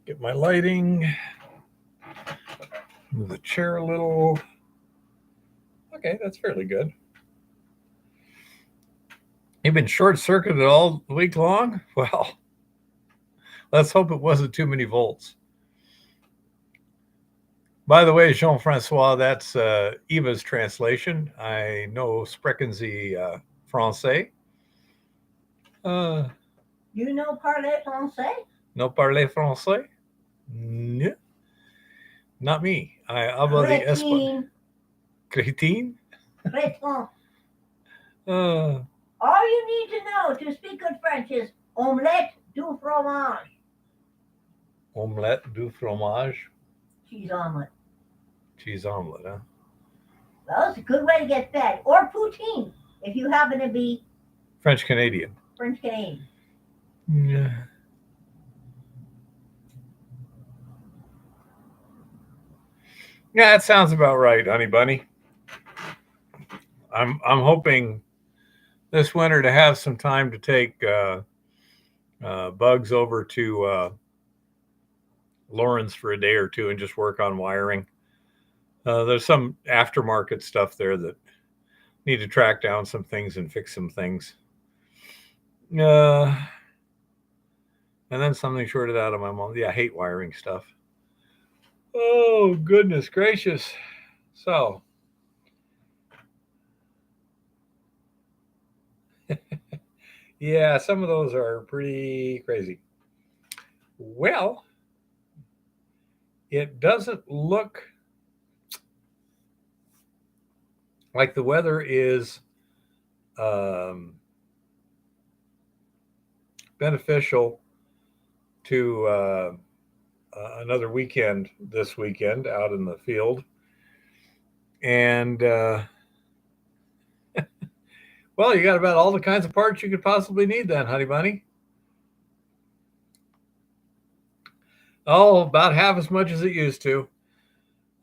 Get my lighting. Move the chair a little. Okay, that's fairly good. You've been short-circuited all week long? Well, let's hope it wasn't too many volts. By the way, Jean-Francois, that's Eva's translation. I know sprechen Sie français. Uh, You know parler français? no parler français? No, not me. I hablo de español. Crétin. Crétin? Crétin. Uh, All you need to know to speak good French is omelette du fromage. omelette du fromage. Cheese omelet. Cheese omelet, huh? Well, it's a good way to get fed. Or poutine, if you happen to be French Canadian. French Canadian. Yeah. Yeah, that sounds about right, honey bunny. I'm hoping this winter to have some time to take Bugs over to Lawrence for a day or two and just work on wiring. There's some aftermarket stuff there that need to track down some things and fix some things. And then something short of that on my mom. Yeah, I hate wiring stuff. Oh, goodness gracious. So, yeah, some of those are pretty crazy. Well, it doesn't look like the weather is beneficial to another weekend this weekend out in the field. And, well, you got about all the kinds of parts you could possibly need then, honey bunny. Oh, about half as much as it used to.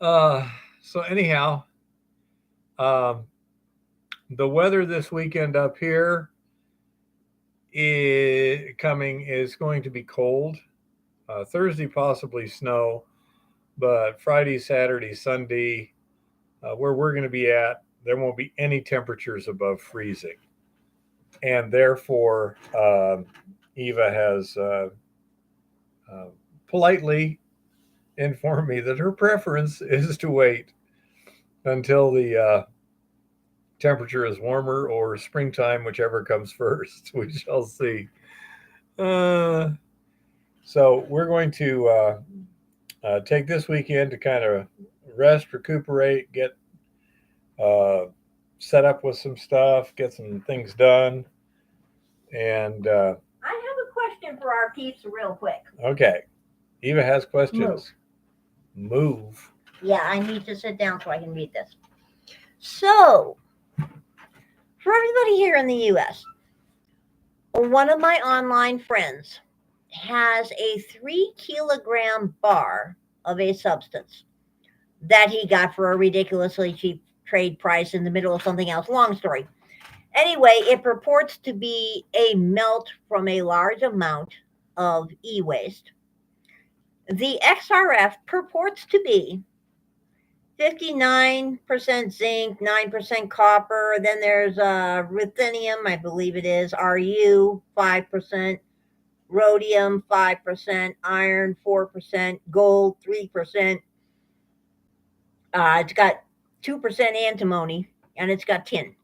So anyhow, um, the weather this weekend up here is going to be cold. Thursday possibly snow, but Friday, Saturday, Sunday, where we're going to be at, there won't be any temperatures above freezing, and therefore Eva has uh, politely informed me that her preference is to wait until the temperature is warmer or springtime, whichever comes first. We shall see. Uh, so we're going to take this weekend to kind of rest, recuperate, get uh, set up with some stuff, get some things done, and I have a question for our peeps, real quick. okay. Eva has questions. Move. Move. Yeah, I need to sit down so I can read this. So, for everybody here in the US, one of my online friends has a 3 kilogram bar of a substance that he got for a ridiculously cheap trade price in the middle of something else. Long story. Anyway, it purports to be a melt from a large amount of e waste. The XRF purports to be 59% zinc, 9% copper. Then there's ruthenium, I believe it is, Ru, 5%, rhodium, 5%, iron, 4%, gold, 3%. It's got 2% antimony, and it's got tin.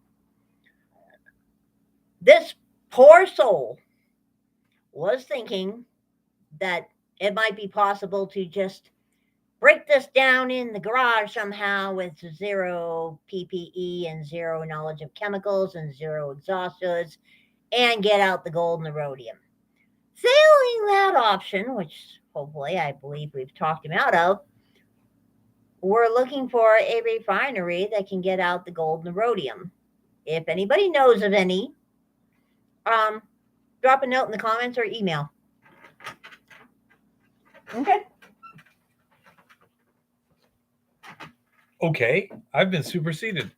This poor soul was thinking that it might be possible to just break this down in the garage somehow with zero PPE and zero knowledge of chemicals and zero exhaust fluids and get out the gold and the rhodium. Failing that option, which hopefully I believe we've talked him out of, we're looking for a refinery that can get out the gold and the rhodium. If anybody knows of any, drop a note in the comments or email. Okay. Okay, I've been superseded.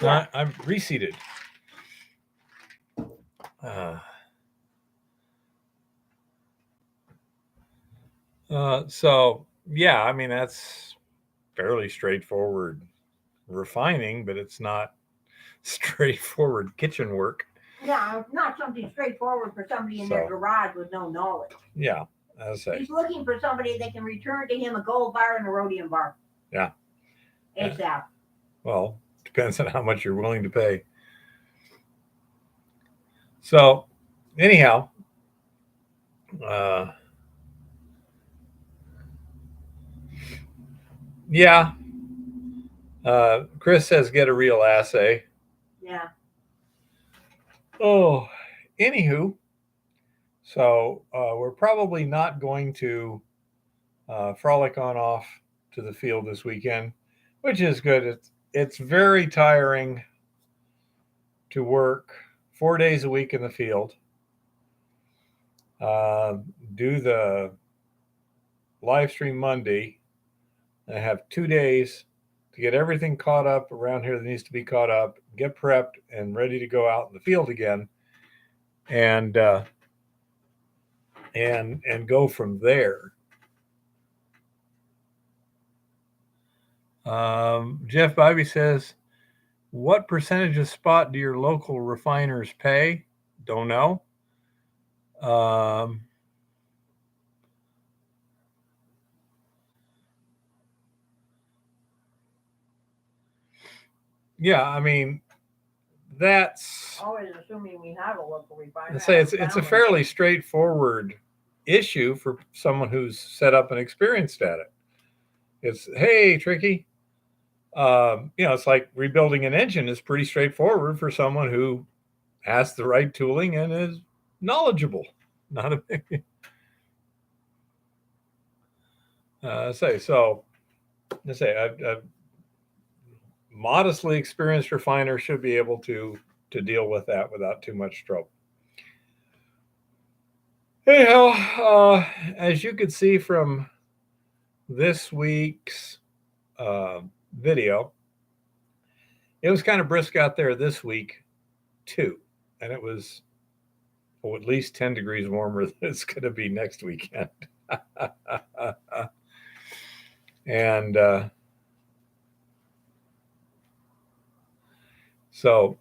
Yeah. I'm reseated. So yeah, I mean that's fairly straightforward refining, but it's not straightforward kitchen work. Yeah, it's not something straightforward for somebody in their So garage with no knowledge. yeah, as I say, He's looking for somebody that can return to him a gold bar and a rhodium bar. yeah. ASAP. Well, depends on how much you're willing to pay. So anyhow, uh, yeah. Chris says get a real assay. Yeah. Oh, anywho, so we're probably not going to frolic on off to the field this weekend, which is good. It's very tiring to work 4 days a week in the field, uh, do the live stream Monday, and have 2 days to get everything caught up around here that needs to be caught up, get prepped and ready to go out in the field again, and go from there. Jeff Bobby says, "What percentage of spot do your local refiners pay?" Don't know. Um, yeah, I mean that's. Always assuming we have a local refiner. I say it's a fairly straightforward issue for someone who's set up and experienced at it. It's hey, tricky. It's like rebuilding an engine is pretty straightforward for someone who has the right tooling and is knowledgeable. Not a big. So. I say a modestly experienced refiner should be able to deal with that without too much trouble. Anyhow, as you could see from this week's video, it was kind of brisk out there this week too, and it was at least 10 degrees warmer than it's going to be next weekend. And so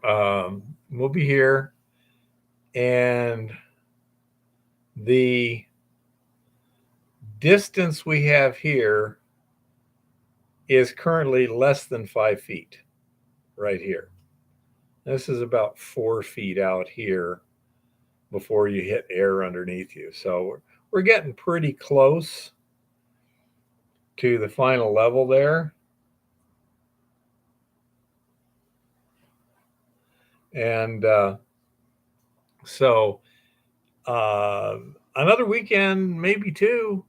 we'll be here, and the distance we have here is currently less than 5 feet right here. This is about 4 feet out here before you hit air underneath you. So we're getting pretty close to the final level there. And so another weekend, maybe two,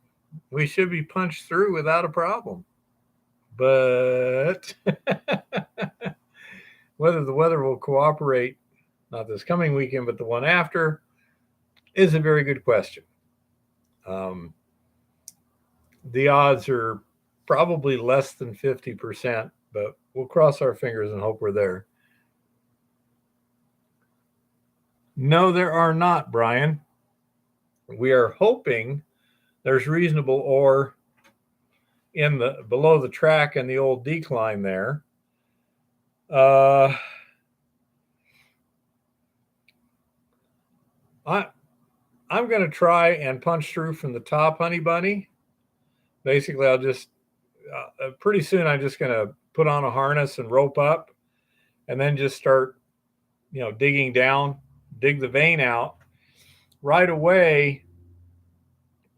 we should be punched through without a problem. But whether the weather will cooperate, not this coming weekend, but the one after, is a very good question. The odds are probably less than 50%, but we'll cross our fingers and hope we're there. No, there are not, Brian. We are hoping there's reasonable ore in the below the track and the old decline there. I'm going to try and punch through from the top, honey bunny. Basically, I'll just pretty soon I'm just going to put on a harness and rope up, and then just start, digging down, dig the vein out. Right away,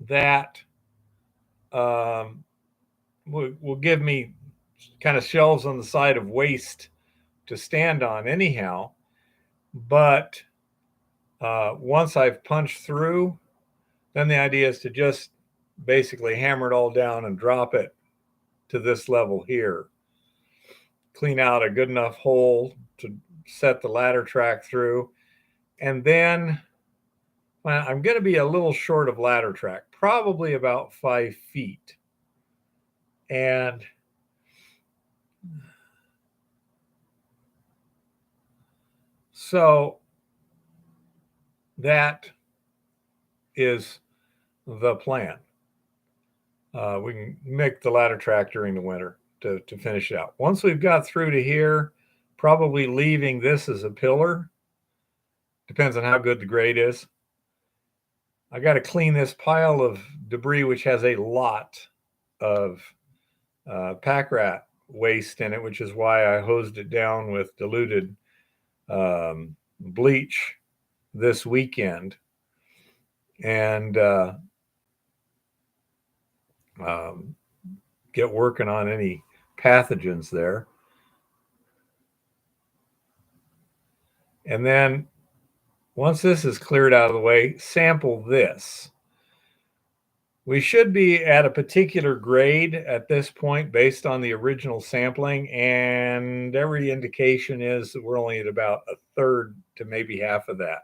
that will give me kind of shelves on the side of waste to stand on anyhow. But once I've punched through, then the idea is to just basically hammer it all down and drop it to this level here. Clean out a good enough hole to set the ladder track through. And then I'm going to be a little short of ladder track, probably about 5 feet. And so that is the plan. We can make the ladder track during the winter to finish it out. Once we've got through to here, probably leaving this as a pillar. Depends on how good the grade is. I got to clean this pile of debris, which has a lot of pack rat waste in it, which is why I hosed it down with diluted bleach this weekend. And get working on any pathogens there. And then once this is cleared out of the way, sample this. We should be at a particular grade at this point based on the original sampling, and every indication is that we're only at about a third to maybe half of that.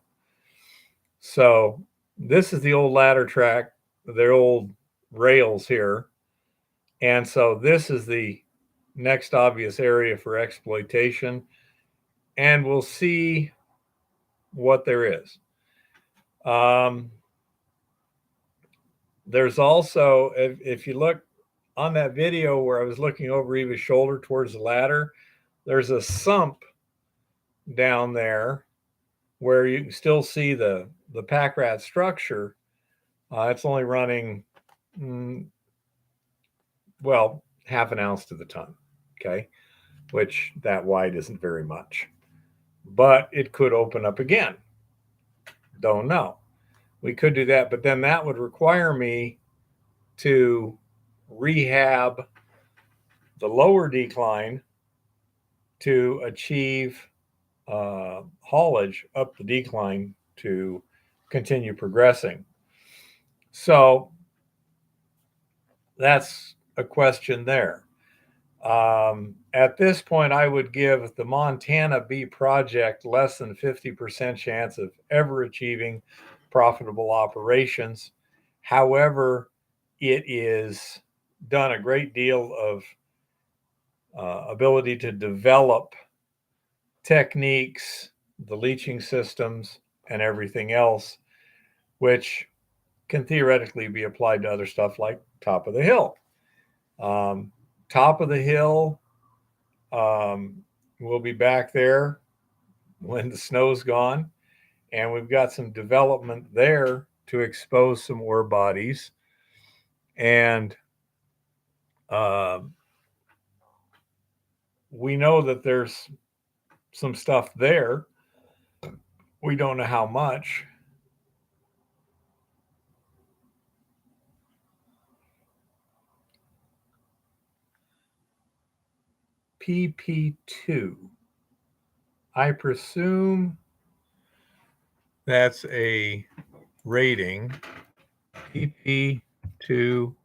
So this is the old ladder track, the old rails here. And so this is the next obvious area for exploitation, and we'll see what there is. There's also, if you look on that video where I was looking over Eva's shoulder towards the ladder, there's a sump down there where you can still see the pack rat structure. It's only running, well, half an ounce to the ton, okay? Which that wide isn't very much. But it could open up again. Don't know. We could do that, but then that would require me to rehab the lower decline to achieve haulage up the decline to continue progressing. So that's a question there. At this point, I would give the Montana Bee project less than 50% chance of ever achieving profitable operations. However, it is done a great deal of ability to develop techniques, the leaching systems, and everything else, which can theoretically be applied to other stuff like Top of the Hill. Top of the Hill, we'll be back there when the snow's gone, and we've got some development there to expose some ore bodies. And we know that there's some stuff there. We don't know how much. PP2. I presume that's a rating. PP2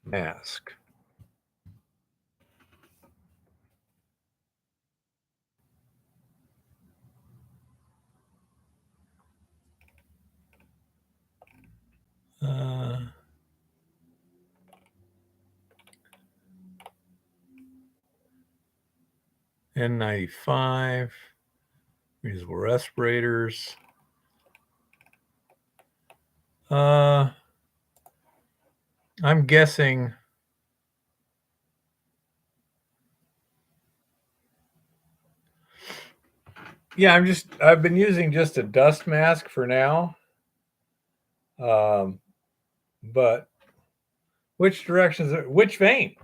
mask. N95, reusable respirators. I'm guessing I've been using just a dust mask for now. But which directions, which vein?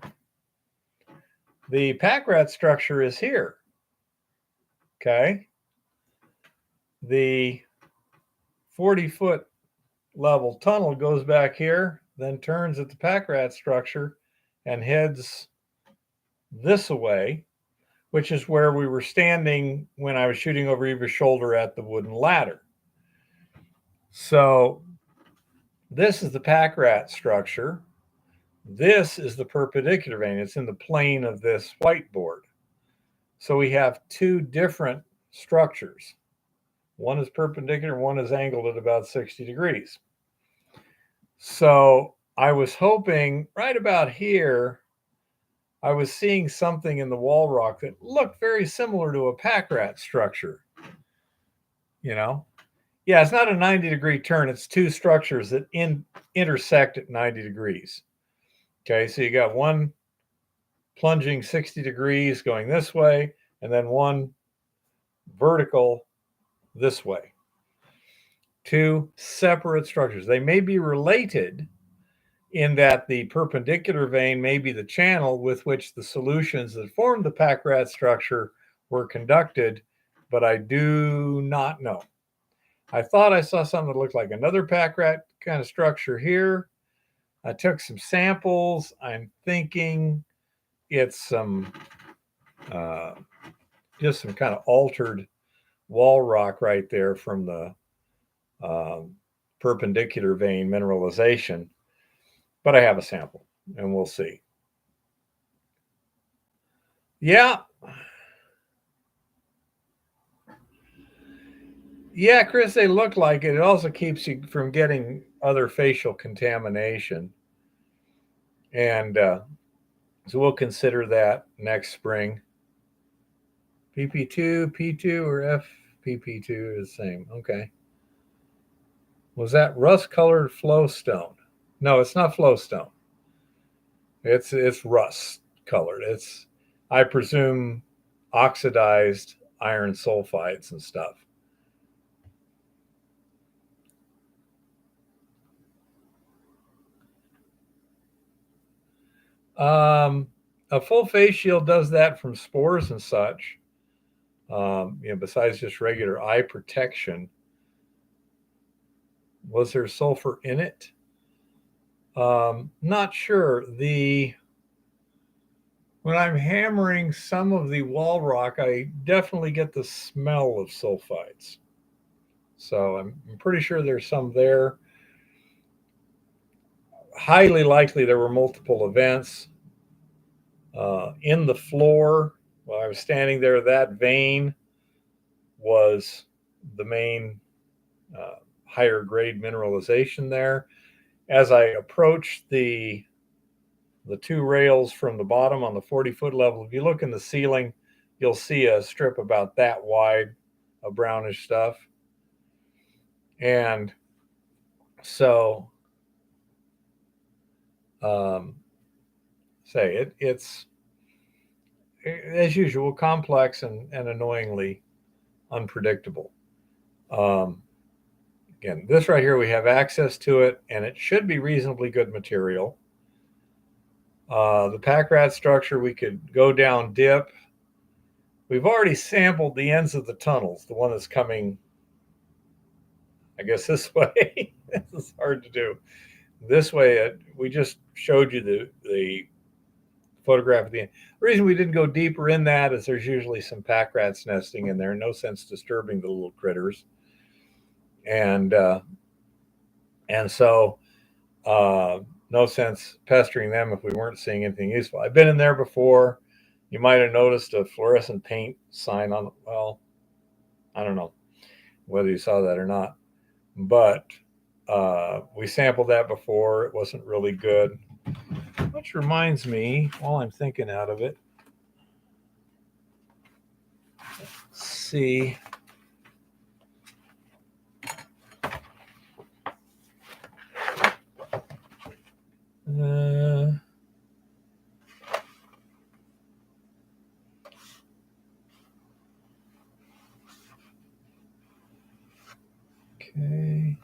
The pack rat structure is here. Okay. The 40-foot level tunnel goes back here, then turns at the pack rat structure and heads this way, which is where we were standing when I was shooting over Eva's shoulder at the wooden ladder. So this is the pack rat structure. This is the perpendicular vein. It's in the plane of this whiteboard. So we have two different structures. One is perpendicular, one is angled at about 60 degrees. So I was hoping right about here, I was seeing something in the wall rock that looked very similar to a pack rat structure. You know, Yeah, it's not a 90-degree turn. It's two structures that intersect at 90 degrees. Okay, so you got one plunging 60 degrees going this way, and then one vertical this way. Two separate structures. They may be related in that the perpendicular vein may be the channel with which the solutions that formed the pack rat structure were conducted, but I do not know. I thought I saw something that looked like another pack rat kind of structure here. I took some samples. I'm thinking it's some just some kind of altered wall rock right there from the perpendicular vein mineralization. But I have a sample, and we'll see. Yeah. Yeah, Chris, they look like it. It also keeps you from getting other facial contamination. And so we'll consider that next spring. PP2, P2, or FPP2 is the same. Okay. Was that rust-colored flowstone? No, it's not flowstone. It's rust-colored. It's, I presume, oxidized iron sulfides and stuff. A full face shield does that from spores and such. Besides just regular eye protection. Was there sulfur in it? Not sure. When I'm hammering some of the wall rock, I definitely get the smell of sulfides. So I'm pretty sure there's some there. Highly likely there were multiple events. In the floor, while I was standing there, that vein was the main higher grade mineralization there. As I approached the two rails from the bottom on the 40-foot level, if you look in the ceiling, you'll see a strip about that wide of brownish stuff. And so, it's as usual complex and annoyingly unpredictable. Again, this right here, we have access to it, and it should be reasonably good material. The pack rat structure, we could go down dip. We've already sampled the ends of the tunnels, the one that's coming, I guess, this way. This is hard to do. This way, we just showed you the photograph at the end. The reason we didn't go deeper in that is there's usually some pack rats nesting in there. No sense disturbing the little critters. And so no sense pestering them if we weren't seeing anything useful. I've been in there before. You might have noticed a fluorescent paint sign on, well, I don't know whether you saw that or not, but we sampled that before. It wasn't really good. Which reminds me, while I'm thinking out of it, let's see. Okay.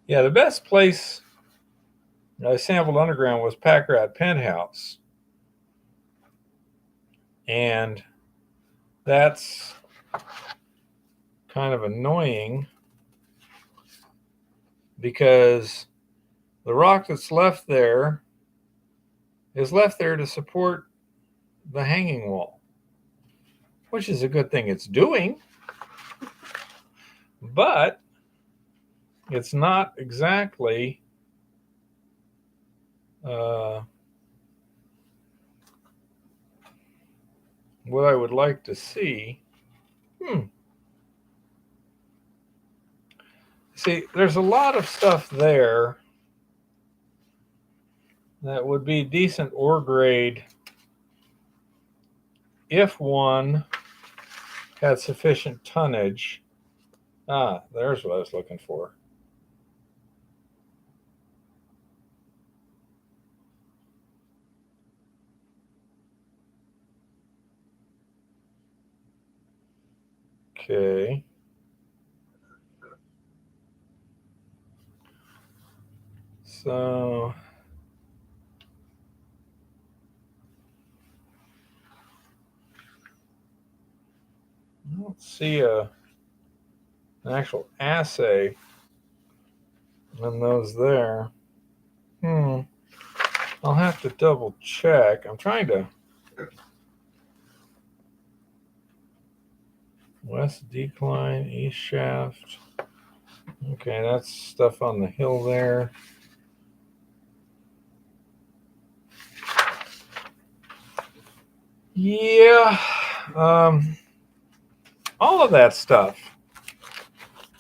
Yeah, the best place I sampled underground was pack rat Penthouse. And that's kind of annoying because the rock that's left there is left there to support the hanging wall, which is a good thing it's doing, but it's not exactly what I would like to see. See, there's a lot of stuff there that would be decent ore grade if one had sufficient tonnage. There's what I was looking for. Okay. So I don't see an actual assay on those there. I'll have to double check. I'm trying to. West decline, east shaft. Okay, that's stuff on the hill there. Yeah, all of that stuff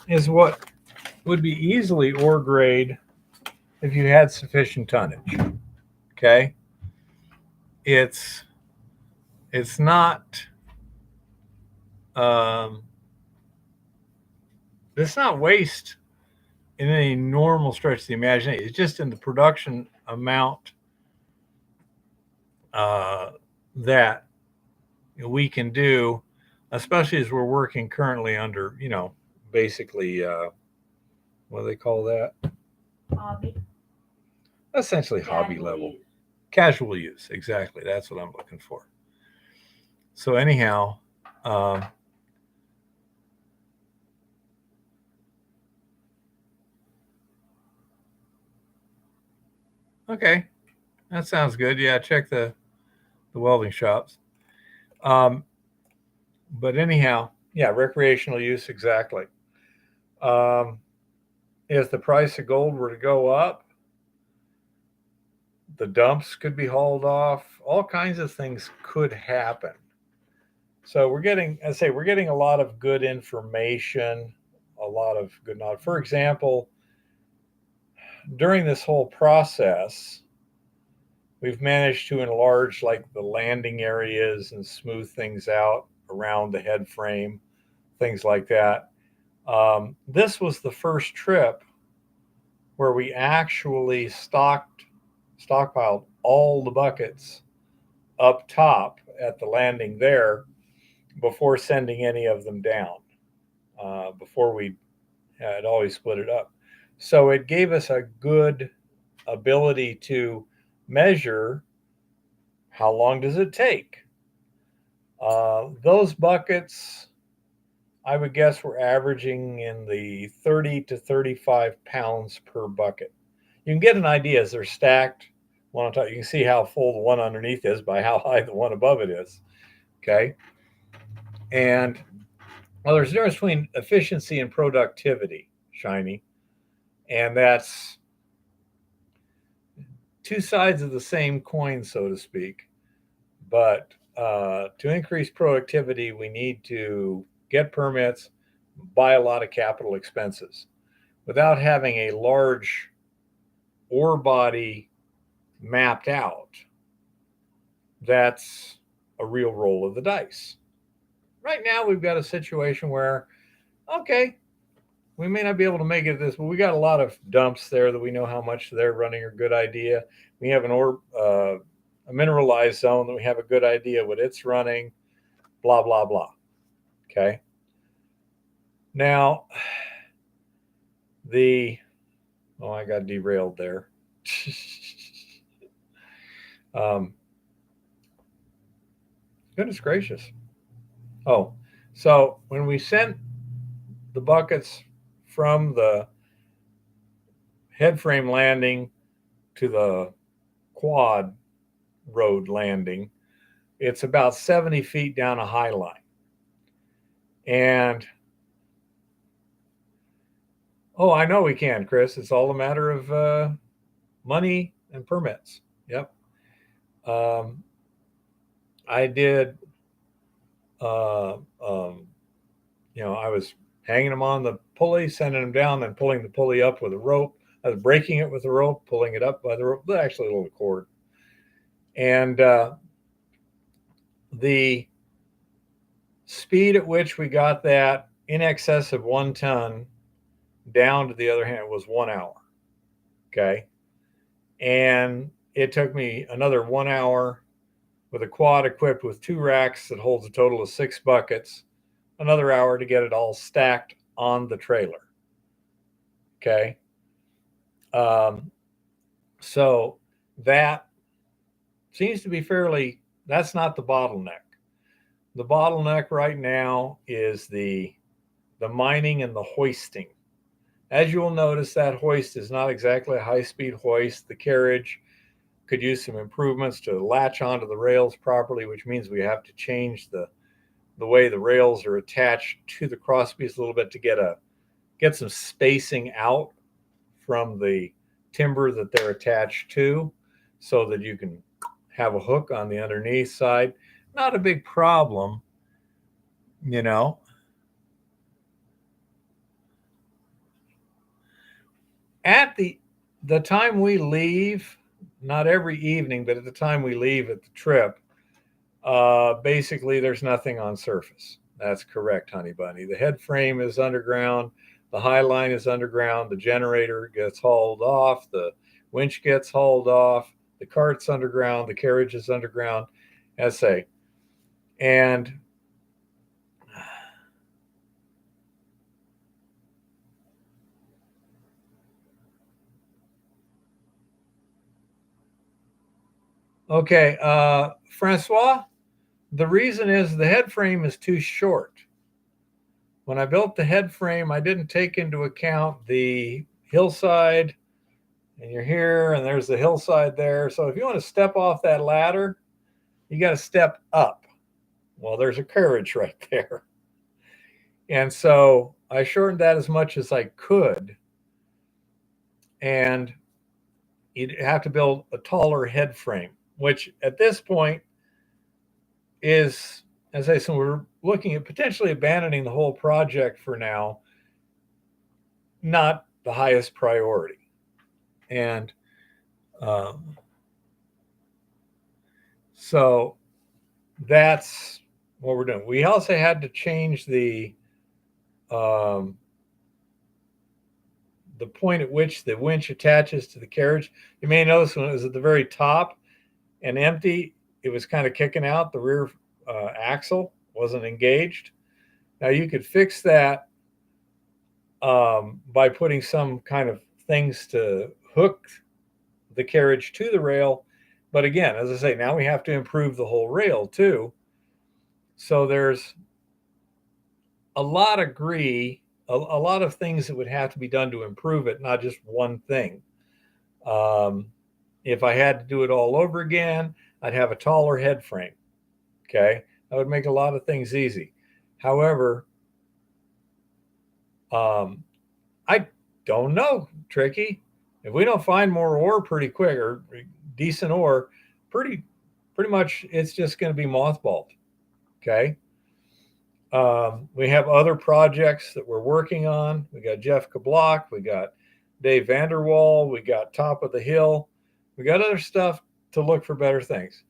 is what would be easily ore grade if you had sufficient tonnage. Okay, it's not it's not waste in any normal stretch of the imagination. It's just in the production amount that we can do, especially as we're working currently under, basically, what do they call that? Hobby. Essentially hobby level. Casual use. Exactly. That's what I'm looking for. So anyhow, okay, that sounds good. Yeah, check the welding shops. But anyhow, yeah, recreational use, exactly. If the price of gold were to go up, the dumps could be hauled off. All kinds of things could happen. So we're getting a lot of good information, a lot of good knowledge. For example, during this whole process, we've managed to enlarge like the landing areas and smooth things out around the head frame, things like that. This was the first trip where we actually stockpiled all the buckets up top at the landing there before sending any of them down. Before we had always split it up. So it gave us a good ability to measure how long does it take. Those buckets, I would guess, were averaging in the 30 to 35 pounds per bucket. You can get an idea as they're stacked one on top. You can see how full the one underneath is by how high the one above it is. Okay. And well, there's a difference between efficiency and productivity, Shiny. And that's two sides of the same coin, so to speak. But to increase productivity, we need to get permits, buy a lot of capital expenses. Without having a large ore body mapped out, that's a real roll of the dice. Right now, we've got a situation where, okay, we may not be able to make it this, but we got a lot of dumps there that we know how much they're running are a good idea. We have a mineralized zone that we have a good idea what it's running, blah, blah, blah. Okay. Now, I got derailed there. Goodness gracious. Oh, so when we sent the buckets from the head frame landing to the quad road landing, it's about 70 feet down a high line. And I know we can, Chris. It's all a matter of money and permits. Yep. I did. I was hanging them on the pulley, sending them down, then pulling the pulley up with a rope. I was breaking it with a rope, pulling it up by the rope, actually a little cord. And the speed at which we got that in excess of 1 ton down to the other hand was 1 hour. Okay. And it took me another 1 hour with a quad equipped with 2 racks that holds a total of 6 buckets, another hour to get it all stacked on the trailer. Okay. So that seems to be that's not the bottleneck. The bottleneck right now is the mining and the hoisting. As you will notice, that hoist is not exactly a high-speed hoist. The carriage could use some improvements to latch onto the rails properly, which means we have to change the way the rails are attached to the crosspiece a little bit to get some spacing out from the timber that they're attached to, so that you can have a hook on the underneath side. Not a big problem, you know. At the time we leave, not every evening, but at the time we leave at the trip, basically there's nothing on surface. That's correct, Honey Bunny. The head frame is underground. The high line is underground. The generator gets hauled off. The winch gets hauled off. The cart's underground. The carriage is underground. As I say, and okay, Francois, the reason is the head frame is too short. When I built the head frame, I didn't take into account the hillside, and you're here, and there's the hillside there. So if you want to step off that ladder, you got to step up. Well, there's a carriage right there. And so I shortened that as much as I could. And you'd have to build a taller head frame, which at this point is, as I said, we're looking at potentially abandoning the whole project for now, not the highest priority. And so that's what we're doing. We also had to change the point at which the winch attaches to the carriage. You may notice when it was at the very top and empty, it was kind of kicking out. The rear axle wasn't engaged. Now you could fix that by putting some kind of things to hook the carriage to the rail. But again, as I say, now we have to improve the whole rail too. So there's a lot of things that would have to be done to improve it, not just one thing. If I had to do it all over again, I'd have a taller head frame. Okay. That would make a lot of things easy. However, I don't know, Tricky. If we don't find more ore pretty quick, or decent ore, pretty much it's just going to be mothballed. Okay. We have other projects that we're working on. We got Jeff Kablock, we got Dave Vanderwall, we got Top of the Hill. We got other stuff to look for better things.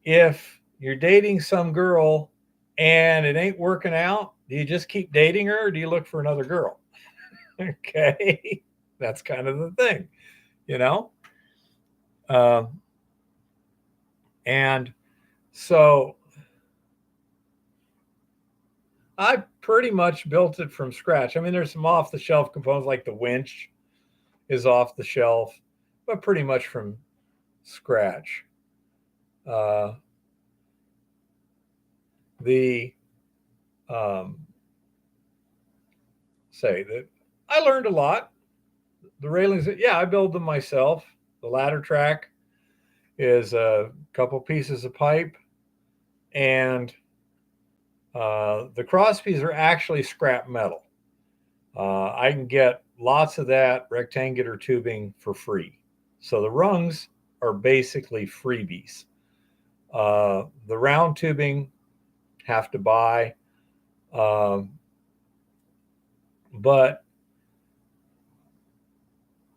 If you're dating some girl and it ain't working out, do you just keep dating her, or do you look for another girl? Okay. That's kind of the thing, you know? And so I pretty much built it from scratch. I mean, there's some off-the-shelf components, like the winch is off the shelf, but pretty much from scratch. Say that I learned a lot. The railings, yeah, I build them myself. The ladder track is a couple pieces of pipe, and the crosspiece are actually scrap metal. I can get lots of that rectangular tubing for free. So the rungs are basically freebies. The round tubing have to buy. But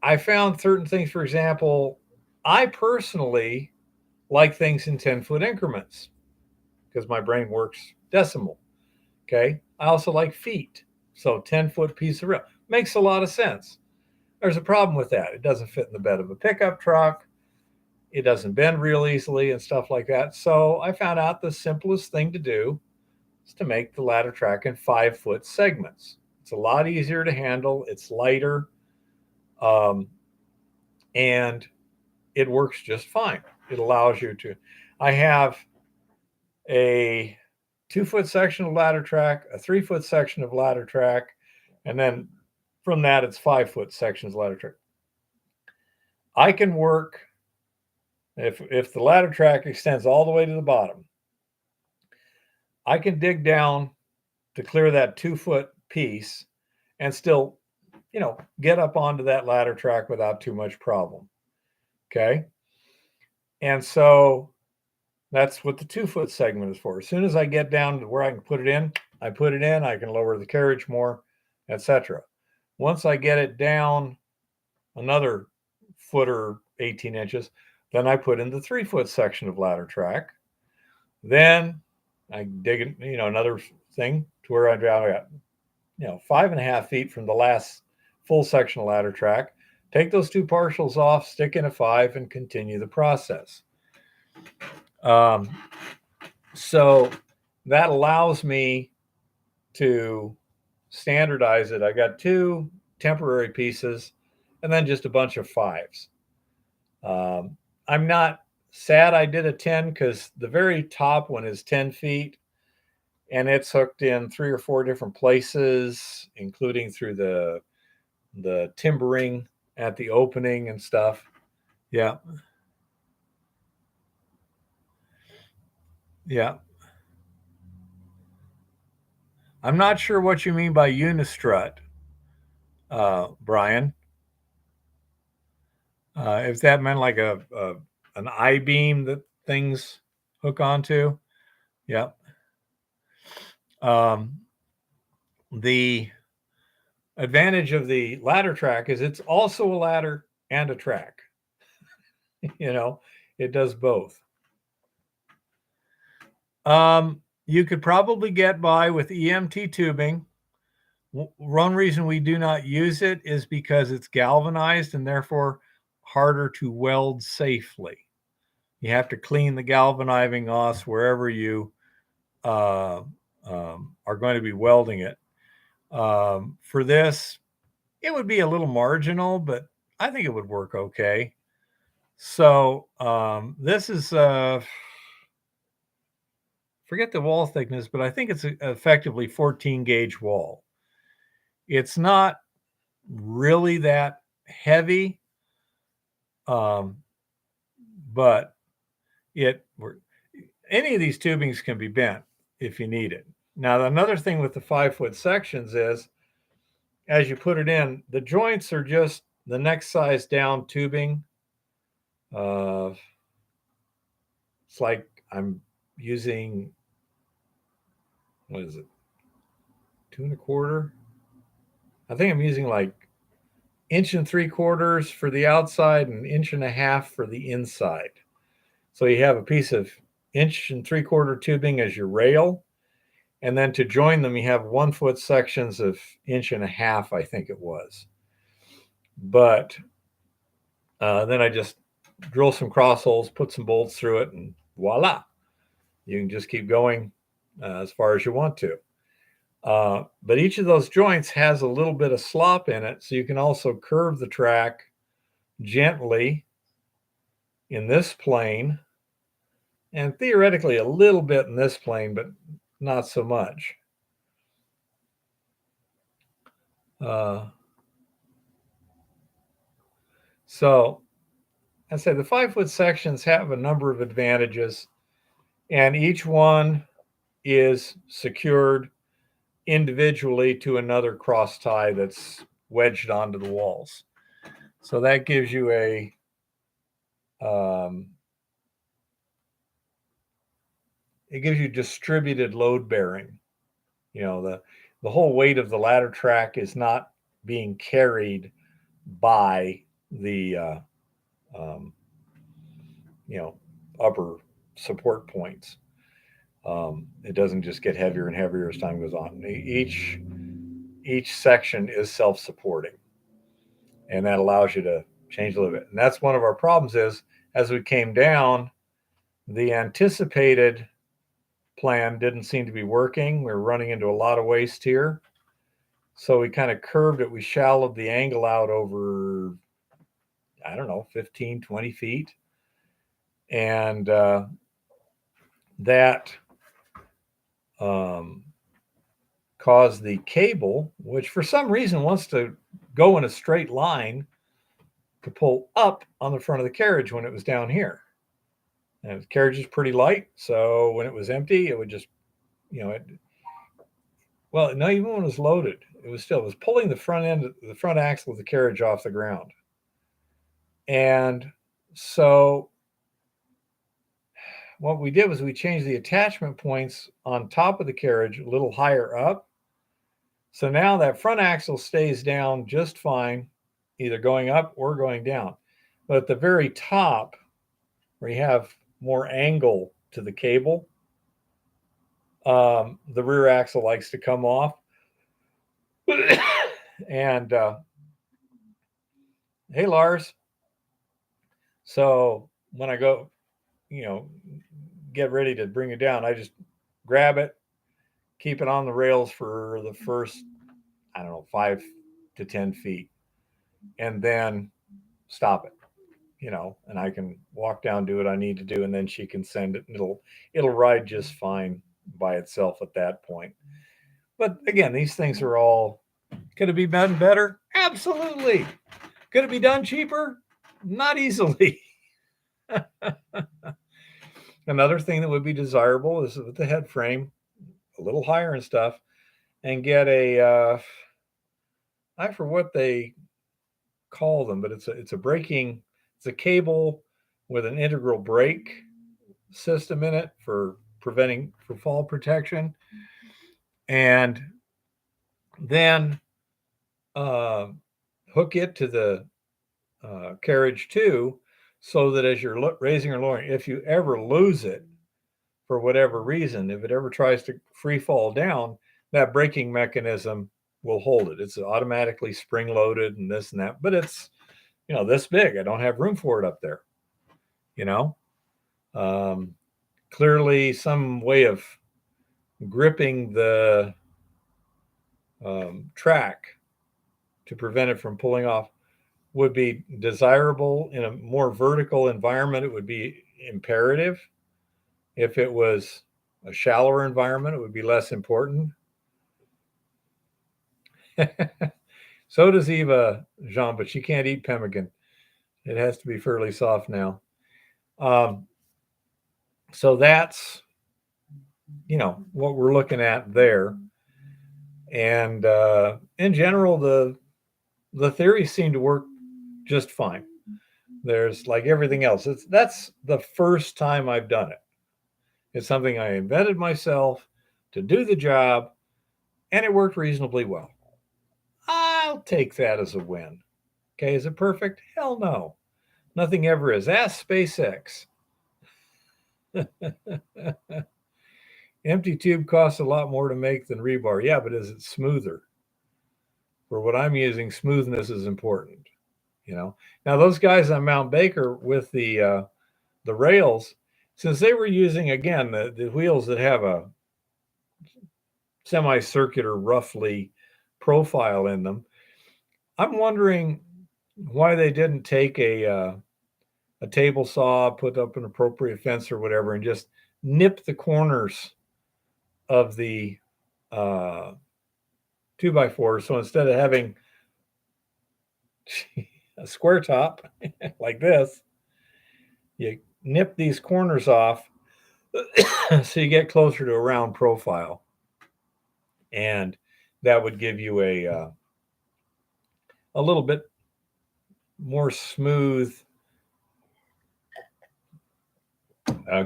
I found certain things, for example, I personally like things in 10-foot increments because my brain works decimal. Okay. I also like feet. So 10-foot piece of rail makes a lot of sense. There's a problem with that. It doesn't fit in the bed of a pickup truck. It doesn't bend real easily and stuff like that. So I found out the simplest thing to do is to make the ladder track in 5-foot segments. It's a lot easier to handle. It's lighter, um, and it works just fine. It allows you to. I have a 2-foot section of ladder track, a 3-foot section of ladder track, and then from that it's 5-foot sections of ladder track. I can work if the ladder track extends all the way to the bottom. I can dig down to clear that 2-foot piece and still, get up onto that ladder track without too much problem. Okay. And so that's what the 2-foot segment is for. As soon as I get down to where I can put it in, I put it in, I can lower the carriage more, etc. Once I get it down another foot or 18 inches, then I put in the 3-foot section of ladder track. Then I dig, another thing to where I got, 5.5 feet from the last full section of ladder track. Take those 2 partials off, stick in a 5, and continue the process. So that allows me to standardize it. I got 2 temporary pieces and then just a bunch of 5s. I'm not sad I did a 10 because the very top one is 10 feet and it's hooked in 3 or 4 different places, including through the timbering at the opening and stuff. Yeah. Yeah. I'm not sure what you mean by unistrut, Brian. If that meant like an I-beam that things hook onto. Yeah. The advantage of the ladder track is it's also a ladder and a track. It does both. You could probably get by with EMT tubing. One reason we do not use it is because it's galvanized and therefore harder to weld safely. You have to clean the galvanizing off wherever you are going to be welding it. For this, it would be a little marginal, but I think it would work okay. So this is forget the wall thickness, but I think it's effectively 14 gauge wall. It's not really that heavy, but any of these tubings can be bent if you need it. Now, another thing with the 5-foot sections is as you put it in, the joints are just the next size down tubing. It's like I'm using, what is it, 2.25? I think I'm using like 1.75 inches for the outside and 1.5 inches for the inside. So you have a piece of 1.75 inch tubing as your rail. And then to join them, you have 1-foot sections of 1.5 inches, I think it was. But then I just drill some cross holes, put some bolts through it, and voila. You can just keep going as far as you want to. But each of those joints has a little bit of slop in it, so you can also curve the track gently in this plane, and theoretically a little bit in this plane, but not so much. So I say the 5-foot sections have a number of advantages, and each one is secured individually to another cross tie that's wedged onto the walls. So that gives you it gives you distributed load bearing. The whole weight of the ladder track is not being carried by the upper support points. It doesn't just get heavier and heavier as time goes on. Each section is self-supporting, and that allows you to change a little bit. And that's one of our problems is as we came down, the anticipated plan didn't seem to be working. We were running into a lot of waste here. So we kind of curved it. We shallowed the angle out over, I don't know, 15, 20 feet. And that caused the cable, which for some reason wants to go in a straight line, to pull up on the front of the carriage when it was down here. And the carriage is pretty light, so when it was empty, it would just, well, no, even when it was loaded, it was pulling the front axle of the carriage off the ground. And so what we did was we changed the attachment points on top of the carriage a little higher up. So now that front axle stays down just fine, either going up or going down. But at the very top, where you have more angle to the cable, the rear axle likes to come off. And hey, Lars. So when I go, get ready to bring it down, I just grab it, keep it on the rails for the first, 5 to 10 feet, and then stop it, and I can walk down, do what I need to do, and then she can send it, and it'll ride just fine by itself at that point. But again, these things are all, could it be done better? Absolutely. Could it be done cheaper? Not easily. Another thing that would be desirable is with the head frame a little higher and stuff, and get a I forget what they call them, but it's a cable with an integral brake system in it for fall protection, and then hook it to the carriage too, so that as you're raising or lowering, if you ever lose it for whatever reason, if it ever tries to free fall down, that braking mechanism will hold it. It's automatically spring loaded and this and that, but it's, this big. I don't have room for it up there, clearly some way of gripping the track to prevent it from pulling off would be desirable. In a more vertical environment, it would be imperative. If it was a shallower environment, it would be less important. So does Eva, Jean, but she can't eat pemmican. It has to be fairly soft now. So that's, what we're looking at there. And in general, the theories seem to work just fine. There's like everything else. That's the first time I've done it. It's something I invented myself to do the job, and it worked reasonably well. I'll take that as a win. Okay, is it perfect? Hell no. Nothing ever is. Ask SpaceX. Empty tube costs a lot more to make than rebar. Yeah, but is it smoother? For what I'm using, smoothness is important. Now those guys on Mount Baker with the rails, since they were using, again, the wheels that have a semicircular, roughly, profile in them, I'm wondering why they didn't take a table saw, put up an appropriate fence or whatever, and just nip the corners of the 2x4. So instead of having a square top like this, you nip these corners off so you get closer to a round profile, and that would give you a little bit more smooth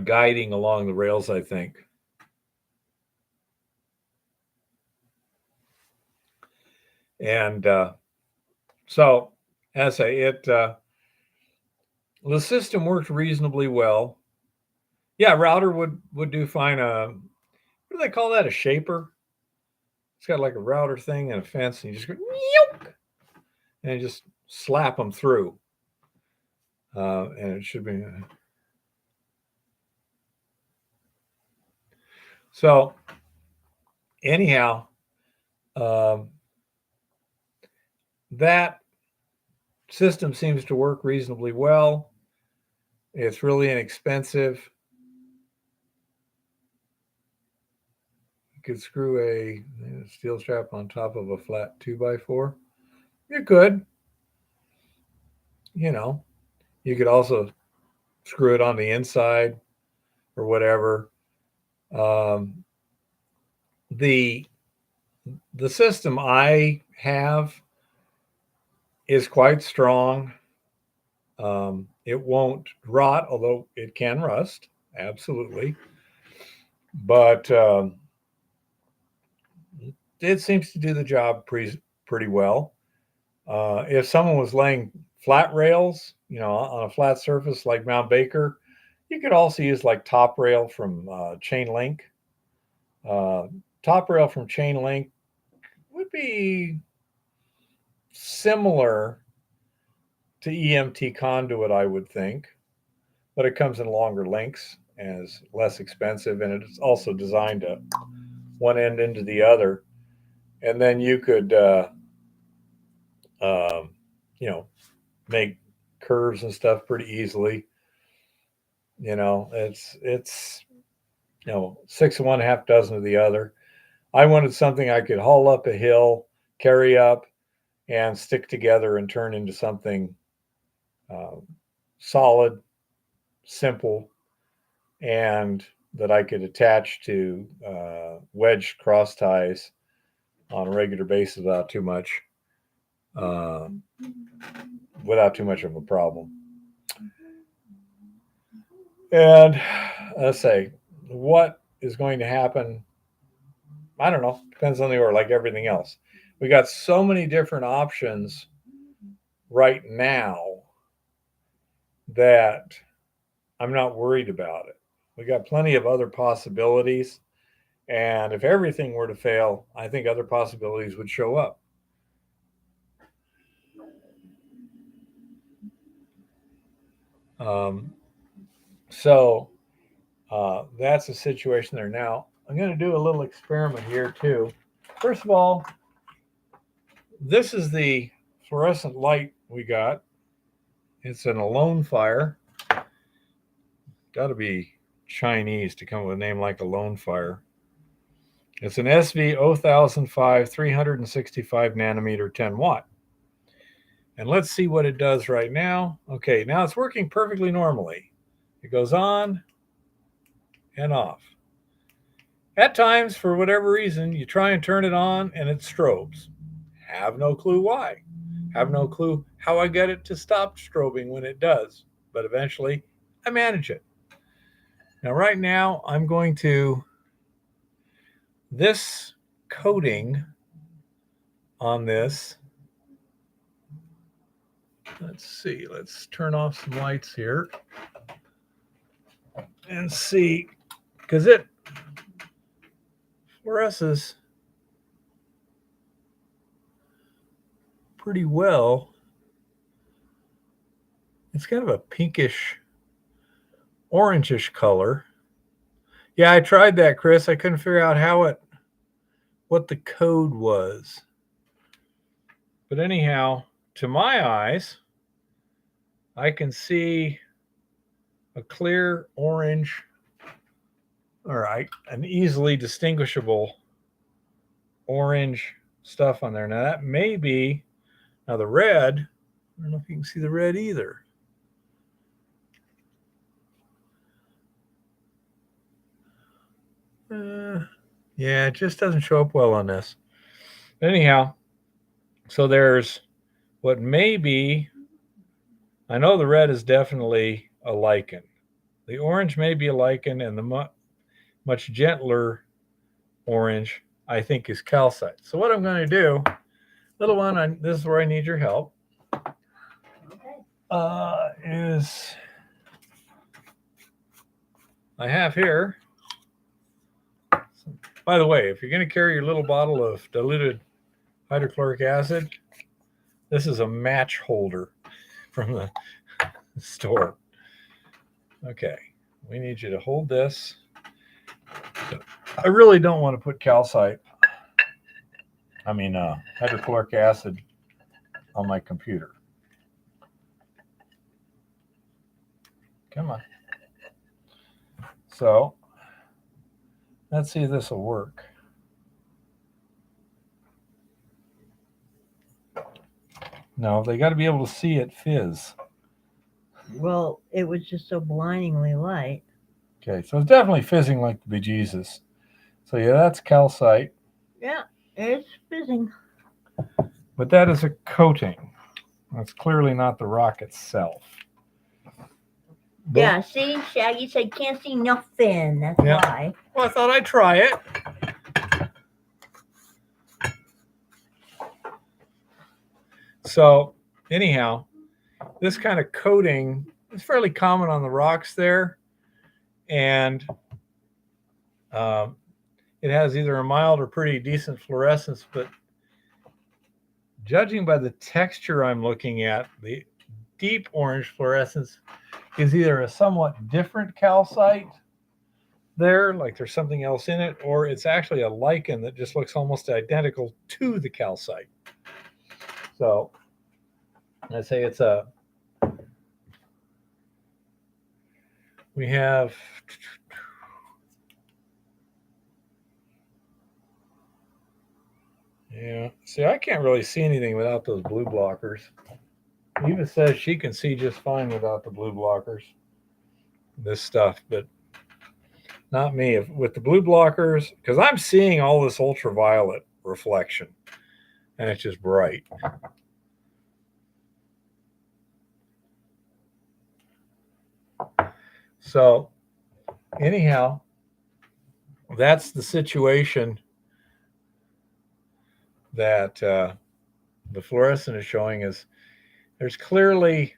guiding along the rails, I think. And so, as I say, the system worked reasonably well. Yeah, router would do fine. What do they call that? A shaper? It's got like a router thing and a fence, and you just go yoke, and you just slap them through. And it should be. So anyhow, um, that system seems to work reasonably well. It's really inexpensive. You could screw a steel strap on top of a flat 2x4. You could, you know, you could also screw it on the inside or whatever. Um, the the system I have is quite strong. It won't rot, although it can rust, absolutely. But it seems to do the job pretty well. If someone was laying flat rails, on a flat surface like Mount Baker, you could also use like top rail from Chain Link. Uh, Top rail from Chain Link would be similar to EMT conduit, I would think, but it comes in longer lengths and is less expensive, and it's also designed to one end into the other, and then you could, um, you know, make curves and stuff pretty easily. It's 6 of one, half dozen of the other. I wanted something I could haul up a hill, carry up, and stick together and turn into something uh, solid, simple, and that I could attach to wedge cross ties on a regular basis uh, without too much of a problem. And let's say what is going to happen. I don't know. Depends on the order, like everything else. We got so many different options right now that I'm not worried about it. We got plenty of other possibilities. And if everything were to fail, I think other possibilities would show up. Um, so that's the situation there. Now, I'm going to do a little experiment here, too. First of all, this is the fluorescent light we got. It's an Alone Fire. Got to be Chinese to come up with a name like Alone Fire. It's an SV 0005 365 nanometer 10 watt. And let's see what it does right now. Okay, now it's working perfectly normally. It goes on and off. At times, for whatever reason, you try and turn it on and it strobes. Have no clue why. Have no clue how I get it to stop strobing when it does. But eventually, I manage it. Now, right now, I'm going to this coating on this. Let's see. Let's turn off some lights here and see, because it fluoresces pretty well. It's kind of a pinkish, orangish color. Yeah, I tried that, Chris. I couldn't figure out what the code was. But anyhow, to my eyes, I can see a clear orange, all right, an easily distinguishable orange stuff on there. Now that may be, now the red, I don't know if you can see the red either. Yeah, it just doesn't show up well on this. Anyhow, so there's what may be, I know the red is definitely a lichen. The orange may be a lichen, and the much gentler orange, I think, is calcite. So what I'm going to do, little one, this is where I need your help, is I have here. By the way, if you're going to carry your little bottle of diluted hydrochloric acid, this is a match holder from the store. Okay, we need you to hold this. I really don't want to put hydrochloric acid on my computer. Come on. So, let's see if this will work. No, they got to be able to see it fizz. Well, it was just so blindingly light. Okay, so it's definitely fizzing like the bejesus. So yeah, that's calcite. Yeah, it's fizzing. But that is a coating. That's clearly not the rock itself. Yeah, see, Shaggy said can't see nothing. That's why. Well, I thought I'd try it. So, anyhow, this kind of coating is fairly common on the rocks there. And it has either a mild or pretty decent fluorescence, but judging by the texture I'm looking at, the deep orange fluorescence is either a somewhat different calcite there, like there's something else in it, or it's actually a lichen that just looks almost identical to the calcite. So I say it's we have yeah, see, I can't really see anything without those blue blockers. Eva says she can see just fine without the blue blockers, this stuff, but not me. With the blue blockers, because I'm seeing all this ultraviolet reflection, and it's just bright. So, anyhow, that's the situation that the fluorescent is showing is there's clearly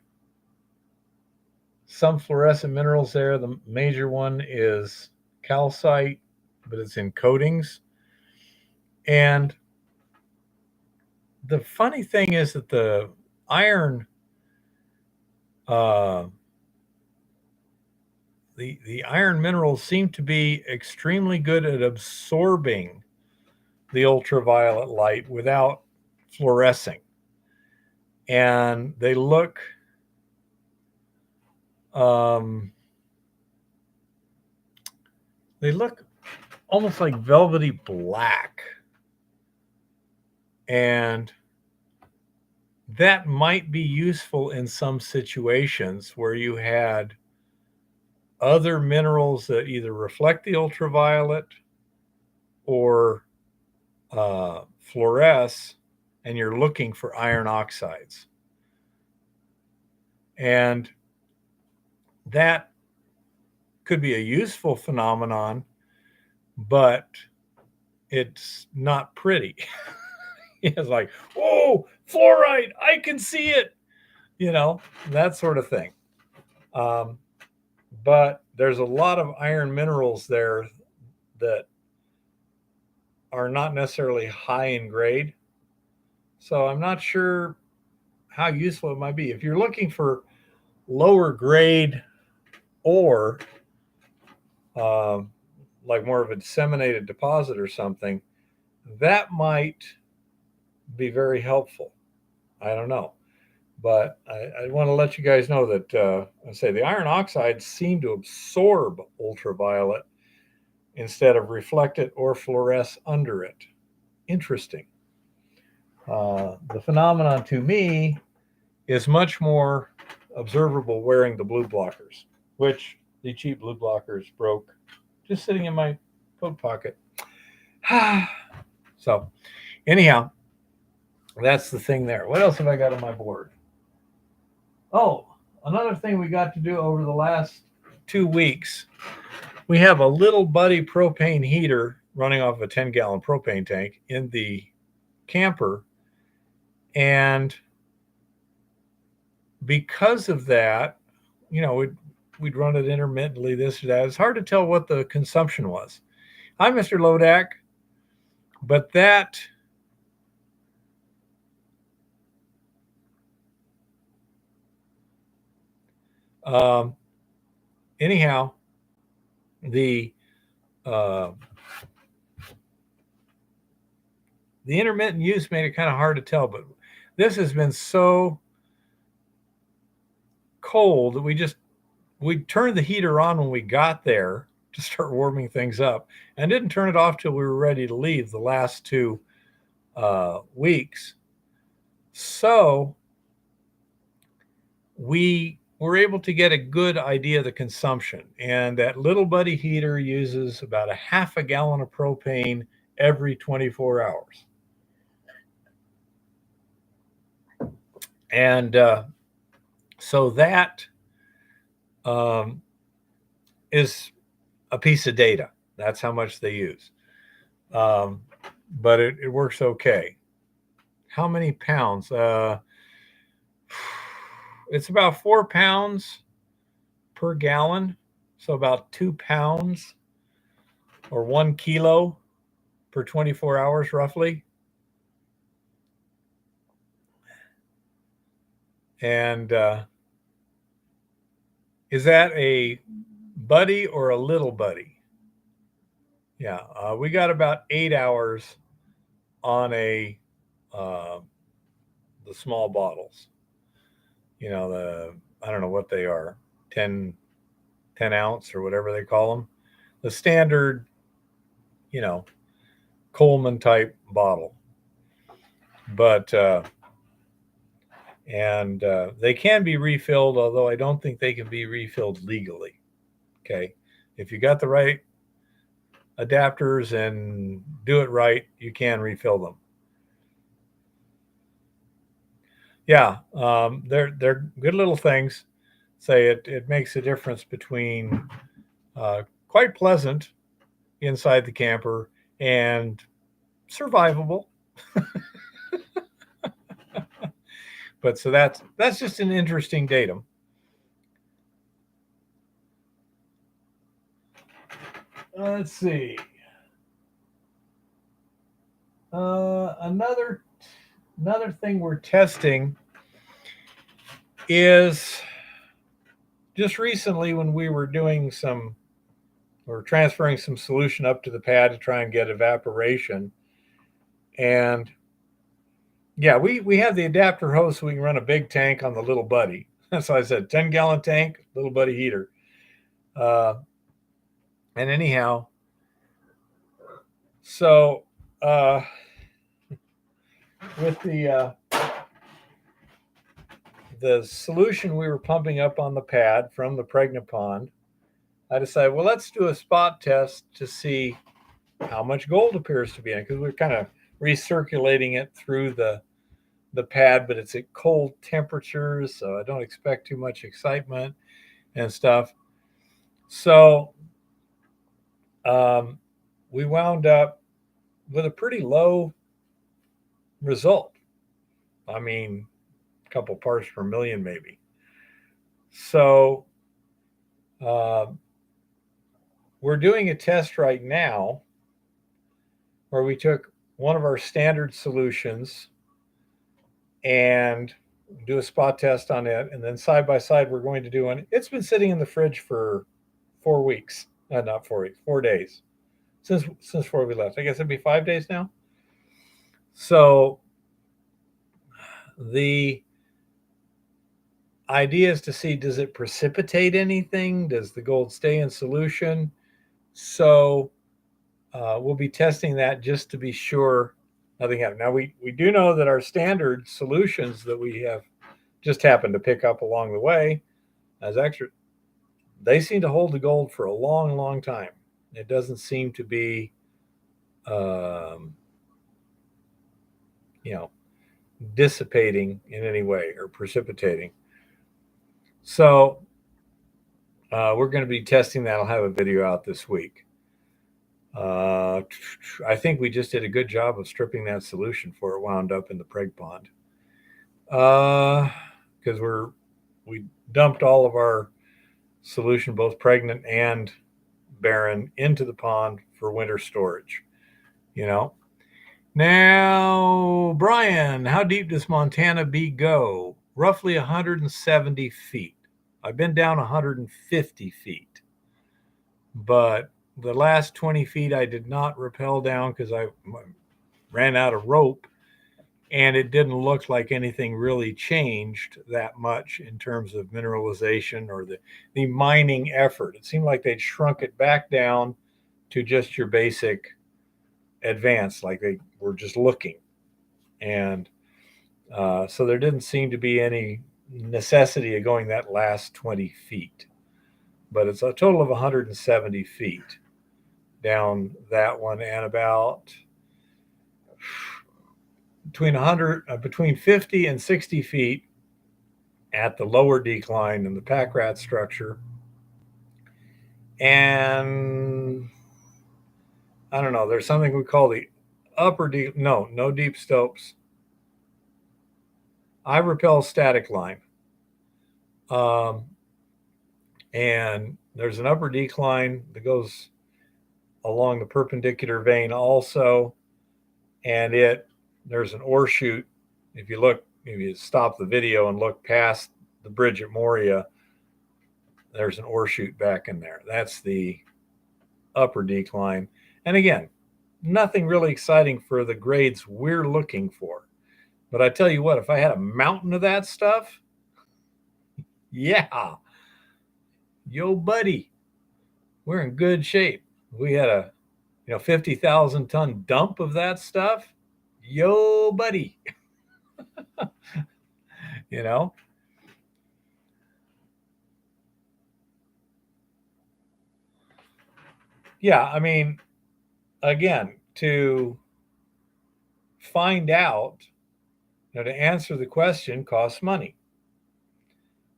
some fluorescent minerals there. The major one is calcite, but it's in coatings. And the funny thing is that the iron, the iron minerals seem to be extremely good at absorbing the ultraviolet light without fluorescing. And they look almost like velvety black. And that might be useful in some situations where you had other minerals that either reflect the ultraviolet or fluoresce, and you're looking for iron oxides. And that could be a useful phenomenon, but it's not pretty. It's like, whoa, fluoride, I can see it, that sort of thing. But there's a lot of iron minerals there that are not necessarily high in grade. So I'm not sure how useful it might be. If you're looking for lower grade ore, like more of a disseminated deposit or something, that might be very helpful. I don't know. But I want to let you guys know that I say the iron oxides seem to absorb ultraviolet instead of reflect it or fluoresce under it. Interesting. The phenomenon to me is much more observable wearing the blue blockers, which the cheap blue blockers broke just sitting in my coat pocket. So anyhow, that's the thing there. What else have I got on my board? Oh, another thing we got to do over the last 2 weeks, we have a little buddy propane heater running off a 10-gallon propane tank in the camper. And because of that, we'd run it intermittently, this or that. It's hard to tell what the consumption was. Hi, Mr. Lodak. But that anyhow, the intermittent use made it kind of hard to tell, but this has been so cold that we turned the heater on when we got there to start warming things up, and didn't turn it off till we were ready to leave the last 2 weeks. So we were able to get a good idea of the consumption, and that little buddy heater uses about a half a gallon of propane every 24 hours. And so that is a piece of data. That's how much they use. But it works okay. How many pounds? It's about 4 pounds per gallon. So about 2 pounds or 1 kilo per 24 hours, roughly. And is that a buddy or a little buddy? Yeah, we got about 8 hours on the small bottles. You know, I don't know what they are, 10 ounce or whatever they call them. The standard, Coleman type bottle. But they can be refilled, although I don't think they can be refilled legally. Okay. If you got the right adapters and do it right, you can refill them. Yeah. They're good little things. Say it makes a difference between quite pleasant inside the camper and survivable. But so that's just an interesting datum. Let's see. Another thing we're testing is just recently when we were doing or transferring some solution up to the pad to try and get evaporation. And yeah, we have the adapter hose so we can run a big tank on the little buddy. That's why I said 10-gallon tank, little buddy heater. And anyhow, so with the solution we were pumping up on the pad from the pregnant pond, I decided, well, let's do a spot test to see how much gold appears to be in it, because we're kind of recirculating it through the pad, but it's at cold temperatures, so I don't expect too much excitement and stuff. So we wound up with a pretty low result. I mean, a couple parts per million maybe. So we're doing a test right now where we took one of our standard solutions and do a spot test on it, and then side by side we're going to do one. It's been sitting in the fridge for 4 weeks. Not 4 weeks, 4 days since before we left. I guess it'd be 5 days now. So the idea is to see, does it precipitate anything? Does the gold stay in solution? So we'll be testing that just to be sure nothing happened. Now, we do know that our standard solutions that we have just happened to pick up along the way as extra, they seem to hold the gold for a long, long time. It doesn't seem to be, dissipating in any way or precipitating. So we're going to be testing that. I'll have a video out this week. I think we just did a good job of stripping that solution before it wound up in the preg pond. Because we dumped all of our solution, both pregnant and barren, into the pond for winter storage. You know. Now, Brian, how deep does Montana Bee go? Roughly 170 feet. I've been down 150 feet, but the last 20 feet I did not rappel down because I ran out of rope, and it didn't look like anything really changed that much in terms of mineralization or the mining effort. It seemed like they'd shrunk it back down to just your basic advance, like they were just looking. And so there didn't seem to be any necessity of going that last 20 feet. But it's a total of 170 feet down that one, and about between 50 and 60 feet at the lower decline in the pack rat structure. And I don't know, there's something we call the upper deep, no deep stopes. I rappel static line. And there's an upper decline that goes along the perpendicular vein also. And there's an ore chute. If you stop the video and look past the bridge at Moria, there's an ore chute back in there. That's the upper decline. And again, nothing really exciting for the grades we're looking for. But I tell you what, if I had a mountain of that stuff, yeah, yo, buddy, we're in good shape. We had a 50,000 ton dump of that stuff. Yo, buddy. you know, yeah, I mean, again, to find out, to answer the question costs money.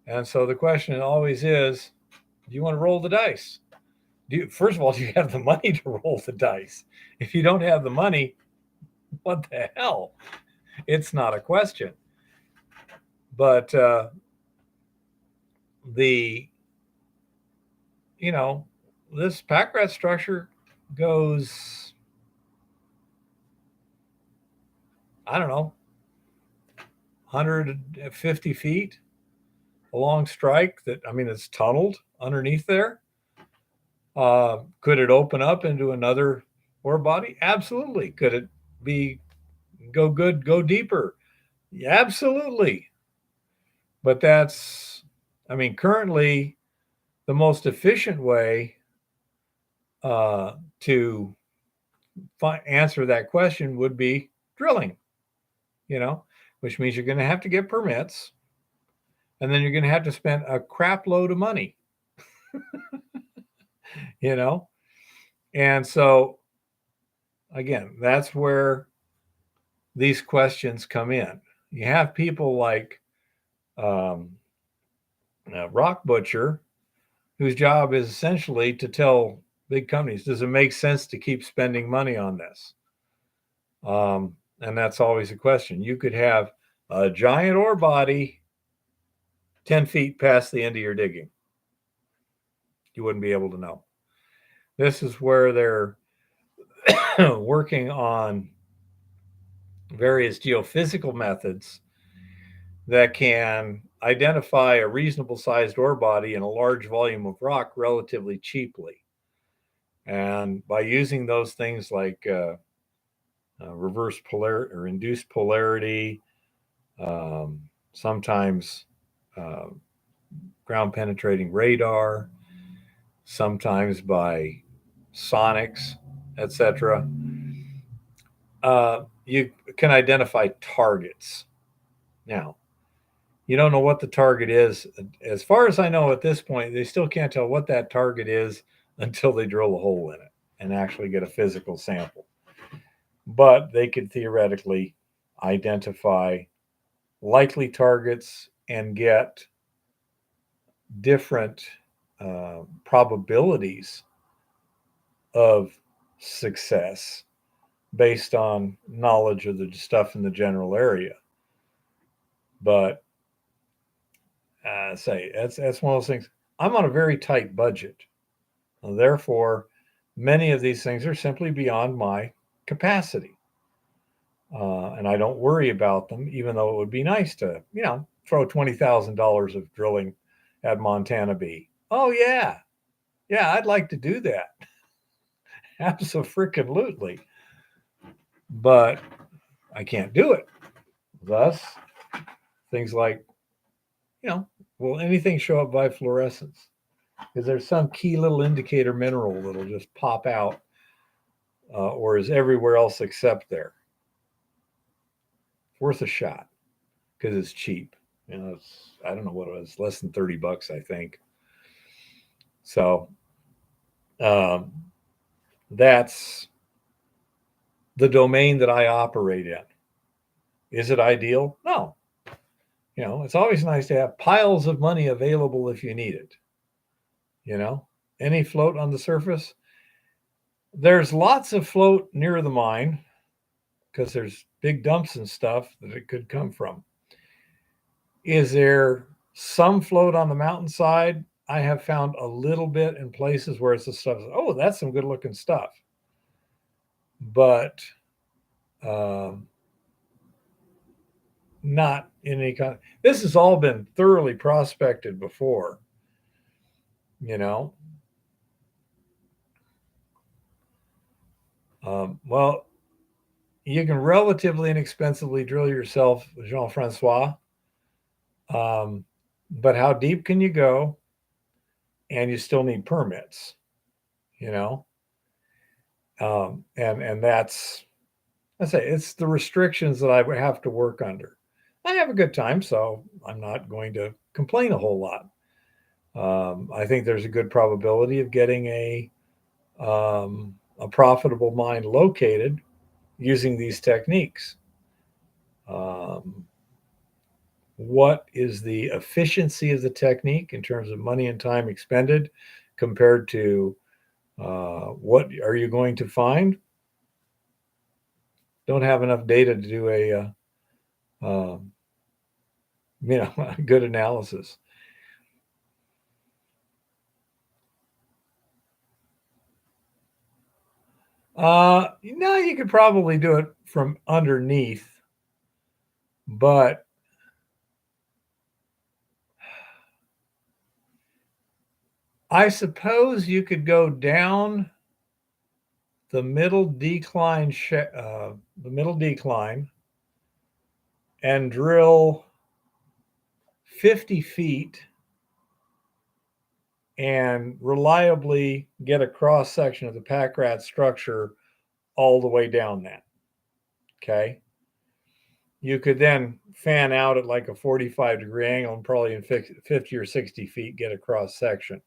And so the question always is, do you want to roll the dice? First of all, do you have the money to roll the dice? If you don't have the money, what the hell? It's not a question. But this pack rat structure goes, I don't know, 150 feet along strike. It's tunneled underneath there. Could it open up into another ore body? Absolutely. Could it go deeper? Yeah, absolutely. But currently the most efficient way to answer that question would be drilling, which means you're going to have to get permits, and then you're going to have to spend a crap load of money, And so, again, that's where these questions come in. You have people like Rock Butcher, whose job is essentially to tell big companies, does it make sense to keep spending money on this? And that's always a question. You could have a giant ore body 10 feet past the end of your digging. You wouldn't be able to know. This is where they're working on various geophysical methods that can identify a reasonable sized ore body in a large volume of rock relatively cheaply. And by using those things like reverse polarity or induced polarity, sometimes ground penetrating radar, sometimes by sonics, etc. You can identify targets. Now, you don't know what the target is. As far as I know at this point, they still can't tell what that target is until they drill a hole in it and actually get a physical sample. But they could theoretically identify likely targets and get different probabilities of success based on knowledge of the stuff in the general area. But that's one of those things. I'm on a very tight budget. Therefore, many of these things are simply beyond my capacity. And I don't worry about them, even though it would be nice to, throw $20,000 of drilling at Montana Bee. Oh, yeah. Yeah, I'd like to do that. Absolutely. But I can't do it. Thus, things like, will anything show up by fluorescence? Is there some key little indicator mineral that'll just pop out, or is everywhere else except there? Worth a shot because it's cheap. It's, I don't know what it was, less than $30, I think. So um, that's the domain that I operate in. Is it ideal? No. It's always nice to have piles of money available if you need it. Any float on the surface? There's lots of float near the mine because there's big dumps and stuff that it could come from. Is there some float on the mountainside? I have found a little bit in places where it's the stuff, oh, that's some good looking stuff. But not in any kind. This has all been thoroughly prospected before, well, you can relatively inexpensively drill yourself, Jean-Francois. But how deep can you go? And you still need permits, and that's, I say, it's the restrictions that I would have to work under. I have a good time, so I'm not going to complain a whole lot. I think there's a good probability of getting a profitable mine located using these techniques. What is the efficiency of the technique in terms of money and time expended compared to what are you going to find? Don't have enough data to do a good analysis. No, you could probably do it from underneath, but I suppose you could go down the middle decline, and drill 50 feet and reliably get a cross section of the pack rat structure all the way down that. Okay. You could then fan out at like a 45-degree angle and probably in 50 or 60 feet get a cross section.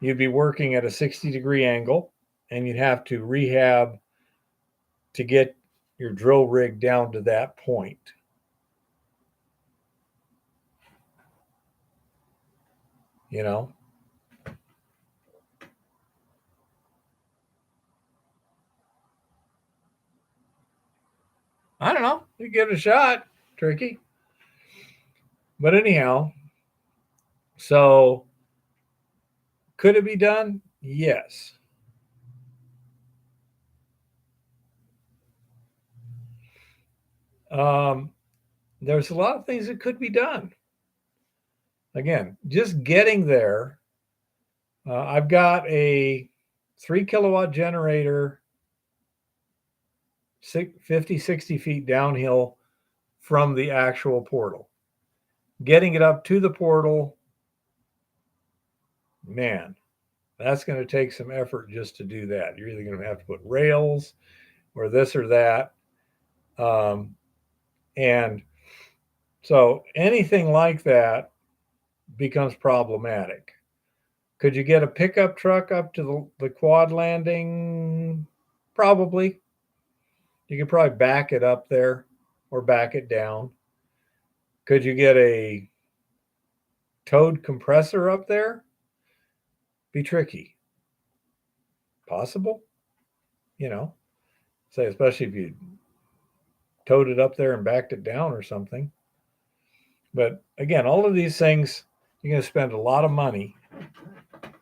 You'd be working at a 60-degree angle, and you'd have to rehab to get your drill rig down to that point. I don't know. You give it a shot. Tricky. But anyhow, so could it be done? Yes. There's a lot of things that could be done. Again, just getting there. I've got a 3-kilowatt generator 50, 60 feet downhill from the actual portal. Getting it up to the portal, man, that's going to take some effort just to do that. You're either going to have to put rails or this or that. And so anything like that becomes problematic. Could you get a pickup truck up to the quad landing? Probably. You could probably back it up there or back it down. Could you get a towed compressor up there? Be tricky. Possible, say, especially if you towed it up there and backed it down or something. But again, all of these things, you're going to spend a lot of money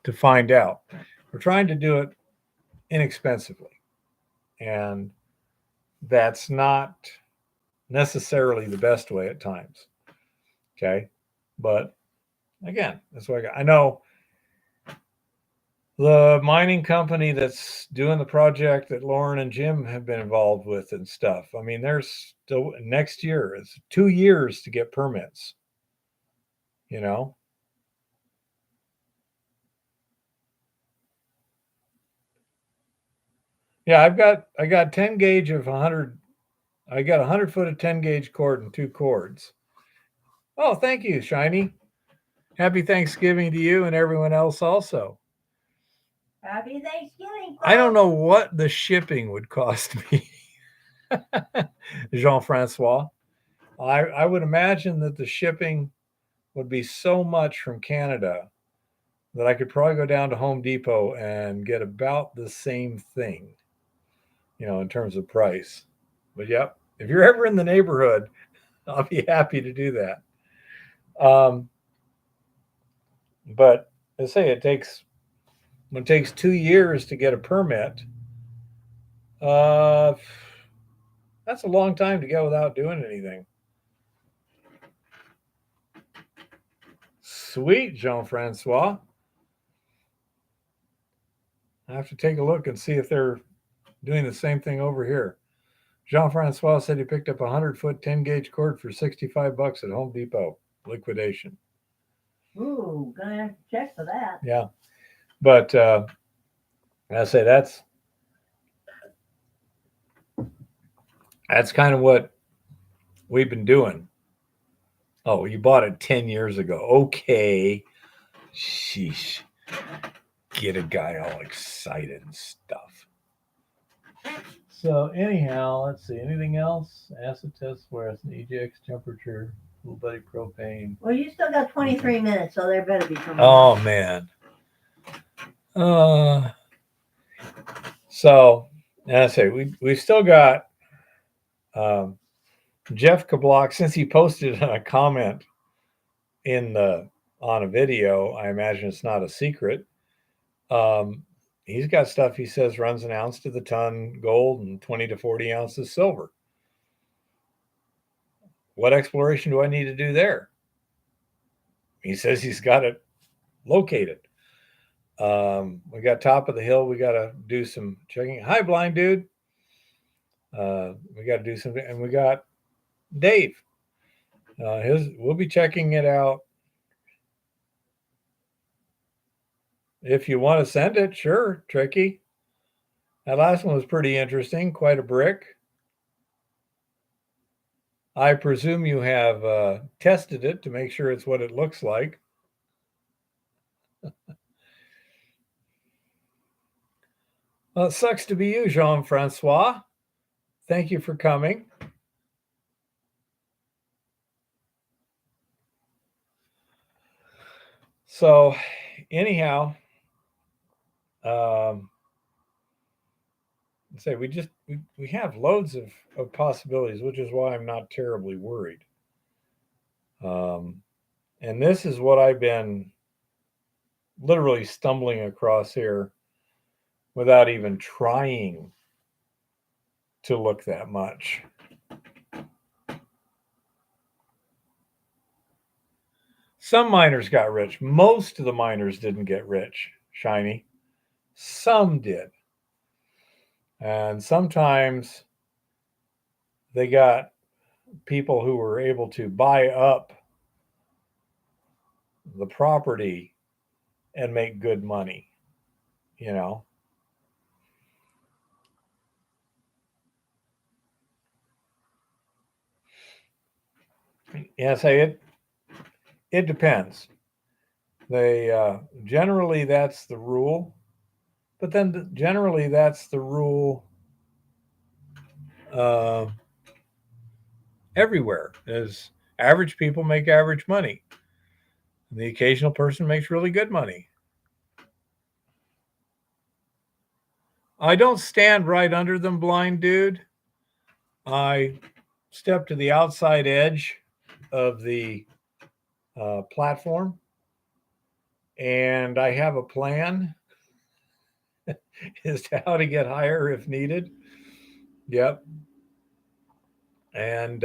to find out. We're trying to do it inexpensively, and that's not necessarily the best way at times. Okay, but again, that's why I know the mining company that's doing the project that Lauren and Jim have been involved with and stuff. I mean, there's still next year. It's 2 years to get permits. You know. Yeah, I got 10 gauge of 100. I got 100 foot of 10 gauge cord and 2 cords. Oh, thank you, Shiny. Happy Thanksgiving to you and everyone else also. Happy Thanksgiving, folks. I don't know what the shipping would cost me, Jean-Francois. I would imagine that the shipping would be so much from Canada that I could probably go down to Home Depot and get about the same thing, in terms of price. But yep, if you're ever in the neighborhood, I'll be happy to do that. But I say it takes 2 years to get a permit. That's a long time to go without doing anything. Sweet, Jean-Francois. I have to take a look and see if they're doing the same thing over here. Jean-Francois said he picked up a 100 foot 10 gauge cord for $65 at Home Depot liquidation. Ooh, gonna have to check for that. Yeah, but I say that's kind of what we've been doing. Oh, you bought it 10 years ago. Okay. Sheesh. Get a guy all excited and stuff. So anyhow, let's see. Anything else? Acid test whereas an EGX temperature, full body propane. Well, you still got 23 minutes, so there better be some. Oh man. So I say we've still got Jeff Kablock, since he posted a comment on a video. I imagine it's not a secret. He's got stuff he says runs an ounce to the ton gold and 20 to 40 ounces silver. What exploration do I need to do there? He says he's got it located. We got top of the hill. We got to do some checking. Hi, blind dude. We got to do something, and we got Dave. We'll be checking it out. If you want to send it, sure, Tricky. That last one was pretty interesting. Quite a brick. I presume you have tested it to make sure it's what it looks like. Well, it sucks to be you, Jean-Francois. Thank you for coming. So, anyhow, say we have loads of possibilities, which is why I'm not terribly worried. And this is what I've been literally stumbling across here without even trying to look that much. Some miners got rich. Most of the miners didn't get rich, Shiny. Some did. And sometimes they got people who were able to buy up the property and make good money, Yeah, say it depends. They generally that's the rule, but then generally that's the rule everywhere. Is average people make average money. The occasional person makes really good money. I don't stand right under them, blind dude. I step to the outside edge of the platform and I have a plan as to how to get higher if needed. Yep. And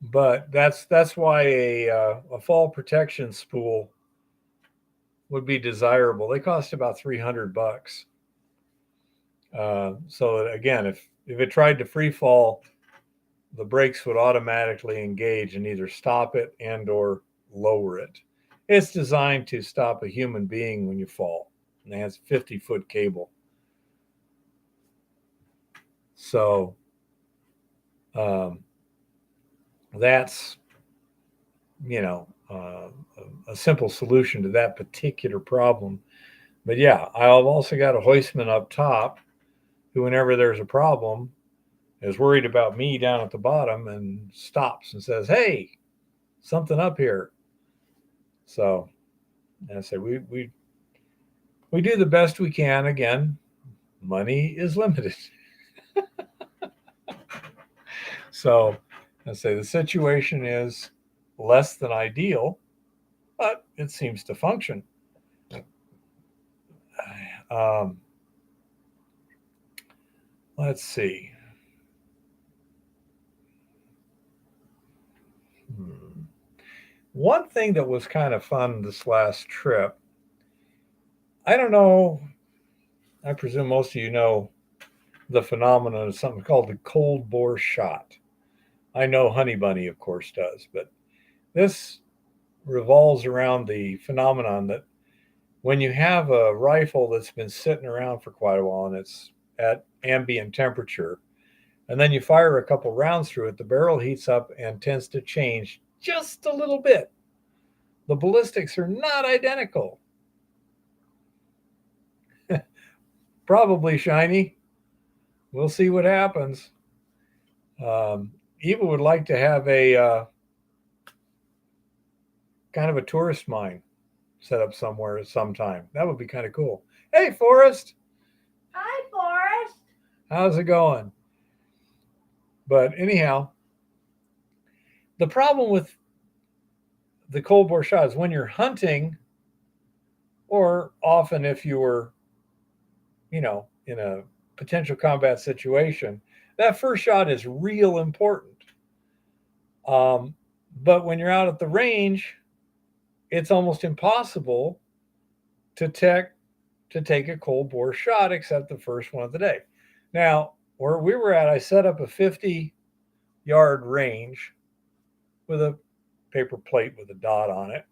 but that's why a fall protection spool would be desirable. They cost about $300. So again, if it tried to free fall, the brakes would automatically engage and either stop it and or lower it. It's designed to stop a human being when you fall. And it has 50-foot cable. So um, that's, you know, a simple solution to that particular problem. But yeah, I've also got a hoistman up top who, whenever there's a problem, is worried about me down at the bottom and stops and says, "Hey, something up here." So, and I say we do the best we can. Again, money is limited. So, I say the situation is less than ideal, but it seems to function. Um, let's see. Hmm. One thing that was kind of fun this last trip, I don't know, I presume most of you know the phenomenon of something called the cold bore shot. I know Honey Bunny, of course, does, but this revolves around the phenomenon that when you have a rifle that's been sitting around for quite a while and it's at ambient temperature, and then you fire a couple rounds through it, the barrel heats up and tends to change just a little bit. The ballistics are not identical. Probably shiny. We'll see what happens. Eva would like to have a kind of a tourist mine set up somewhere at some time. That would be kind of cool. Hey, Forrest. Hi, Forrest. How's it going? But anyhow, the problem with the cold bore shot is when you're hunting, or often if you were, in a potential combat situation, that first shot is real important. Um, but when you're out at the range, it's almost impossible to take a cold bore shot except the first one of the day. Now, where we were at, I set up a 50-yard range with a paper plate with a dot on it.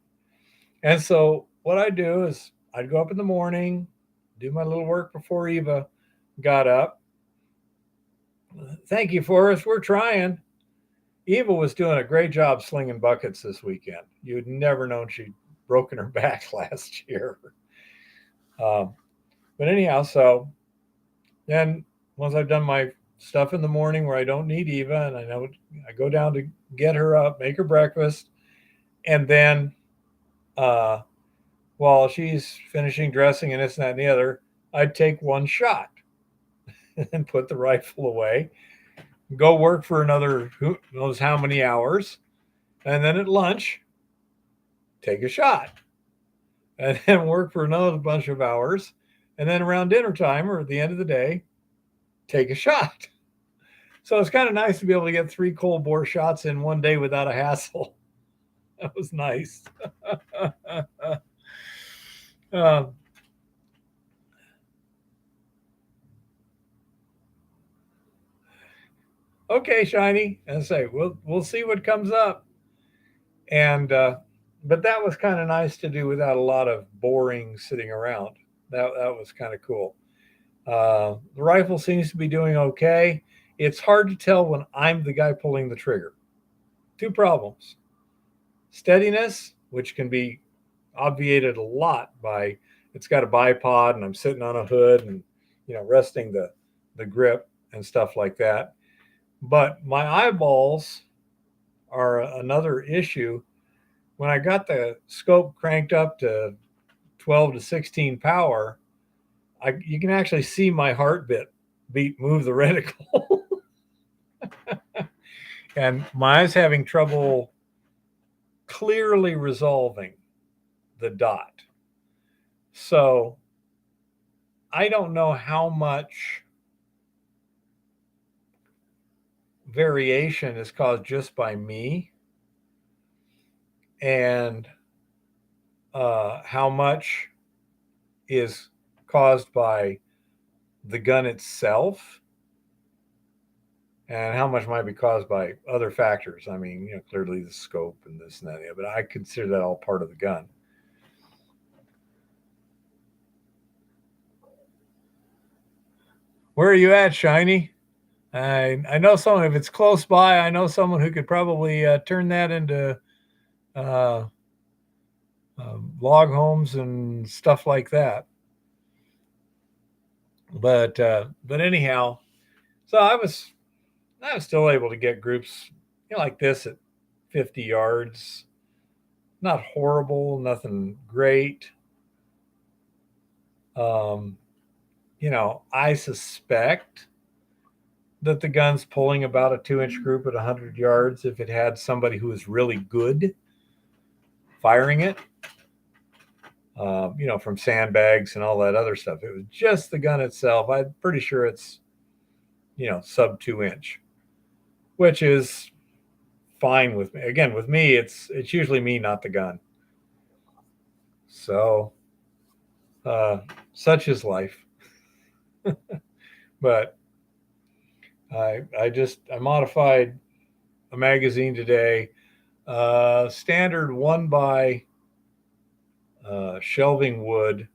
And so what I do is I'd go up in the morning, do my little work before Eva got up. Thank you, Forrest. We're trying. Eva was doing a great job slinging buckets this weekend. You'd never known she'd broken her back last year. Um, but anyhow, so then once I've done my stuff in the morning where I don't need Eva, and I know I go down to get her up, make her breakfast, and then while she's finishing dressing and this and that and the other, I'd take one shot and put the rifle away, go work for another who knows how many hours, and then at lunch, take a shot, and then work for another bunch of hours, and then around dinner time or at the end of the day, take a shot. So it's kind of nice to be able to get 3 cold bore shots in one day without a hassle. That was nice. um, okay, Shiny, and say we'll see what comes up. And but that was kind of nice to do without a lot of boring sitting around. That was kind of cool. The rifle seems to be doing okay. It's hard to tell when I'm the guy pulling the trigger. 2 problems: steadiness, which can be obviated a lot by it's got a bipod and I'm sitting on a hood and resting the grip and stuff like that. But my eyeballs are another issue. When I got the scope cranked up to 12 to 16 power, you can actually see my beat move the reticle. And my eyes having trouble clearly resolving the dot. So I don't know how much variation is caused just by me, and how much is caused by the gun itself, and how much might be caused by other factors. I mean, clearly the scope and this and that, but I consider that all part of the gun. Where are you at, Shiny? I know someone, if it's close by, I know someone who could probably turn that into uh, log homes and stuff like that. But anyhow, so I was still able to get groups like this at 50 yards. Not horrible, nothing great. I suspect that the gun's pulling about a 2-inch group at 100 yards if it had somebody who was really good firing it, from sandbags and all that other stuff. It was just the gun itself. I'm pretty sure it's, sub 2-inch, which is fine with me. Again, with me, it's usually me, not the gun. So, such is life. But I modified a magazine today. Standard 1x shelving wood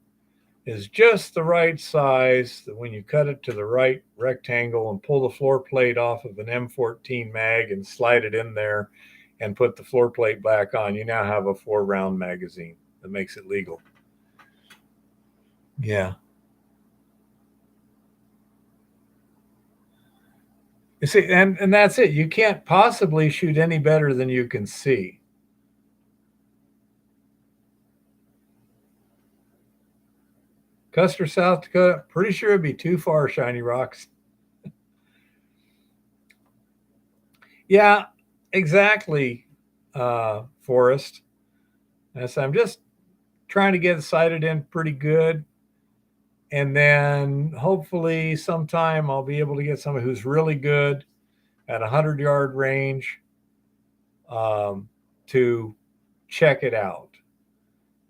is just the right size that when you cut it to the right rectangle and pull the floor plate off of an M14 mag and slide it in there and put the floor plate back on, you now have a 4-round magazine that makes it legal. Yeah. You see, and that's it. You can't possibly shoot any better than you can see. Custer, South Dakota, pretty sure it'd be too far, Shiny Rocks. Yeah, exactly, Forrest. And so I'm just trying to get sighted in pretty good. And then hopefully sometime I'll be able to get somebody who's really good at 100-yard range to check it out.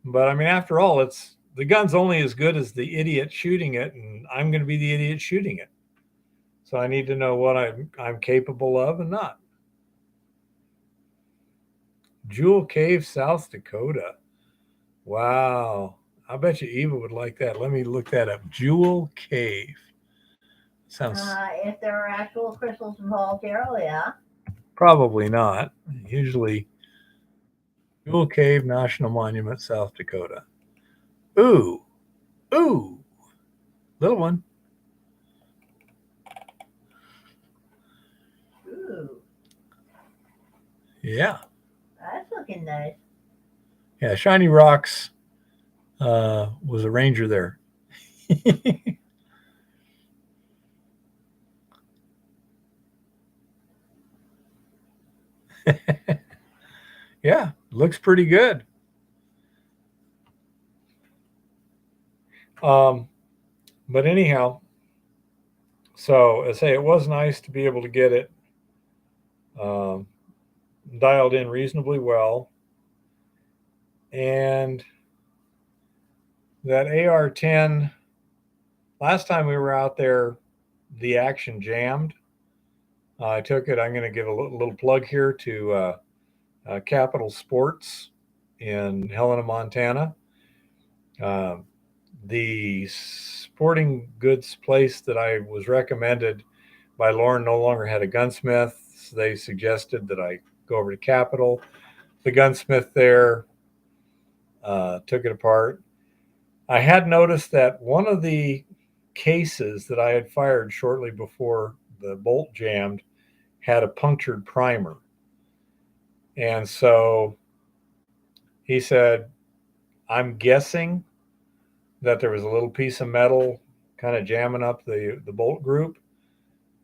But I mean, after all, the gun's only as good as the idiot shooting it, and I'm going to be the idiot shooting it. So I need to know what I'm capable of and not. Jewel Cave, South Dakota. Wow. I bet you Eva would like that. Let me look that up. Jewel Cave. Sounds. If there are actual crystals involved here, oh yeah. Probably not. Usually, Jewel Cave National Monument, South Dakota. Ooh. Little one. Ooh. Yeah. That's looking nice. Yeah, Shiny Rocks was a ranger there. Yeah, looks pretty good. But anyhow, so I say it was nice to be able to get it dialed in reasonably well. And that AR-10, last time we were out there, the action jammed. I took it. I'm going to give a little plug here to Capital Sports in Helena, Montana. The sporting goods place that I was recommended by Lauren no longer had a gunsmith. So they suggested that I go over to Capital. The gunsmith there took it apart. I had noticed that one of the cases that I had fired shortly before the bolt jammed had a punctured primer. And so he said, I'm guessing that there was a little piece of metal kind of jamming up the bolt group.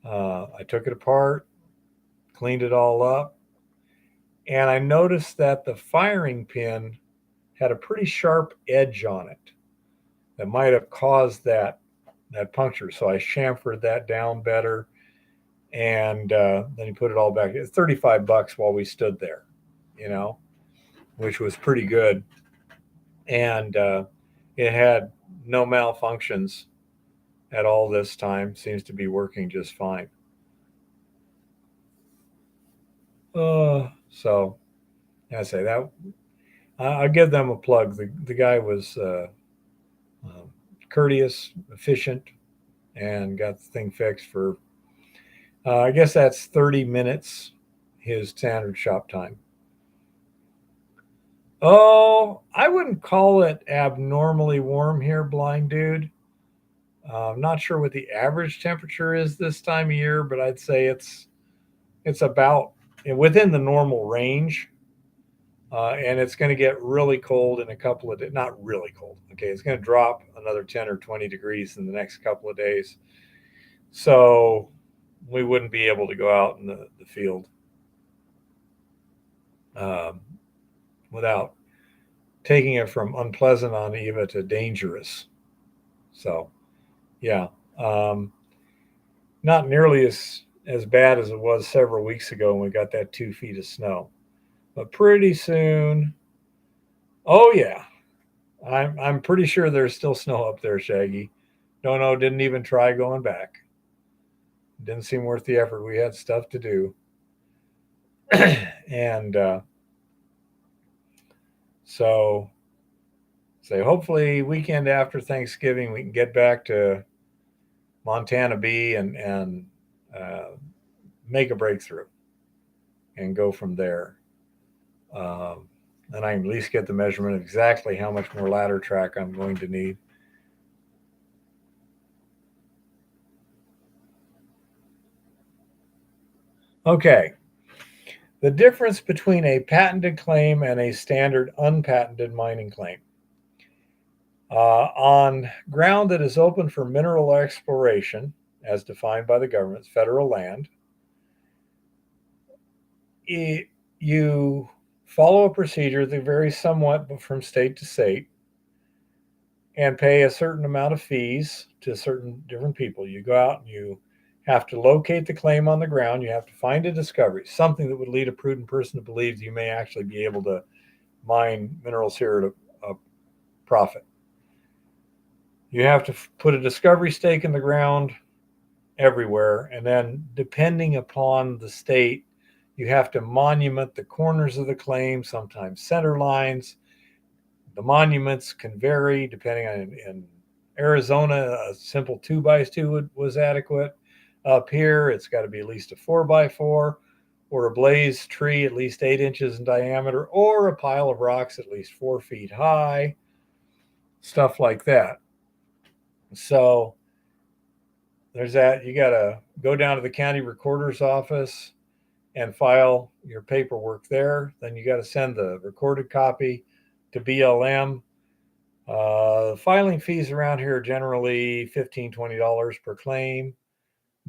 I took it apart, cleaned it all up, and I noticed that the firing pin had a pretty sharp edge on it. that might have caused that puncture. So I chamfered that down better, and then he put it all back. It's $35 while we stood there, which was pretty good, and it had no malfunctions at all this time. Seems to be working just fine. So I say that I'll give them a plug. The guy was courteous, efficient, and got the thing fixed for. I guess that's 30 minutes, his standard shop time. Oh, I wouldn't call it abnormally warm here, blind dude. I'm not sure what the average temperature is this time of year, but I'd say it's about within the normal range. And it's going to get really cold in a couple of days. Not really cold. Okay, it's going to drop another 10 or 20 degrees in the next couple of days. So we wouldn't be able to go out in the field without taking it from unpleasant on Eva to dangerous. So, yeah, not nearly as bad as it was several weeks ago when we got that 2 feet of snow. But pretty soon, oh yeah, I'm pretty sure there's still snow up there, Shaggy. Don't know, didn't even try going back. Didn't seem worth the effort. We had stuff to do. And so say hopefully weekend after Thanksgiving we can get back to Montana B and make a breakthrough and go from there. And I can at least get the measurement of exactly how much more ladder track I'm going to need. Okay. The difference between a patented claim and a standard unpatented mining claim. On ground that is open for mineral exploration, as defined by the government, federal land, you follow a procedure that varies somewhat from state to state and pay a certain amount of fees to certain different people. You go out and you have to locate the claim on the ground. You have to find a discovery, something that would lead a prudent person to believe you may actually be able to mine minerals here at a profit. You have to put a discovery stake in the ground everywhere, and then depending upon the state, you have to monument the corners of the claim, sometimes center lines. The monuments can vary depending on. In Arizona, a simple 2x2 was adequate. Up here, it's got to be at least a 4x4, or a blaze tree at least 8 inches in diameter, or a pile of rocks at least 4 feet high, stuff like that. So there's that. You got to go down to the county recorder's office and file your paperwork there. Then you got to send the recorded copy to BLM. Filing fees around here are generally $15, $20 per claim.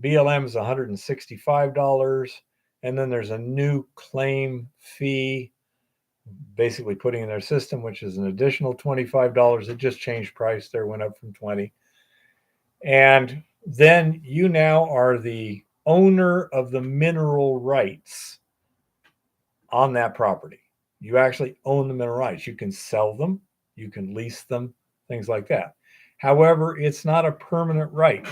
BLM is $165. And then there's a new claim fee, basically putting in their system, which is an additional $25. It just changed price there, went up from 20. And then you now are the owner of the mineral rights on that property. You actually own the mineral rights. You can sell them, you can lease them, things like that. However, it's not a permanent right.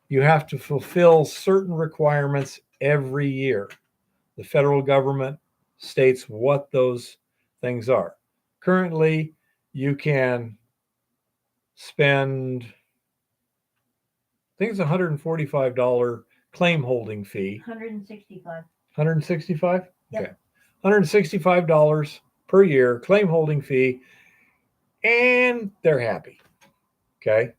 You have to fulfill certain requirements every year. The federal government states what those things are. Currently, you can spend, I think it's $145 claim holding fee. 165. 165? Yep. Okay. $165 per year claim holding fee, and they're happy. Okay.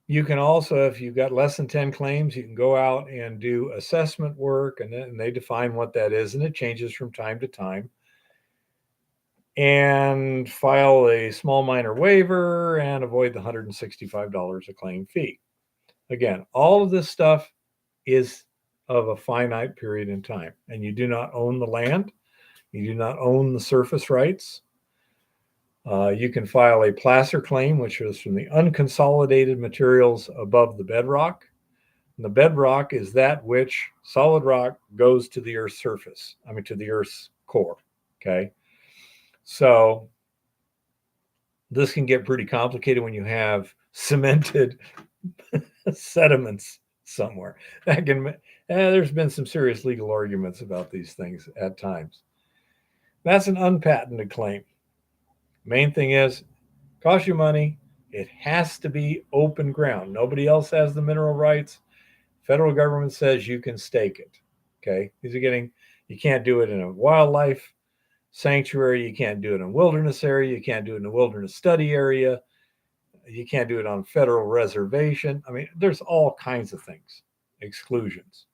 You can also, if you've got less than 10 claims, you can go out and do assessment work, and then they define what that is, and it changes from time to time. And file a small minor waiver and avoid the $165 a claim fee. Again, all of this stuff is of a finite period in time, and you do not own the land. You do not own the surface rights. You can file a placer claim, which is from the unconsolidated materials above the bedrock. And the bedrock is that which solid rock goes to the Earth's surface, to the Earth's core. Okay. So this can get pretty complicated when you have cemented sediments somewhere. There's been some serious legal arguments about these things at times. That's an unpatented claim. Main thing is, costs you money. It has to be open ground. Nobody else has the mineral rights. Federal government says you can stake it. Okay, you can't do it in a wildlife sanctuary. You can't do it in a wilderness area. You can't do it in a wilderness study area. You can't do it on federal reservation. There's all kinds of things, exclusions.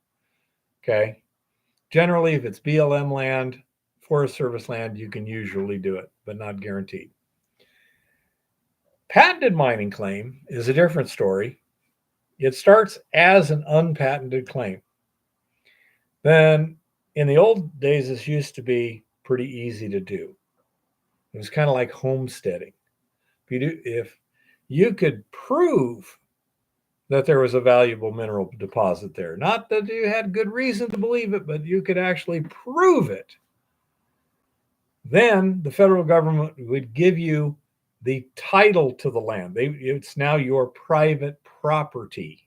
Okay, generally, if it's BLM land, Forest Service land, you can usually do it, but not guaranteed. Patented mining claim is a different story. It starts as an unpatented claim. Then, in the old days, this used to be pretty easy to do. It was kind of like homesteading. If you could prove that there was a valuable mineral deposit there, not that you had good reason to believe it, but you could actually prove it, then the federal government would give you the title to the land. It's now your private property.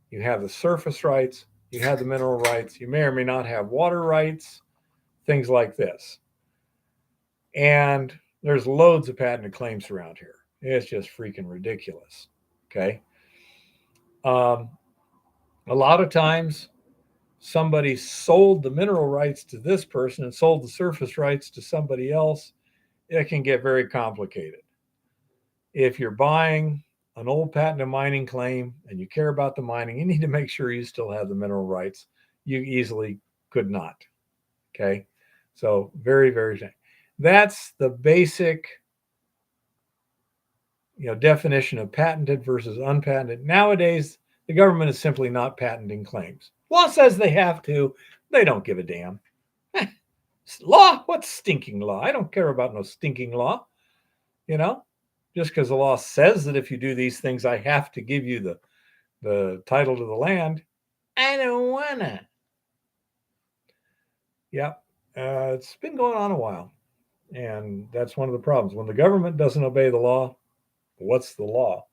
You have the surface rights, you have the mineral rights, you may or may not have water rights, things like this. And there's loads of patented claims around here. It's just freaking ridiculous. Okay. A lot of times somebody sold the mineral rights to this person and sold the surface rights to somebody else. It can get very complicated. If you're buying an old patented mining claim and you care about the mining, you need to make sure you still have the mineral rights. You easily could not. Okay. So very, very, that's the basic, definition of patented versus unpatented. Nowadays, the government is simply not patenting claims. Law says they have to. They don't give a damn. Law? What stinking law? I don't care about no stinking law. Just because the law says that if you do these things, I have to give you the title to the land. I don't wanna. Yep. It's been going on a while. And that's one of the problems. When the government doesn't obey the law, what's the law?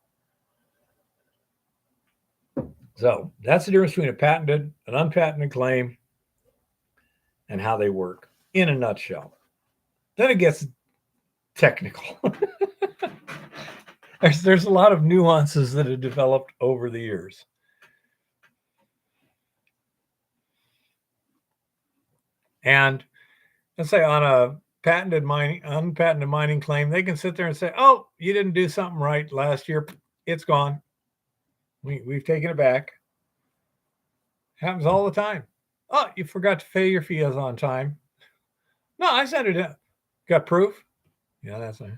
So that's the difference between a patented, an unpatented claim, and how they work in a nutshell. Then it gets technical. There's a lot of nuances that have developed over the years. And let's say on a unpatented mining claim, they can sit there and say, "Oh, you didn't do something right last year. It's gone. We've taken it back." Happens all the time. "Oh, you forgot to pay your fees on time." "No, I sent it in." "Got proof?" "Yeah, that's it."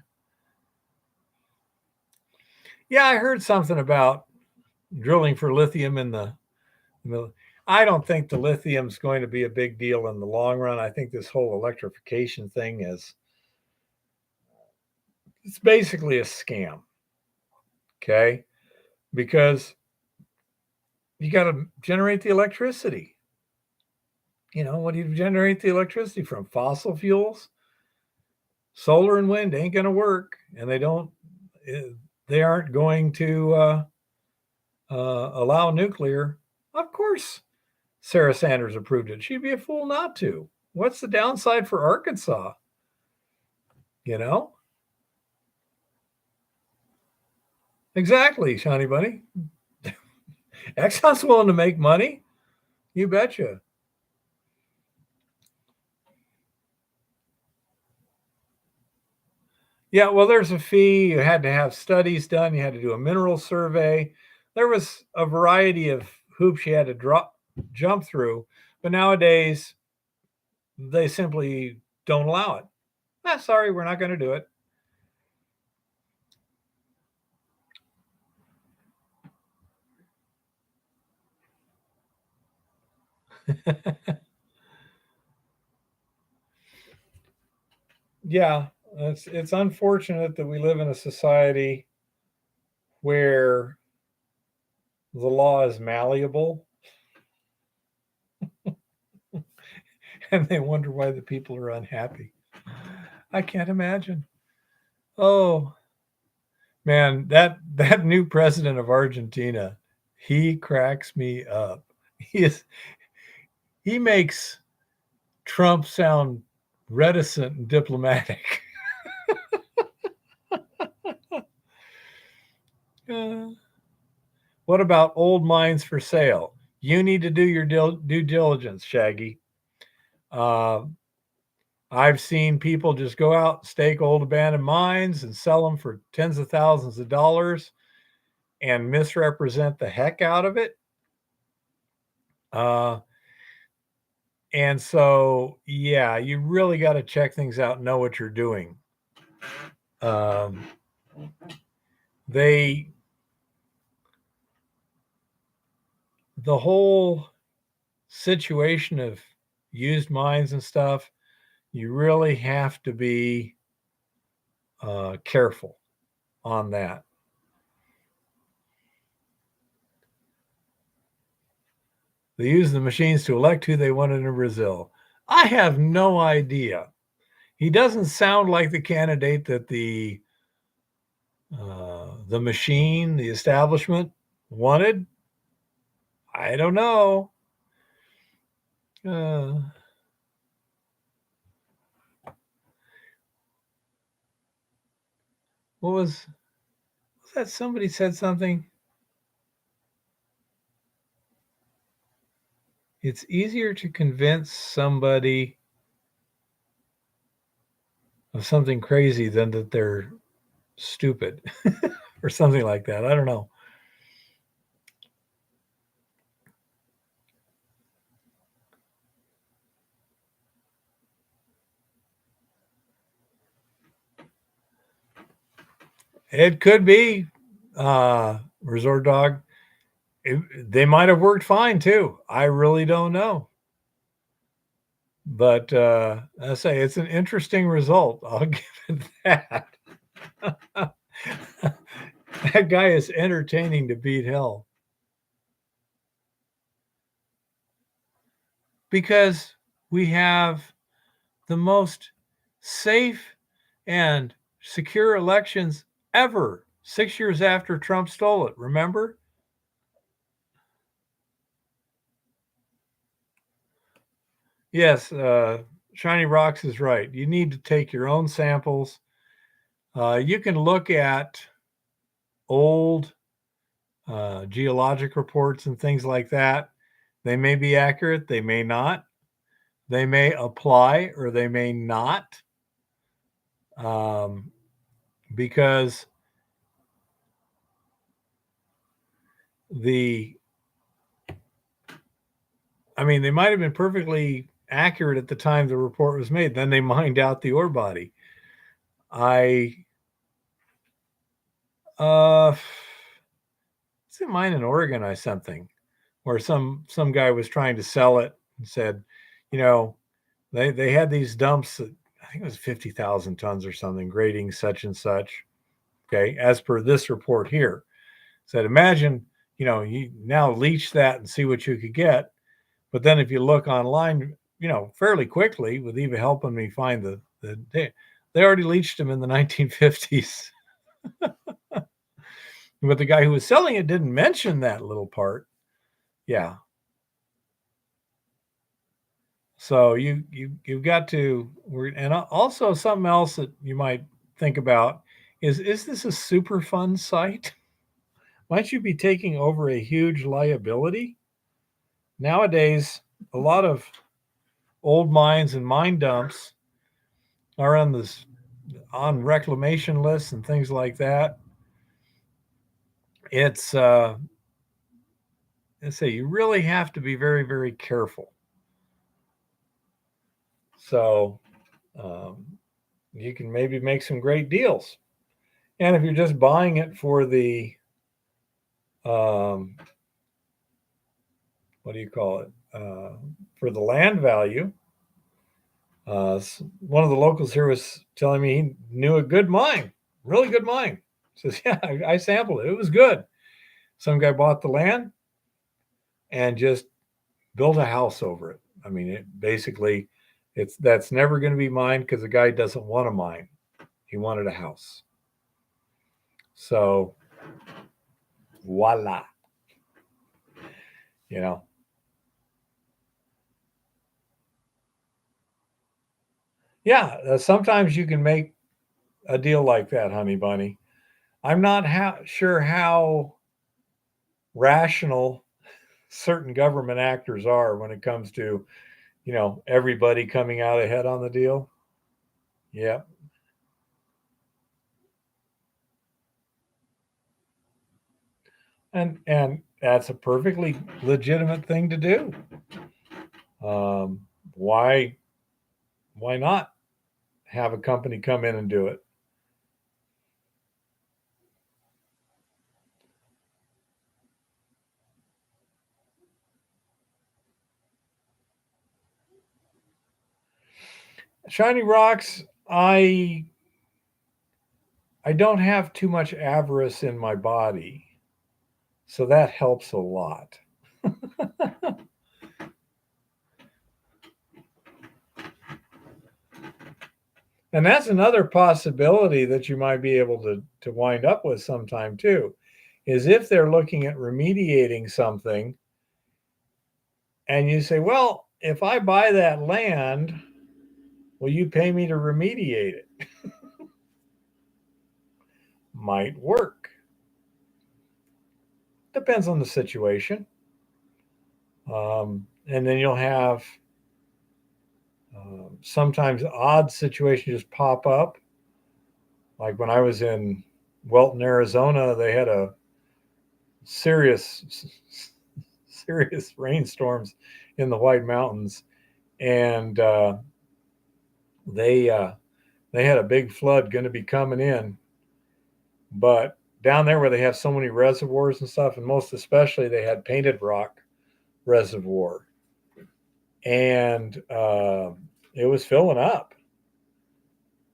"Yeah, I heard something about drilling for lithium in the middle." I don't think the lithium's going to be a big deal in the long run. I think this whole electrification thing it's basically a scam. Okay? Because you got to generate the electricity. What do you generate the electricity from? Fossil fuels? Solar and wind ain't going to work, and they aren't going to allow nuclear. Of course, Sarah Sanders approved it. She'd be a fool not to. What's the downside for Arkansas? Exactly, Shawnee Bunny. Exxon's willing to make money. You betcha. Yeah, well, there's a fee. You had to have studies done. You had to do a mineral survey. There was a variety of hoops you had to jump through. But nowadays, they simply don't allow it. Sorry, we're not going to do it. Yeah. it's unfortunate that we live in a society where the law is malleable, and they wonder why the people are unhappy. I can't imagine. Oh man, that new president of Argentina, he cracks me up. He is he makes Trump sound reticent and diplomatic. Uh, what about old mines for sale? You need to do your due diligence, Shaggy. Uh, I've seen people just go out, stake old abandoned mines, and sell them for tens of thousands of dollars and misrepresent the heck out of it. Uh, and so, yeah, you really got to check things out, know what you're doing. Um, they, the whole situation of used mines and stuff, you really have to be careful on that. They use the machines to elect who they wanted in Brazil. I have no idea. He doesn't sound like the candidate that the machine, the establishment wanted. I don't know. Uh, was that? Somebody said something. It's easier to convince somebody of something crazy than that they're stupid or something like that. I don't know. It could be Resort Dog. They might have worked fine too. I really don't know. But I say it's an interesting result. I'll give it that. That guy is entertaining to beat hell. Because we have the most safe and secure elections ever 6 years after Trump stole it. Remember? Yes, Shiny Rocks is right. You need to take your own samples. You can look at old geologic reports and things like that. They may be accurate, they may not. They may apply or they may not. Because they might have been perfectly accurate at the time the report was made. Then they mined out the ore body. It's in mine in Oregon or something, where some guy was trying to sell it and said, they had these dumps that I think it was 50,000 tons or something, grading such and such. Okay, as per this report here, said imagine you now leach that and see what you could get, but then if you look online, fairly quickly with Eva helping me find they already leached them in the 1950s. But the guy who was selling it didn't mention that little part. Yeah. So you've got to, and also something else that you might think about is this a Superfund site? Might you be taking over a huge liability? Nowadays, a lot of old mines and mine dumps are on reclamation lists and things like that. It's let's say you really have to be very, very careful. So you can maybe make some great deals. And if you're just buying it for the what do you call it? For the land value, One of the locals here was telling me he knew a good mine, really good mine. Says, yeah, I sampled it. It was good. Some guy bought the land and just built a house over it. I mean, that's never going to be mine because the guy doesn't want a mine. He wanted a house. So, voila. You know, yeah. Sometimes you can make a deal like that, honey bunny. I'm not sure how rational certain government actors are when it comes to, everybody coming out ahead on the deal. Yeah. And that's a perfectly legitimate thing to do. Um, why not have a company come in and do it? Shiny rocks, I don't have too much avarice in my body, so that helps a lot. And that's another possibility that you might be able to wind up with sometime too, is if they're looking at remediating something and you say, well, if I buy that land, will you pay me to remediate it? Might work. Depends on the situation. And then you'll have sometimes odd situations just pop up. Like when I was in Welton, Arizona, they had a serious, serious rainstorms in the White Mountains, and they they had a big flood going to be coming in. But down there where they have so many reservoirs and stuff, and most especially they had Painted Rock Reservoir, and it was filling up.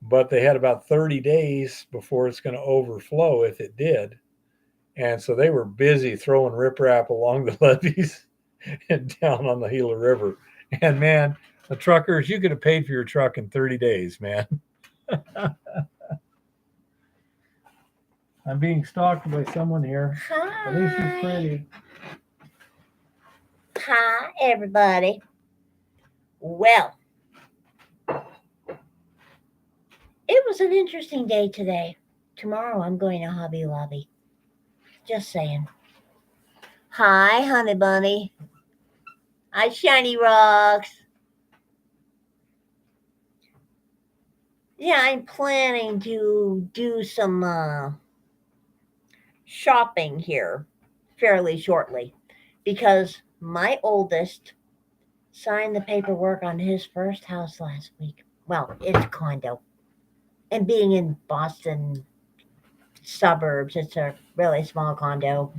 But they had about 30 days before it's going to overflow if it did. And so they were busy throwing riprap along the levees and down on the Gila River. And man, the truckers, you could have paid for your truck in 30 days, man. I'm being stalked by someone here. Hi. At least she's pretty. Hi, everybody. Well, it was an interesting day today. Tomorrow I'm going to Hobby Lobby. Just saying. Hi, honey bunny. Hi, shiny rocks. Yeah, I'm planning to do some shopping here fairly shortly because my oldest signed the paperwork on his first house last week. Well, it's a condo. And being in Boston suburbs, it's a really small condo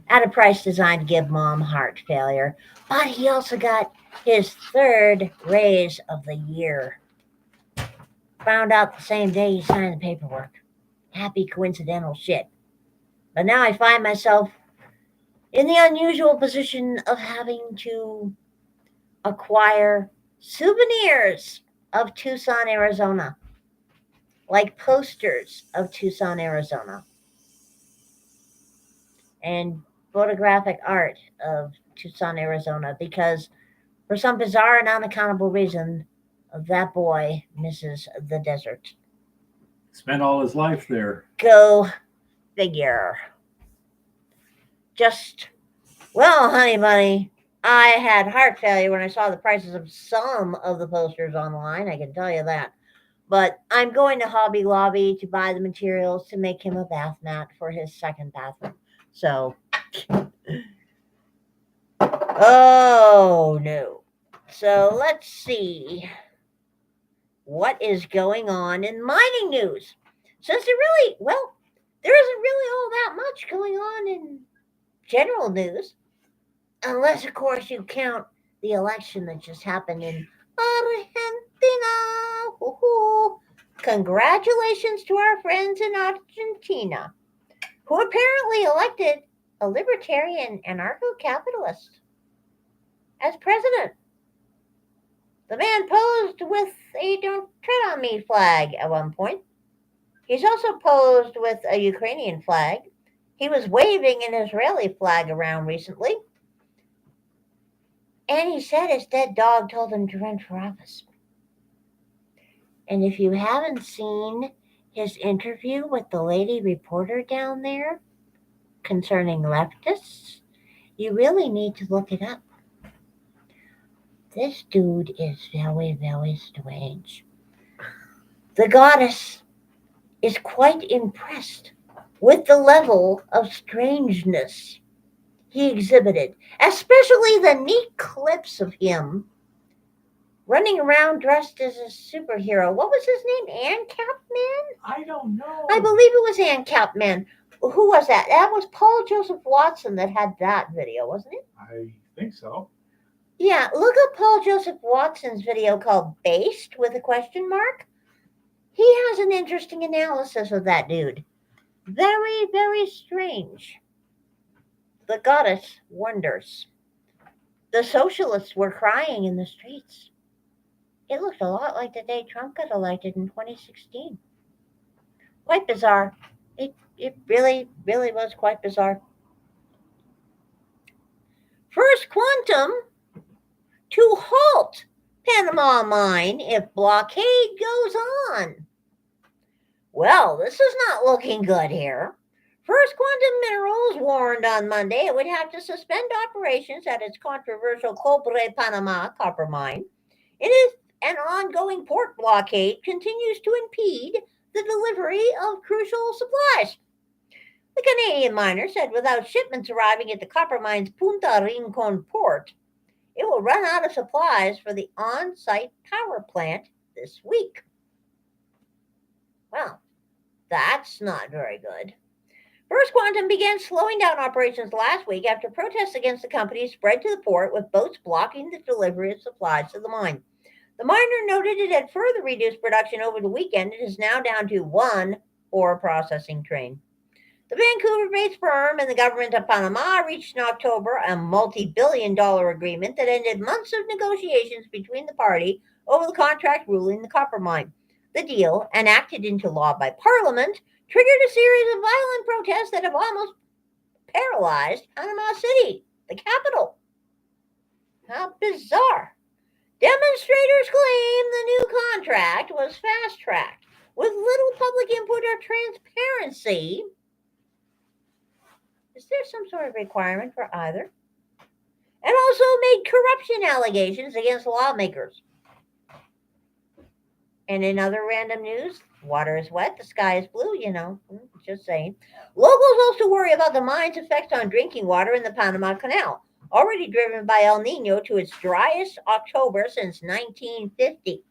at a price designed to give mom heart failure. But he also got his third raise of the year. Found out the same day he signed the paperwork. Happy coincidental shit. But now I find myself in the unusual position of having to acquire souvenirs of Tucson, Arizona, like posters of Tucson, Arizona, and photographic art of Tucson, Arizona, because for some bizarre and unaccountable reason, that boy misses the desert. Spent all his life there. Go figure. Well, honey bunny, I had heart failure when I saw the prices of some of the posters online, I can tell you that. But I'm going to Hobby Lobby to buy the materials to make him a bath mat for his second bathroom. So, oh no. So let's see what is going on in mining news. Since there isn't really all that much going on in general news, unless, of course, you count the election that just happened in Argentina. Argentina. Woohoo. Congratulations to our friends in Argentina, who apparently elected a libertarian anarcho-capitalist as president. The man posed with a "Don't Tread on Me" flag at one point. He's also posed with a Ukrainian flag. He was waving an Israeli flag around recently. And he said his dead dog told him to run for office. And if you haven't seen his interview with the lady reporter down there concerning leftists, you really need to look it up. This dude is very, very strange. The goddess is quite impressed with the level of strangeness he exhibited, especially the neat clips of him running around dressed as a superhero. What was his name? Ancap Man? I don't know. I believe it was Ancap Man. Who was that? That was Paul Joseph Watson that had that video, wasn't it? I think so. Yeah, look up Paul Joseph Watson's video called Based with a question mark. He has an interesting analysis of that dude. Very, very strange. The goddess wonders. The socialists were crying in the streets. It looked a lot like the day Trump got elected in 2016. Quite bizarre. It really, really was quite bizarre. First Quantum to halt Panama mine if blockade goes on. Well, this is not looking good here. First Quantum Minerals warned on Monday it would have to suspend operations at its controversial Cobre Panama copper mine. It is an ongoing port blockade continues to impede the delivery of crucial supplies. The Canadian miner said without shipments arriving at the copper mine's Punta Rincon port, it will run out of supplies for the on-site power plant this week. Well, that's not very good. First Quantum began slowing down operations last week after protests against the company spread to the port, with boats blocking the delivery of supplies to the mine. The miner noted it had further reduced production over the weekend. It is now down to one ore processing train. The Vancouver-based firm and the government of Panama reached in October a multi-billion-dollar agreement that ended months of negotiations between the party over the contract ruling the copper mine. The deal, enacted into law by Parliament, triggered a series of violent protests that have almost paralyzed Panama City, the capital. How bizarre. Demonstrators claim the new contract was fast-tracked with little public input or transparency. Is there some sort of requirement for either? And also made corruption allegations against lawmakers. And in other random news, water is wet, the sky is blue, just saying. Locals also worry about the mine's effect on drinking water in the Panama Canal, already driven by El Nino to its driest October since 1950.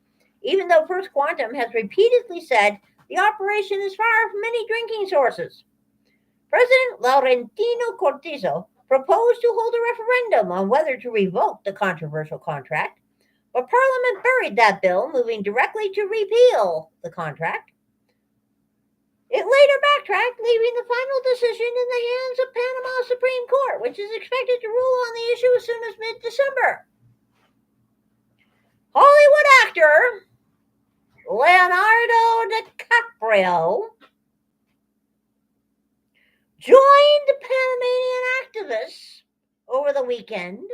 Even though First Quantum has repeatedly said the operation is far from any drinking sources. President Laurentino Cortizo proposed to hold a referendum on whether to revoke the controversial contract, but Parliament buried that bill, moving directly to repeal the contract. It later backtracked, leaving the final decision in the hands of Panama Supreme Court, which is expected to rule on the issue as soon as mid-December. Hollywood actor Leonardo DiCaprio joined Panamanian activists over the weekend,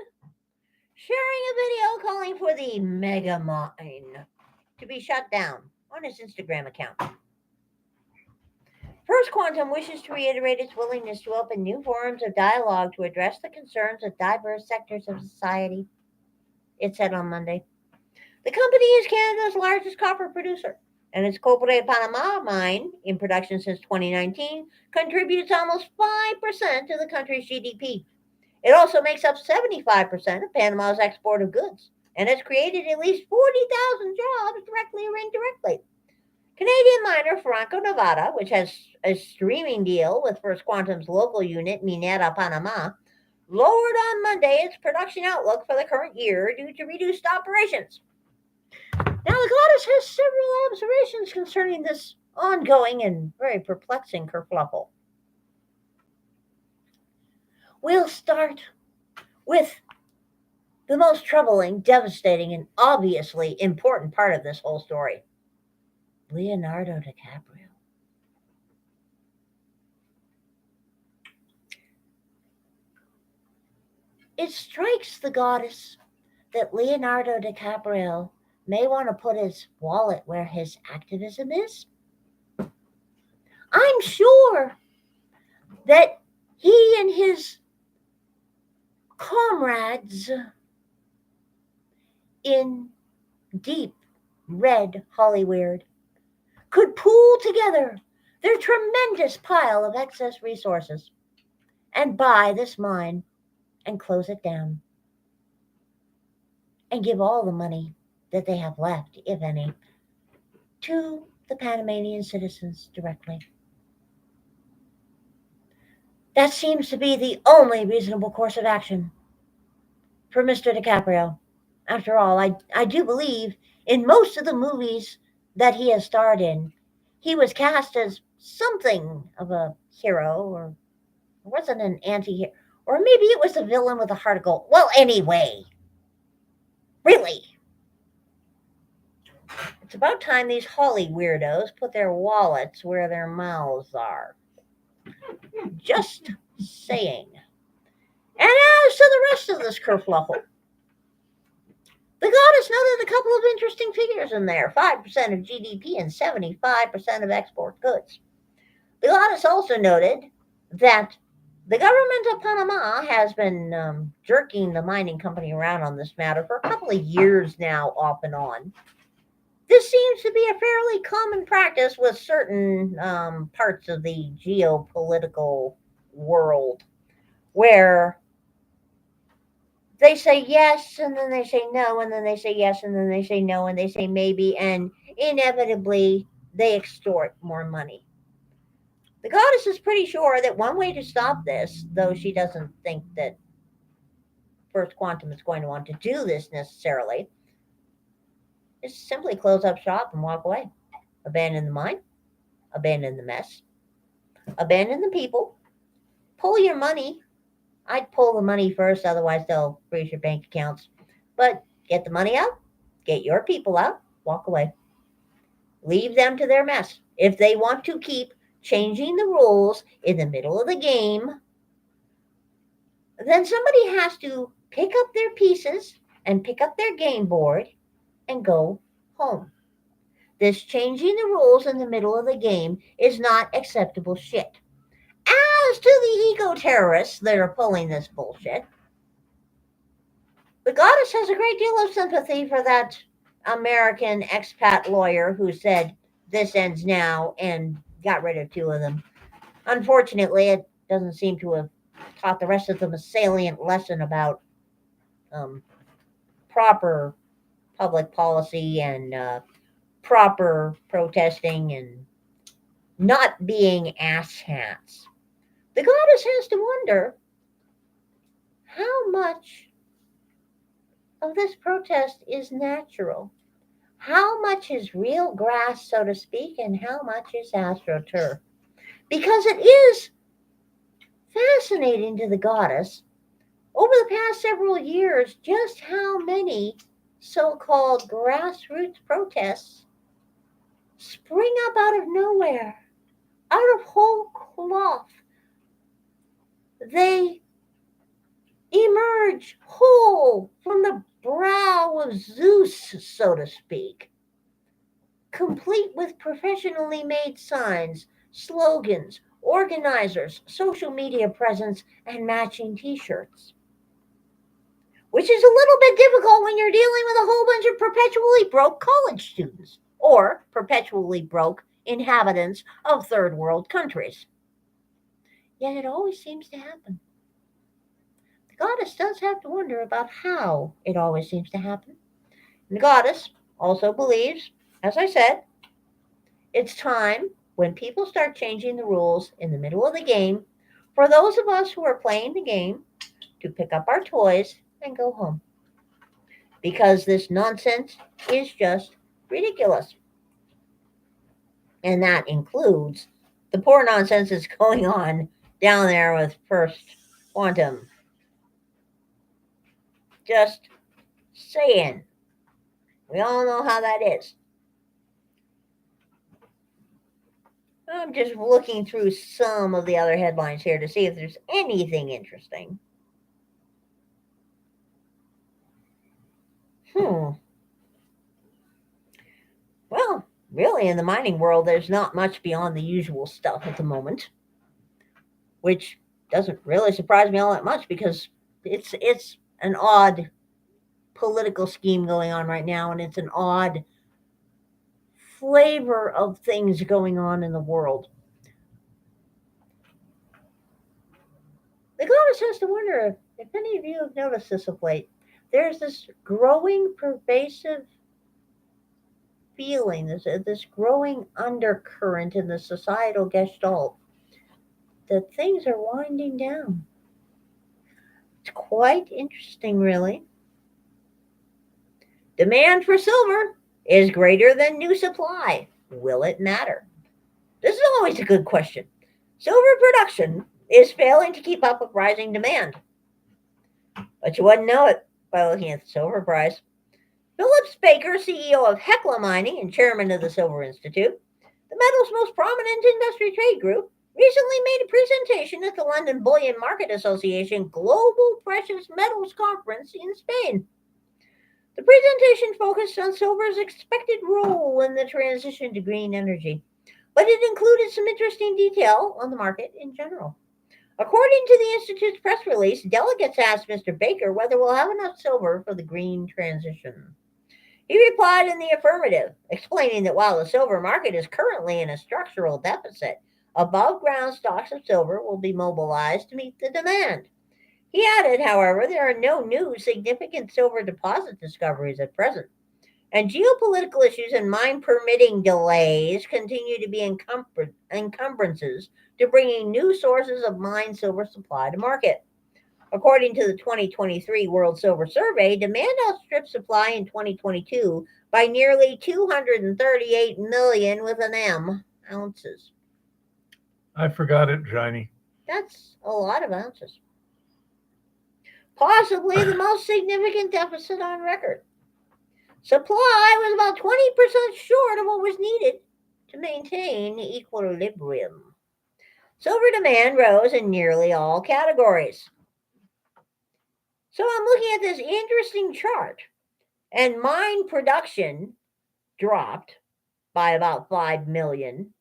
sharing a video calling for the mega mine to be shut down on his Instagram account. First Quantum wishes to reiterate its willingness to open new forums of dialogue to address the concerns of diverse sectors of society, it said on Monday. The company is Canada's largest copper producer, and its Cobre Panama mine, in production since 2019, contributes almost 5% to the country's GDP. It also makes up 75% of Panama's export of goods, and has created at least 40,000 jobs directly or indirectly. Canadian miner Franco-Nevada, which has a streaming deal with First Quantum's local unit, Minera Panama, lowered on Monday its production outlook for the current year due to reduced operations. Now, the goddess has several observations concerning this ongoing and very perplexing kerfluffle. We'll start with the most troubling, devastating, and obviously important part of this whole story: Leonardo DiCaprio. It strikes the goddess that Leonardo DiCaprio may want to put his wallet where his activism is. I'm sure that he and his comrades in deep red Hollywood could pool together their tremendous pile of excess resources and buy this mine and close it down and give all the money that they have left, if any, to the Panamanian citizens directly. That seems to be the only reasonable course of action for Mr. DiCaprio. After all, I do believe in most of the movies that he has starred in, he was cast as something of a hero, or wasn't an anti-hero, or maybe it was a villain with a heart of gold. Well, anyway, really, it's about time these Holly weirdos put their wallets where their mouths are. Just saying. And as to the rest of this kerfluffle, the goddess noted a couple of interesting figures in there: 5% of GDP and 75% of export goods. The goddess also noted that the government of Panama has been jerking the mining company around on this matter for a couple of years now, off and on. This seems to be a fairly common practice with certain parts of the geopolitical world, where they say yes, and then they say no, and then they say yes, and then they say no, and they say maybe, and inevitably they extort more money. The goddess is pretty sure that one way to stop this, though she doesn't think that First Quantum is going to want to do this necessarily, is simply close up shop and walk away. Abandon the mine, abandon the mess, abandon the people, pull your money. I'd pull the money first, otherwise they'll freeze your bank accounts. But get the money out, get your people out, walk away. Leave them to their mess. If they want to keep changing the rules in the middle of the game, then somebody has to pick up their pieces and pick up their game board and go home. This changing the rules in the middle of the game is not acceptable shit. As to the eco terrorists that are pulling this bullshit, the goddess has a great deal of sympathy for that American expat lawyer who said this ends now and got rid of two of them. Unfortunately, it doesn't seem to have taught the rest of them a salient lesson about proper public policy and proper protesting and not being asshats. The goddess has to wonder how much of this protest is natural, how much is real grass, so to speak, and how much is astroturf. Because it is fascinating to the goddess over the past several years just how many so-called grassroots protests spring up out of nowhere, out of whole cloth. They emerge whole from the brow of Zeus, so to speak, complete with professionally made signs, slogans, organizers, social media presence, and matching t-shirts. Which is a little bit difficult when you're dealing with a whole bunch of perpetually broke college students or perpetually broke inhabitants of third world countries. Yet it always seems to happen. The goddess does have to wonder about how it always seems to happen. And the goddess also believes, as I said, it's time when people start changing the rules in the middle of the game for those of us who are playing the game to pick up our toys and go home. Because this nonsense is just ridiculous. And that includes the poor nonsense that's going on down there with First Quantum. Just saying. We all know how that is. I'm just looking through some of the other headlines here to see if there's anything interesting. Well, really, in the mining world, there's not much beyond the usual stuff at the moment, which doesn't really surprise me all that much because it's an odd political scheme going on right now, and it's an odd flavor of things going on in the world. It always has to wonder if any of you have noticed this of late. There's this growing, pervasive feeling, this growing undercurrent in the societal gestalt that things are winding down. It's quite interesting, really. Demand for silver is greater than new supply. Will it matter? This is always a good question. Silver production is failing to keep up with rising demand. But you wouldn't know it by looking at the silver price. Phillips Baker, CEO of Hecla Mining and chairman of the Silver Institute, the metal's most prominent industry trade group, recently made a presentation at the London Bullion Market Association Global Precious Metals Conference in Spain. The presentation focused on silver's expected role in the transition to green energy, but it included some interesting detail on the market in general. According to the Institute's press release, delegates asked Mr. Baker whether we'll have enough silver for the green transition. He replied in the affirmative, explaining that while the silver market is currently in a structural deficit, above-ground stocks of silver will be mobilized to meet the demand. He added, however, there are no new significant silver deposit discoveries at present, and geopolitical issues and mine permitting delays continue to be encumbrances to bringing new sources of mine silver supply to market. According to the 2023 World Silver Survey, demand outstripped supply in 2022 by nearly 238 million with an M ounces. I forgot it, Johnny. That's a lot of ounces. Possibly the most significant deficit on record. Supply was about 20% short of what was needed to maintain equilibrium. Silver demand rose in nearly all categories. So I'm looking at this interesting chart, and mine production dropped by about 5 million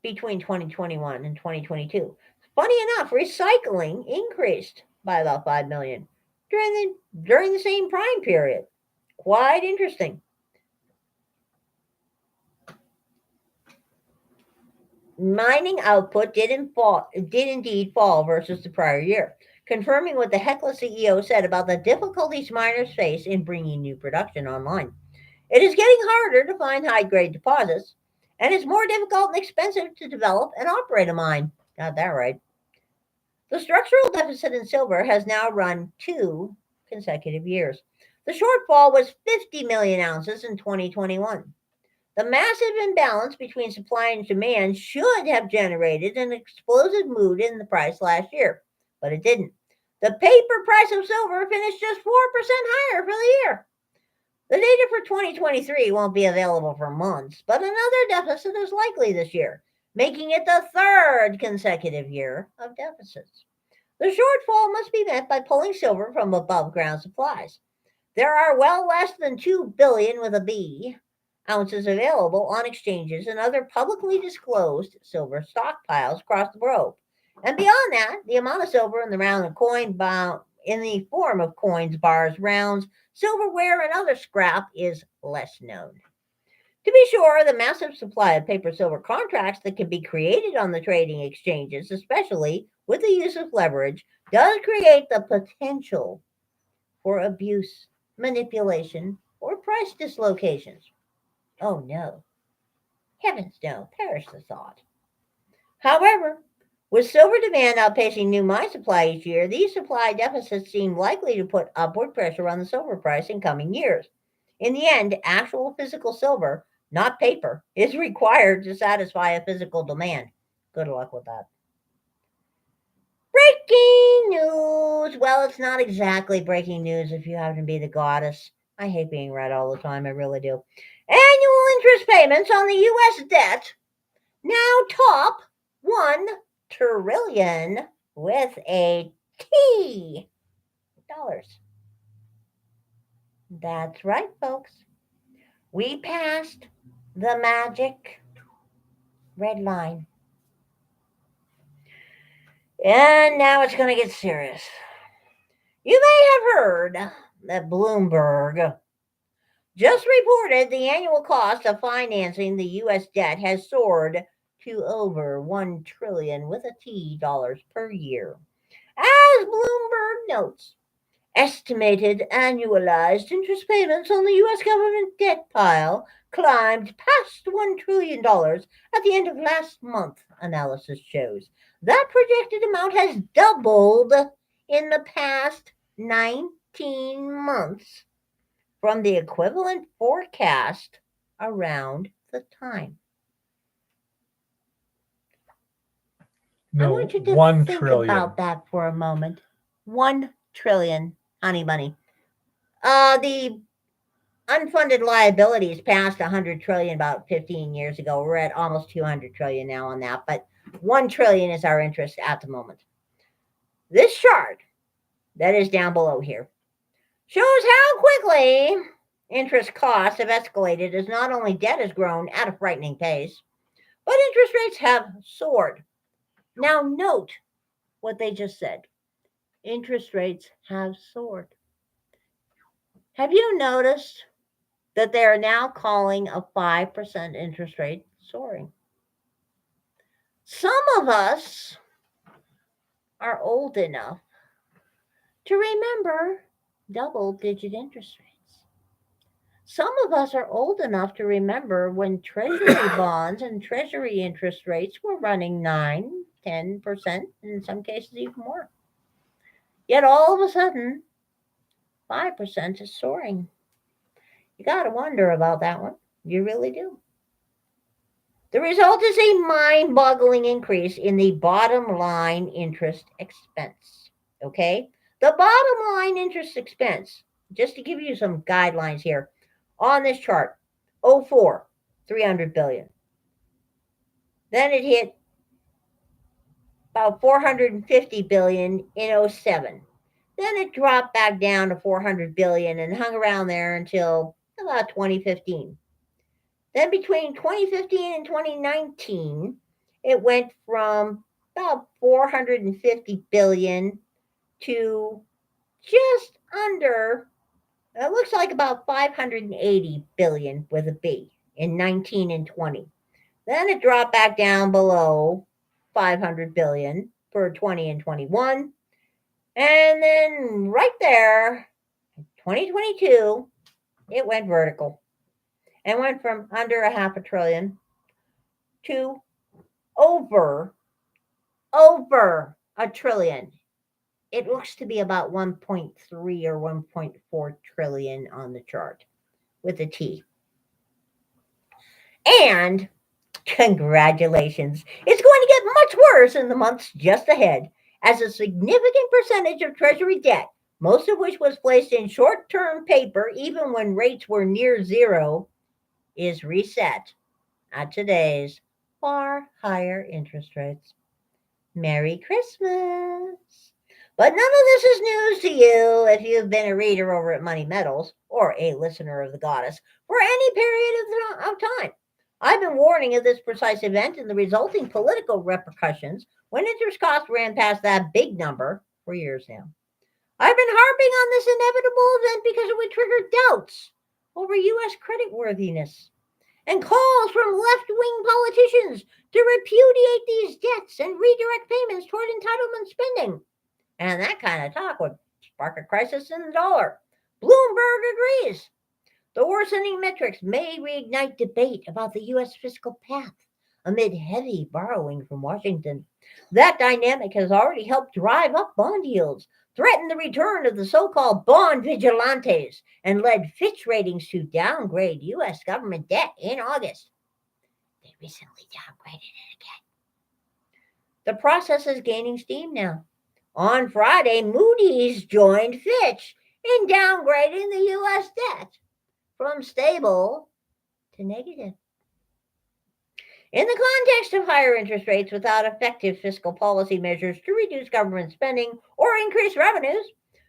between 2021 and 2022. Funny enough, recycling increased by about 5 million during the same prime period. Quite interesting. Mining output did indeed fall versus the prior year, confirming what the Hecla CEO said about the difficulties miners face in bringing new production online. It is getting harder to find high-grade deposits, and it's more difficult and expensive to develop and operate a mine. Got that right. The structural deficit in silver has now run 2 consecutive years. The shortfall was 50 million ounces in 2021. The massive imbalance between supply and demand should have generated an explosive mood in the price last year, but it didn't. The paper price of silver finished just 4% higher for the year. The data for 2023 won't be available for months, but another deficit is likely this year, making it the 3rd consecutive year of deficits. The shortfall must be met by pulling silver from above ground supplies. There are well less than 2 billion with a B ounces available on exchanges and other publicly disclosed silver stockpiles across the globe. And beyond that, the amount of silver in the round of coin bound in the form of coins, bars, rounds, silverware, and other scrap is less known. To be sure, the massive supply of paper silver contracts that can be created on the trading exchanges, especially with the use of leverage, does create the potential for abuse, manipulation, or price dislocations. Oh no. Heavens no, perish the thought. However, with silver demand outpacing new mine supply each year, these supply deficits seem likely to put upward pressure on the silver price in coming years. In the end, actual physical silver, not paper, is required to satisfy a physical demand. Good luck with that. Breaking news. Well, it's not exactly breaking news if you happen to be the goddess. I hate being read all the time. I really do. Annual interest payments on the U.S. debt now top 1 trillion with a T dollars. That's right, folks. We passed the magic red line. And now it's going to get serious. You may have heard that Bloomberg just reported the annual cost of financing the U.S. debt has soared to over 1 trillion with a T dollars per year. As Bloomberg notes, estimated annualized interest payments on the U.S. government debt pile climbed past $1 trillion at the end of last month, analysis shows. That projected amount has doubled in the past 19 months from the equivalent forecast around the time. I No, want you to 1 think trillion. about that for a moment. 1 trillion, honey bunny. The unfunded liabilities passed 100 trillion about 15 years ago. We're at almost 200 trillion now on that, but 1 trillion is our interest at the moment. This chart that is down below here shows how quickly interest costs have escalated as not only debt has grown at a frightening pace, but interest rates have soared. Now note what they just said. Interest rates have soared. Have you noticed that they are now calling a 5% interest rate soaring? Some of us are old enough to remember double-digit interest rates. Some of us are old enough to remember when treasury bonds and treasury interest rates were running 9, 10%, and in some cases even more. Yet all of a sudden, 5% is soaring. You got to wonder about that one. You really do. The result is a mind-boggling increase in the bottom line interest expense. Okay? The bottom line interest expense, just to give you some guidelines here, on this chart, 04, 300 billion. Then it hit about 450 billion in 07. Then it dropped back down to 400 billion and hung around there until about 2015. Then between 2015 and 2019, it went from about 450 billion to just under, it looks like about 580 billion with a B in 19 and 20. Then it dropped back down below 500 billion for 20 and 21. And then right there, 2022, it went vertical and went from under a half a trillion to over a trillion. It looks to be about 1.3 or 1.4 trillion on the chart with a T. And congratulations, it's going to get much worse in the months just ahead, as a significant percentage of Treasury debt, most of which was placed in short-term paper even when rates were near zero, is reset at today's far higher interest rates. Merry Christmas! But none of this is news to you if you've been a reader over at Money Metals or a listener of the Goddess for any period of time. I've been warning of this precise event and the resulting political repercussions when interest costs ran past that big number for years now. I've been harping on this inevitable event because it would trigger doubts over U.S. creditworthiness and calls from left-wing politicians to repudiate these debts and redirect payments toward entitlement spending. And that kind of talk would spark a crisis in the dollar. Bloomberg agrees. The worsening metrics may reignite debate about the U.S. fiscal path amid heavy borrowing from Washington. That dynamic has already helped drive up bond yields threatened the return of the so-called bond vigilantes and led Fitch Ratings to downgrade U.S. government debt in August. They recently downgraded it again. The process is gaining steam now. On Friday, Moody's joined Fitch in downgrading the U.S. debt from stable to negative. In the context of higher interest rates without effective fiscal policy measures to reduce government spending or increase revenues,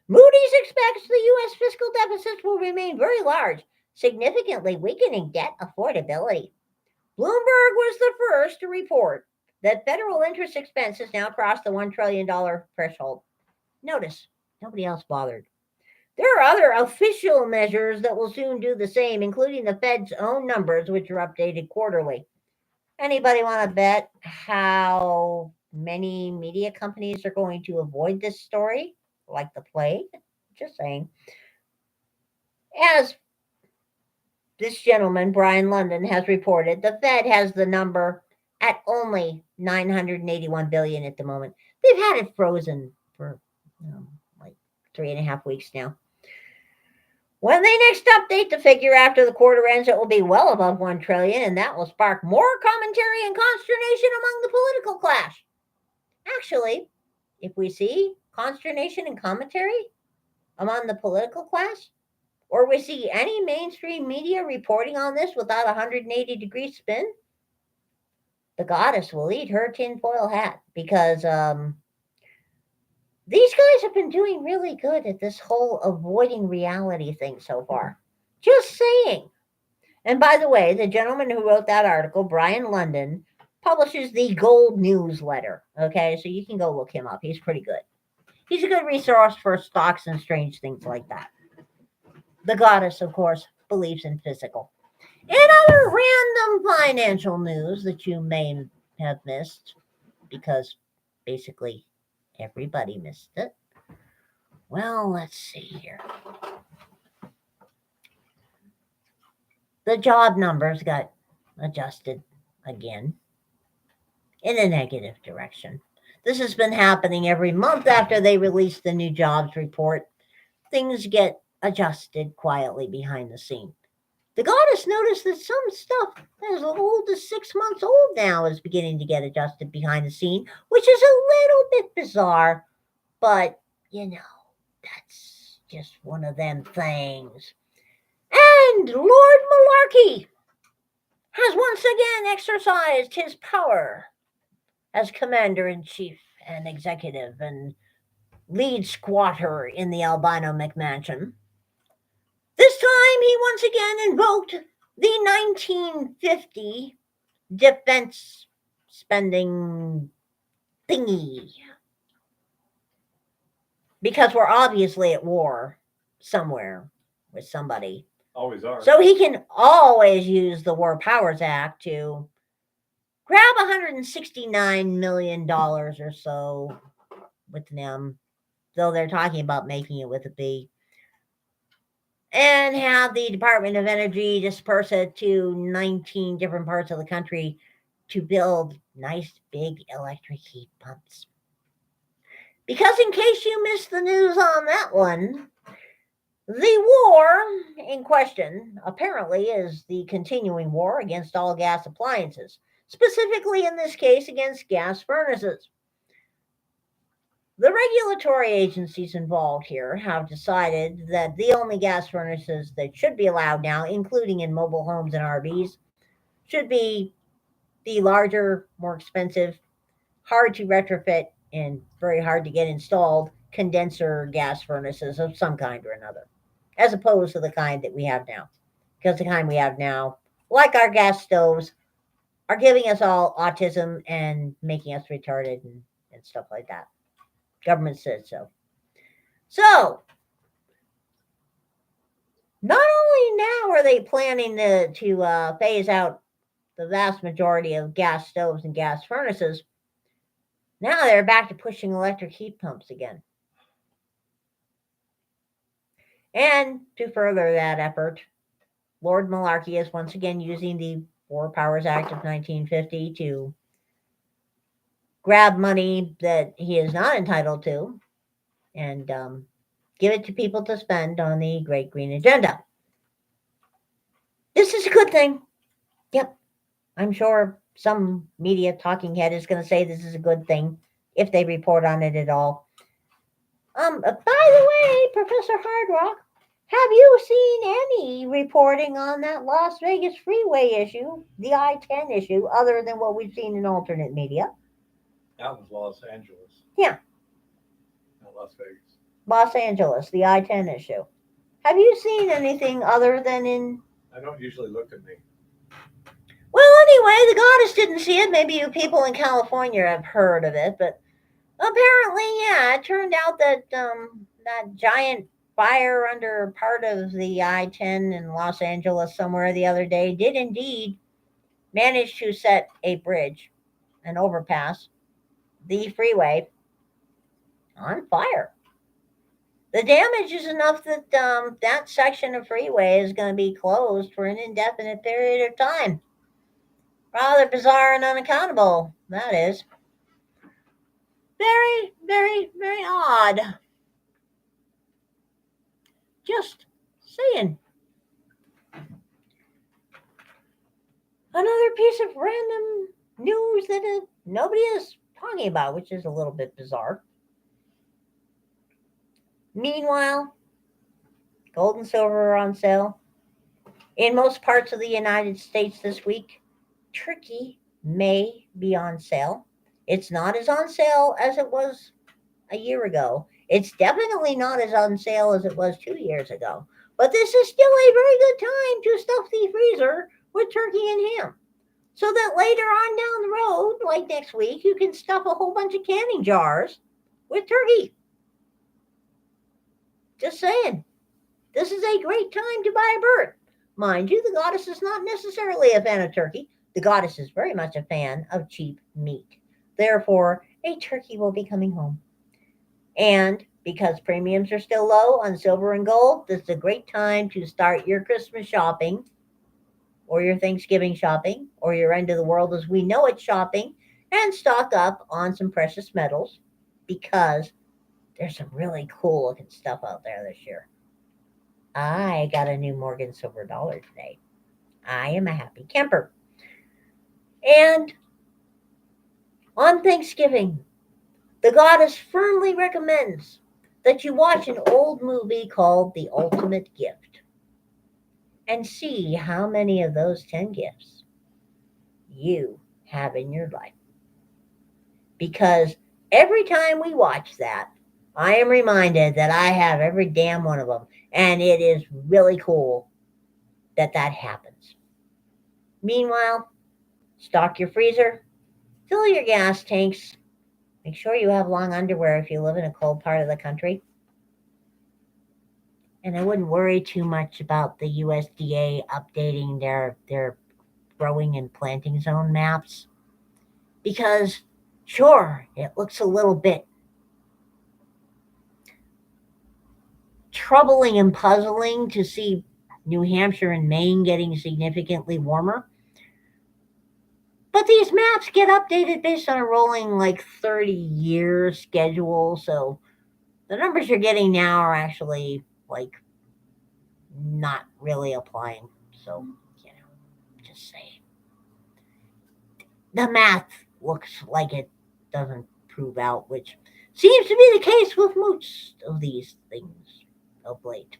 Moody's expects the U.S. fiscal deficits will remain very large, significantly weakening debt affordability. Bloomberg was the first to report that federal interest expense has now crossed the $1 trillion threshold. Notice, nobody else bothered. There are other official measures that will soon do the same, including the Fed's own numbers, which are updated quarterly. Anybody want to bet how many media companies are going to avoid this story like the plague? Just saying. As this gentleman, Brian London, has reported, the Fed has the number at only $981 billion at the moment. They've had it frozen for like 3.5 weeks now. When they next update the figure after the quarter ends, it will be well above $1 trillion, and that will spark more commentary and consternation among the political class. Actually, if we see consternation and commentary among the political class, or we see any mainstream media reporting on this without a 180-degree spin, the goddess will eat her tinfoil hat, because these guys have been doing really good at this whole avoiding reality thing so far. Just saying. And by the way, the gentleman who wrote that article, Brian London, publishes the Gold newsletter. Okay, so you can go look him up. He's pretty good. He's a good resource for stocks and strange things like that. The goddess, of course, believes in physical. In other random financial news that you may have missed, because basically everybody missed it. Well, let's see here. The job numbers got adjusted again in a negative direction. This has been happening every month after they release the new jobs report. Things get adjusted quietly behind the scene. The goddess noticed that some stuff as old as 6 months old now is beginning to get adjusted behind the scene, which is a little bit bizarre, but, that's just one of them things. And Lord Malarkey has once again exercised his power as commander-in-chief and executive and lead squatter in the Albino McMansion. This time he once again invoked the 1950 defense spending thingy. Because we're obviously at war somewhere with somebody. Always are. So he can always use the War Powers Act to grab $169 million or so with them, though they're talking about making it with a B, and have the Department of Energy disperse it to 19 different parts of the country to build nice big electric heat pumps. Because in case you missed the news on that one, the war in question apparently is the continuing war against all gas appliances, specifically in this case against gas furnaces. The regulatory agencies involved here have decided that the only gas furnaces that should be allowed now, including in mobile homes and RVs, should be the larger, more expensive, hard to retrofit, and very hard to get installed condenser gas furnaces of some kind or another, as opposed to the kind that we have now. Because the kind we have now, like our gas stoves, are giving us all autism and making us retarded and stuff like that. Government says so. So, not only now are they planning to phase out the vast majority of gas stoves and gas furnaces, now they're back to pushing electric heat pumps again. And to further that effort, Lord Malarkey is once again using the War Powers Act of 1950 to grab money that he is not entitled to and give it to people to spend on the Great Green Agenda. This is a good thing. Yep. I'm sure some media talking head is going to say this is a good thing if they report on it at all. By the way, Professor Hardrock, have you seen any reporting on that Las Vegas freeway issue, the I-10 issue, other than what we've seen in alternate media? That was Los Angeles, Yeah, not Las Vegas. Los Angeles, the I-10 issue. Have you seen anything other than in... I don't usually look at me. Well, anyway, the goddess didn't see it. Maybe you people in California have heard of it, but apparently, yeah, it turned out that that giant fire under part of the I-10 in Los Angeles somewhere the other day did indeed manage to set a bridge, an overpass, the freeway, on fire. The damage is enough that that section of freeway is going to be closed for an indefinite period of time. Rather bizarre and unaccountable, that is. Very, very, very odd. Just saying. Another piece of random news that nobody is talking about, which is a little bit bizarre. Meanwhile, gold and silver are on sale. In most parts of the United States this week, turkey may be on sale. It's not as on sale as it was a year ago. It's definitely not as on sale as it was 2 years ago. But this is still a very good time to stuff the freezer with turkey and ham. So that later on down the road, like next week, you can stuff a whole bunch of canning jars with turkey. Just saying. This is a great time to buy a bird. Mind you, the goddess is not necessarily a fan of turkey. The goddess is very much a fan of cheap meat. Therefore, a turkey will be coming home. And because premiums are still low on silver and gold, this is a great time to start your Christmas shopping or your Thanksgiving shopping or your end of the world as we know it shopping and stock up on some precious metals because there's some really cool looking stuff out there this year. I got a new Morgan silver dollar today. I am a happy camper. And on Thanksgiving, the goddess firmly recommends that you watch an old movie called The Ultimate Gift and see how many of those 10 gifts you have in your life. Because every time we watch that, I am reminded that I have every damn one of them. And it is really cool that that happens. Meanwhile, stock your freezer, fill your gas tanks, make sure you have long underwear if you live in a cold part of the country. And I wouldn't worry too much about the USDA updating their growing and planting zone maps. Because, sure, it looks a little bit troubling and puzzling to see New Hampshire and Maine getting significantly warmer. But these maps get updated based on a rolling 30-year schedule. So the numbers you're getting now are actually not really applying. So, just saying. The math looks like it doesn't prove out, which seems to be the case with most of these things of late,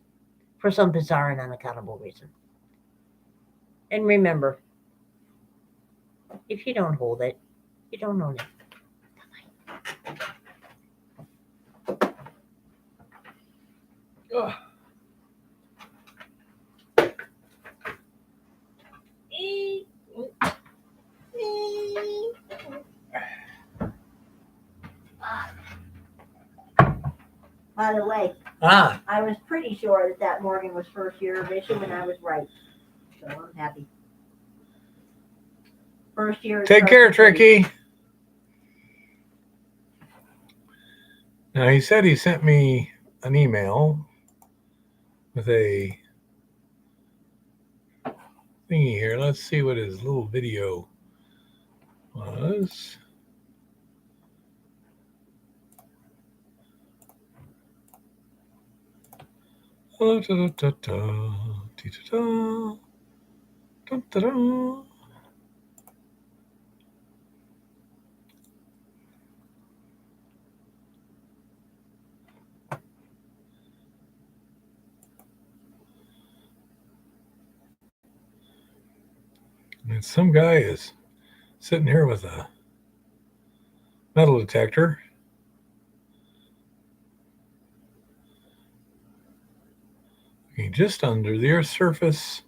for some bizarre and unaccountable reason. And remember, if you don't hold it, you don't own it. Ugh. By the way, I was pretty sure that Morgan was first year of issue, and I was right. So I'm happy. First year. Take care, Tricky. Now, he said he sent me an email with a thingy here. Let's see what his little video was. And some guy is sitting here with a metal detector. Just under the Earth's surface.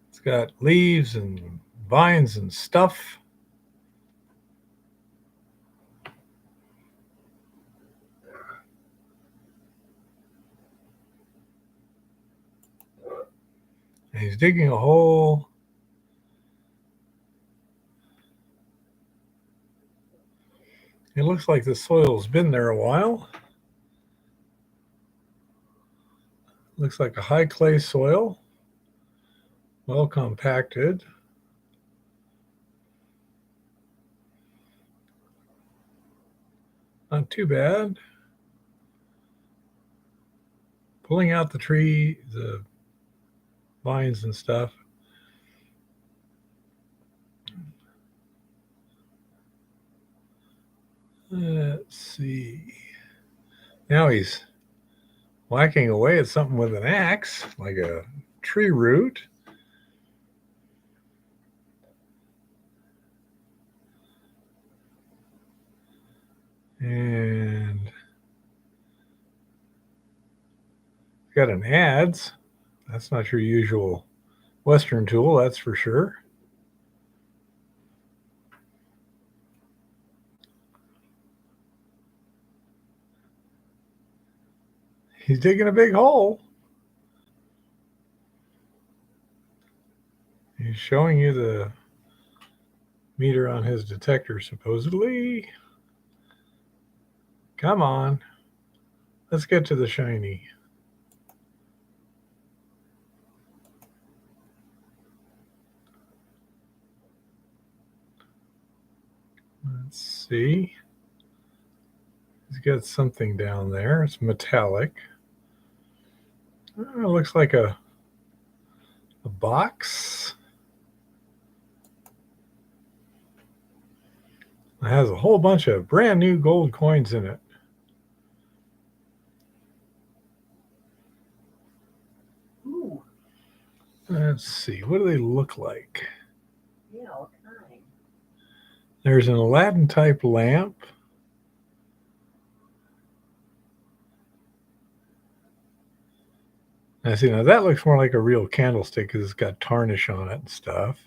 It's got leaves and vines and stuff. And he's digging a hole. It looks like the soil's been there a while. Looks like a high clay soil, well compacted. Not too bad. Pulling out the tree, the vines and stuff. Let's see. Now he's whacking away at something with an axe, like a tree root. And got an adze. That's not your usual Western tool, that's for sure. He's digging a big hole. He's showing you the meter on his detector, supposedly. Come on. Let's get to the shiny. Let's see. He's got something down there. It's metallic. It looks like a box. It has a whole bunch of brand new gold coins in it. Ooh, Let's see. What do they look like? yeah, what kind? There's an Aladdin type lamp. I see. Now that looks more like a real candlestick because it's got tarnish on it and stuff.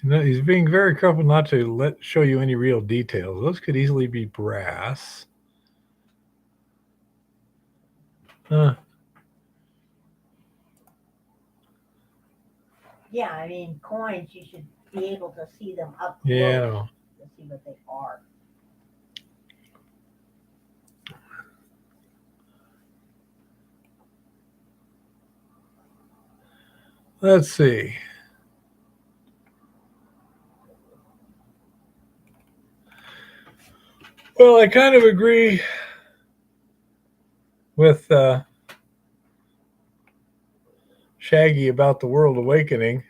He's being very careful not to show you any real details. Those could easily be brass. Yeah, I mean, coins, you should be able to see them up close Yeah. to see what they are. Let's see. Well, I kind of agree with Shaggy about the world awakening,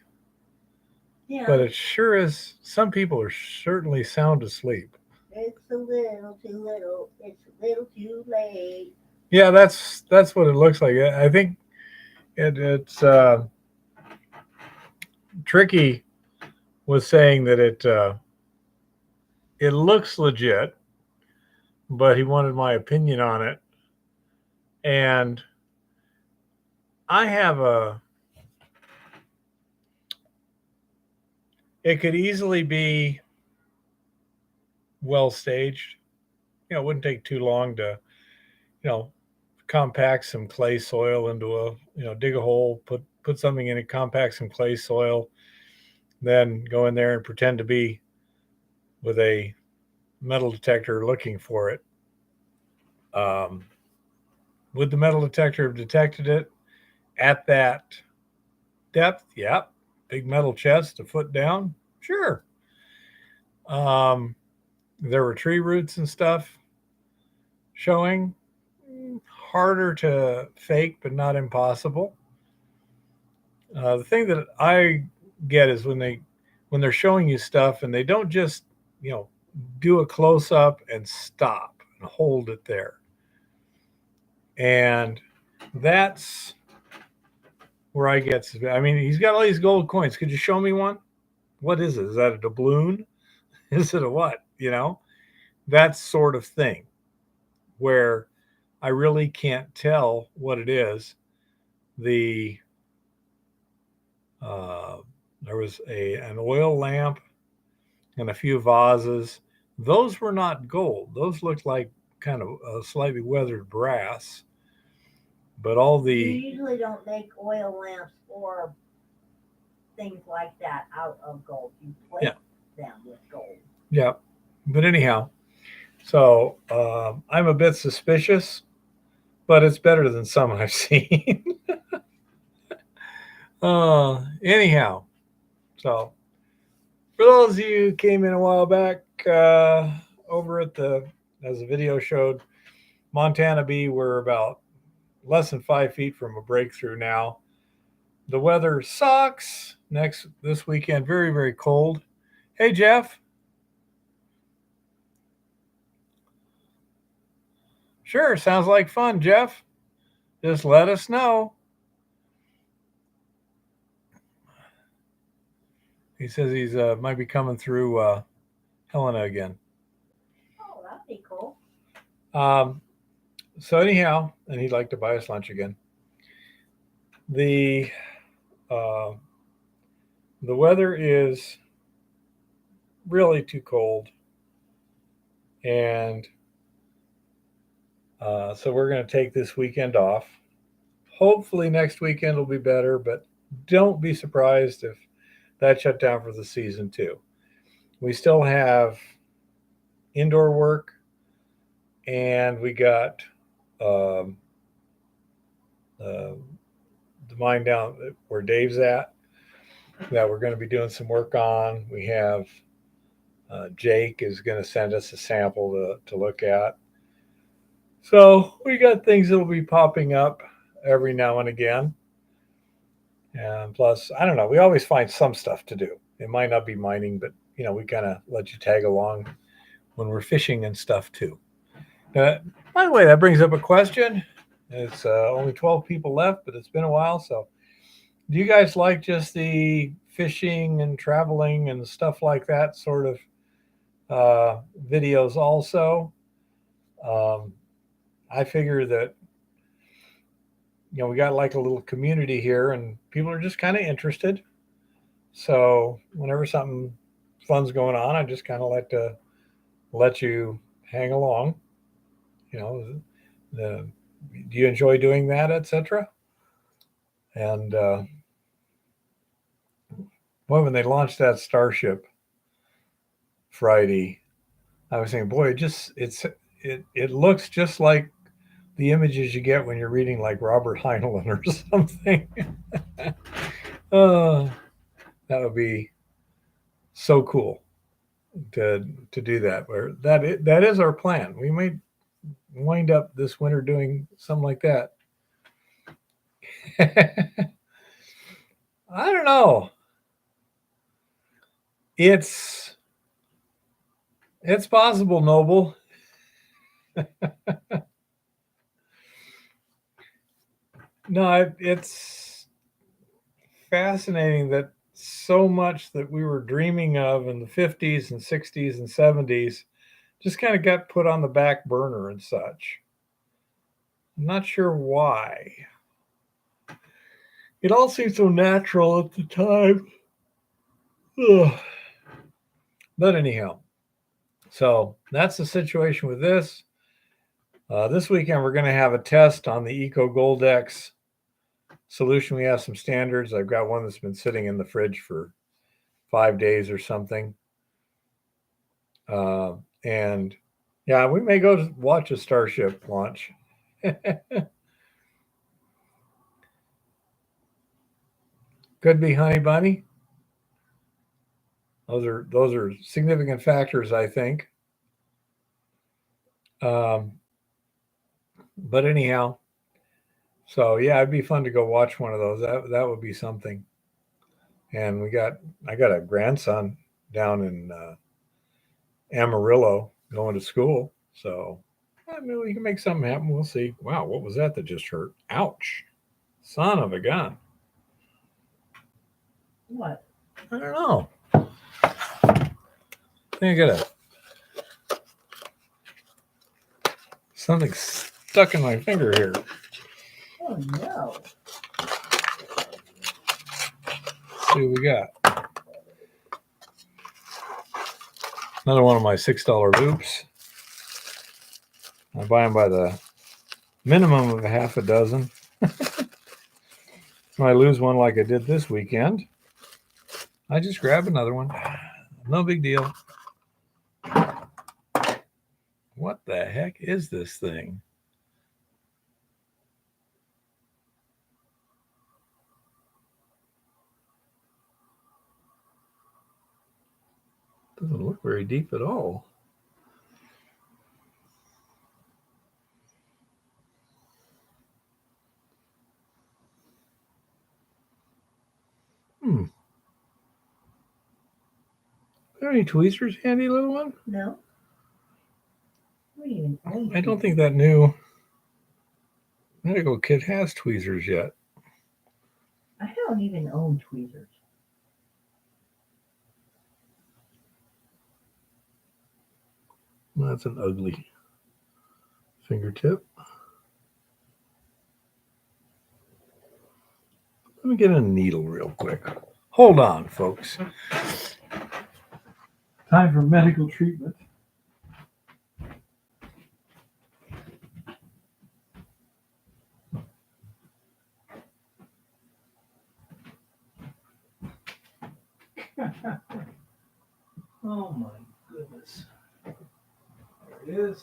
Yeah, but it sure is. Some people are certainly sound asleep. it's a little too little. It's a little too late. Yeah, that's what it looks like. I think it's Tricky was saying that it looks legit, but he wanted my opinion on it. And I have it could easily be well staged. It wouldn't take too long to, compact some clay soil into dig a hole, put something in it, compact some clay soil, then go in there and pretend to be with a metal detector looking for it. Would the metal detector have detected it at that depth? Yep. Big metal chest, a foot down? Sure. There were tree roots and stuff. showing. Harder to fake, but not impossible. The thing that I get is when they're showing you stuff and they don't just do a close up and stop and hold it there, and that's where I get. I mean, he's got all these gold coins. Could you show me one? What is it? Is that a doubloon? Is it a what? That sort of thing where I really can't tell what it is. The there was an oil lamp and a few vases. Those were not gold. Those looked like kind of slightly weathered brass. But all You the usually don't make oil lamps or things like that out of gold. You plate them with gold. yeah. But anyhow, so I'm a bit suspicious, but it's better than some I've seen. Anyhow, so for those of you who came in a while back, over at as the video showed, Montana Bee, we're about less than 5 feet from a breakthrough now. The weather sucks this weekend, very, very cold. Hey, Jeff. Sure, sounds like fun, Jeff. Just let us know. He says he's might be coming through Helena again. Oh, that'd be cool. So anyhow, and he'd like to buy us lunch again. The weather is really too cold, and so we're going to take this weekend off. Hopefully next weekend will be better, but don't be surprised if that shut down for the season too. We still have indoor work, and we got the mine down where Dave's at that we're going to be doing some work on. We have Jake is going to send us a sample to look at. So we got things that will be popping up every now and again. And plus, I don't know, we always find some stuff to do. It might not be mining, but we kind of let you tag along when we're fishing and stuff too. By the way, that brings up a question. It's only 12 people left, but it's been a while. So do you guys like just the fishing and traveling and stuff like that sort of videos also? I figure that we got like a little community here and people are just kind of interested. So whenever something fun's going on, I just kind of like to let you hang along. Do you enjoy doing that, etc.? And when they launched that Starship Friday, I was thinking, boy, it looks just like the images you get when you're reading like Robert Heinlein or something. That would be so cool to do that. Where that is our plan. We might wind up this winter doing something like that. I don't know. It's possible, Noble. No, it's fascinating that so much that we were dreaming of in the 50s and 60s and 70s just kind of got put on the back burner and such. I'm not sure why. It all seemed so natural at the time. Ugh. But anyhow, so that's the situation with this. This weekend, we're going to have a test on the Eco Goldex solution. We have some standards. I've got one that's been sitting in the fridge for 5 days or something. And yeah, we may go watch a Starship launch. Could be Honey Bunny. Those are significant factors, I think. But anyhow, so yeah, it'd be fun to go watch one of those. That would be something. And I got a grandson down in Amarillo going to school, so I mean, we can make something happen. We'll see. Wow, what was that just hurt? Ouch! Son of a gun. What? I don't know. I think I got something stuck in my finger here. Oh no. Let's see what we got. Another one of my $6 loops. I buy them by the minimum of a half a dozen. When I lose one like I did this weekend, I just grab another one. No big deal. What the heck is this thing? Doesn't look very deep at all. Are there any tweezers handy, little one? No. What do you even I don't think that new medical kit has tweezers yet. I don't even own tweezers. Well, that's an ugly fingertip. Let me get a needle real quick. Hold on, folks. Time for medical treatment. Oh my goodness. There it is.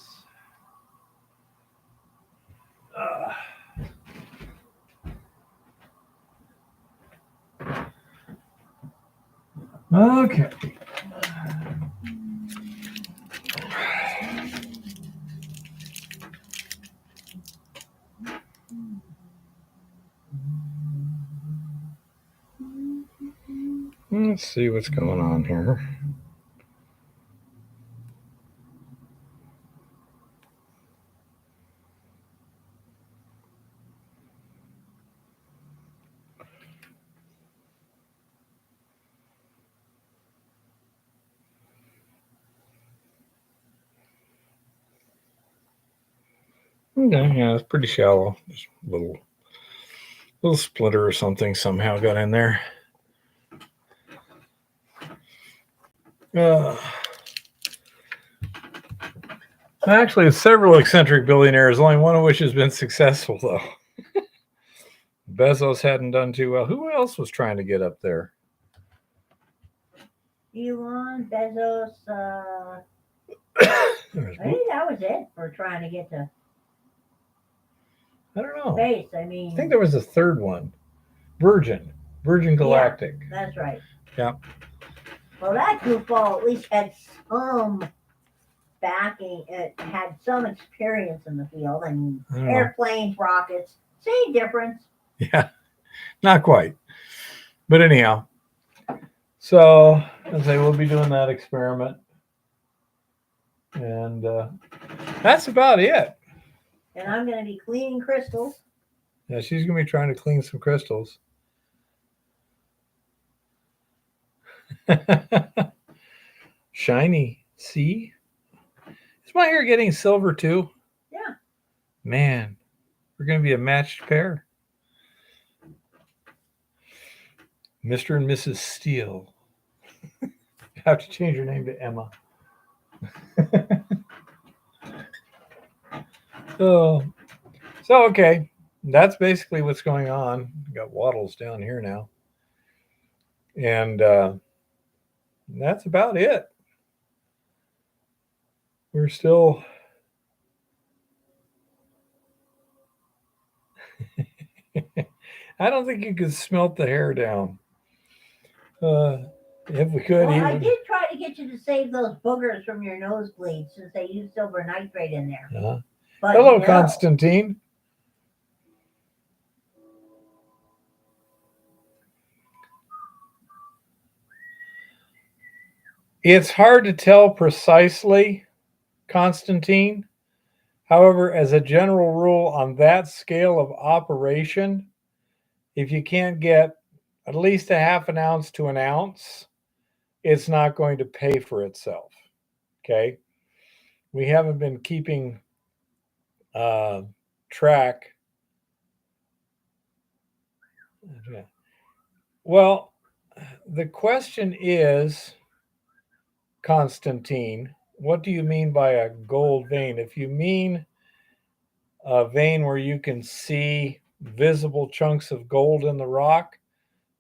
Okay. Let's see what's going on here. Okay, yeah, it's pretty shallow. Just a little splinter or something somehow got in there. Actually, several eccentric billionaires, only one of which has been successful, though. Bezos hadn't done too well. Who else was trying to get up there? Elon, Bezos, There's- I think that was it for trying to get to I don't know. space. I I mean, think there was a third one. Virgin Galactic. that's right. Yeah. Well, that goofball at least had some backing. It had some experience in the field. I mean, I don't know. airplanes, rockets, same difference. Yeah, not quite. But anyhow, so I say we'll be doing that experiment. And that's about it. And I'm going to be cleaning crystals. Yeah, she's going to be trying to clean some crystals. Shiny. See? Is my hair getting silver too? Yeah. Man, we're going to be a matched pair. Mr. and Mrs. Steele. You have to change your name to Emma. So okay. That's basically what's going on. Got wattles down here now. And that's about it. We're still I don't think you could smelt the hair down. If we could, Well, I even. did try to get you to save those boogers from your nosebleeds since they use silver nitrate in there. But Hello, no. Constantine. It's hard to tell precisely, Constantine. However, as a general rule, on that scale of operation, if you can't get at least a half an ounce to an ounce, it's not going to pay for itself. Okay. We haven't been keeping uh, track. Well, the question is, Constantine, what do you mean by a gold vein? If you mean a vein where you can see visible chunks of gold in the rock,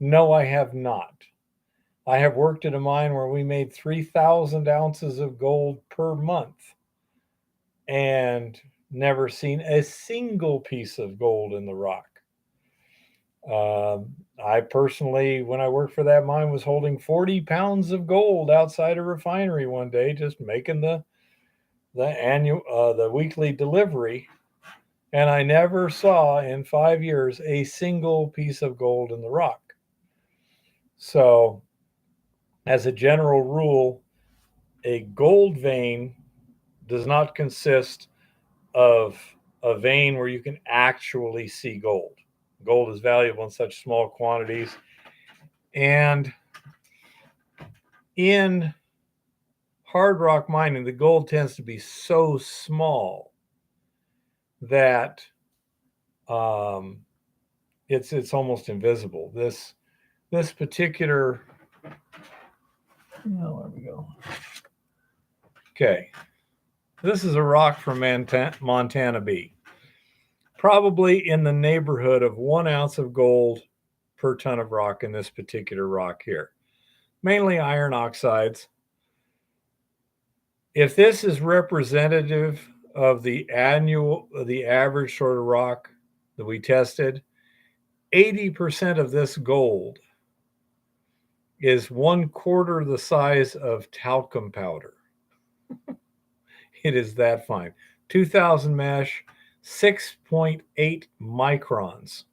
no, I have not. I have worked at a mine where we made 3,000 ounces of gold per month and never seen a single piece of gold in the rock. I personally, when I worked for that mine, was holding 40 pounds of gold outside a refinery one day, just making the weekly delivery, and I never saw in 5 years a single piece of gold in the rock. So, as a general rule, a gold vein does not consist of a vein where you can actually see gold. Gold is valuable in such small quantities. And in hard rock mining, the gold tends to be so small that it's almost invisible. This particular, oh, there we go. Okay, this is a rock from Montana B. Probably in the neighborhood of 1 ounce of gold per ton of rock in this particular rock here. Mainly iron oxides. If this is representative of the average sort of rock that we tested, 80% of this gold is 1/4 the size of talcum powder. It is that fine. 2000 mesh, 6.8 microns.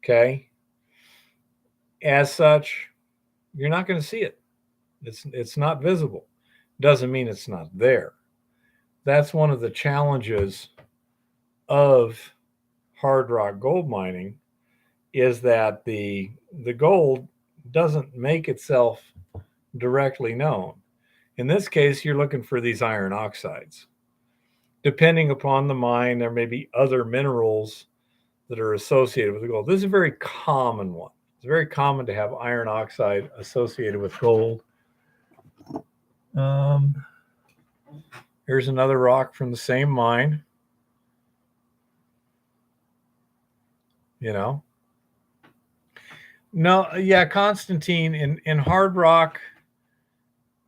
Okay. As such, you're not going to see it. It's not visible. Doesn't mean it's not there. That's one of the challenges of hard rock gold mining, is that the gold doesn't make itself directly known. In this case, you're looking for these iron oxides. Depending upon the mine, there may be other minerals that are associated with the gold. This is a very common one. It's very common to have iron oxide associated with gold. Here's another rock from the same mine. You know. No, yeah, Constantine, in hard rock,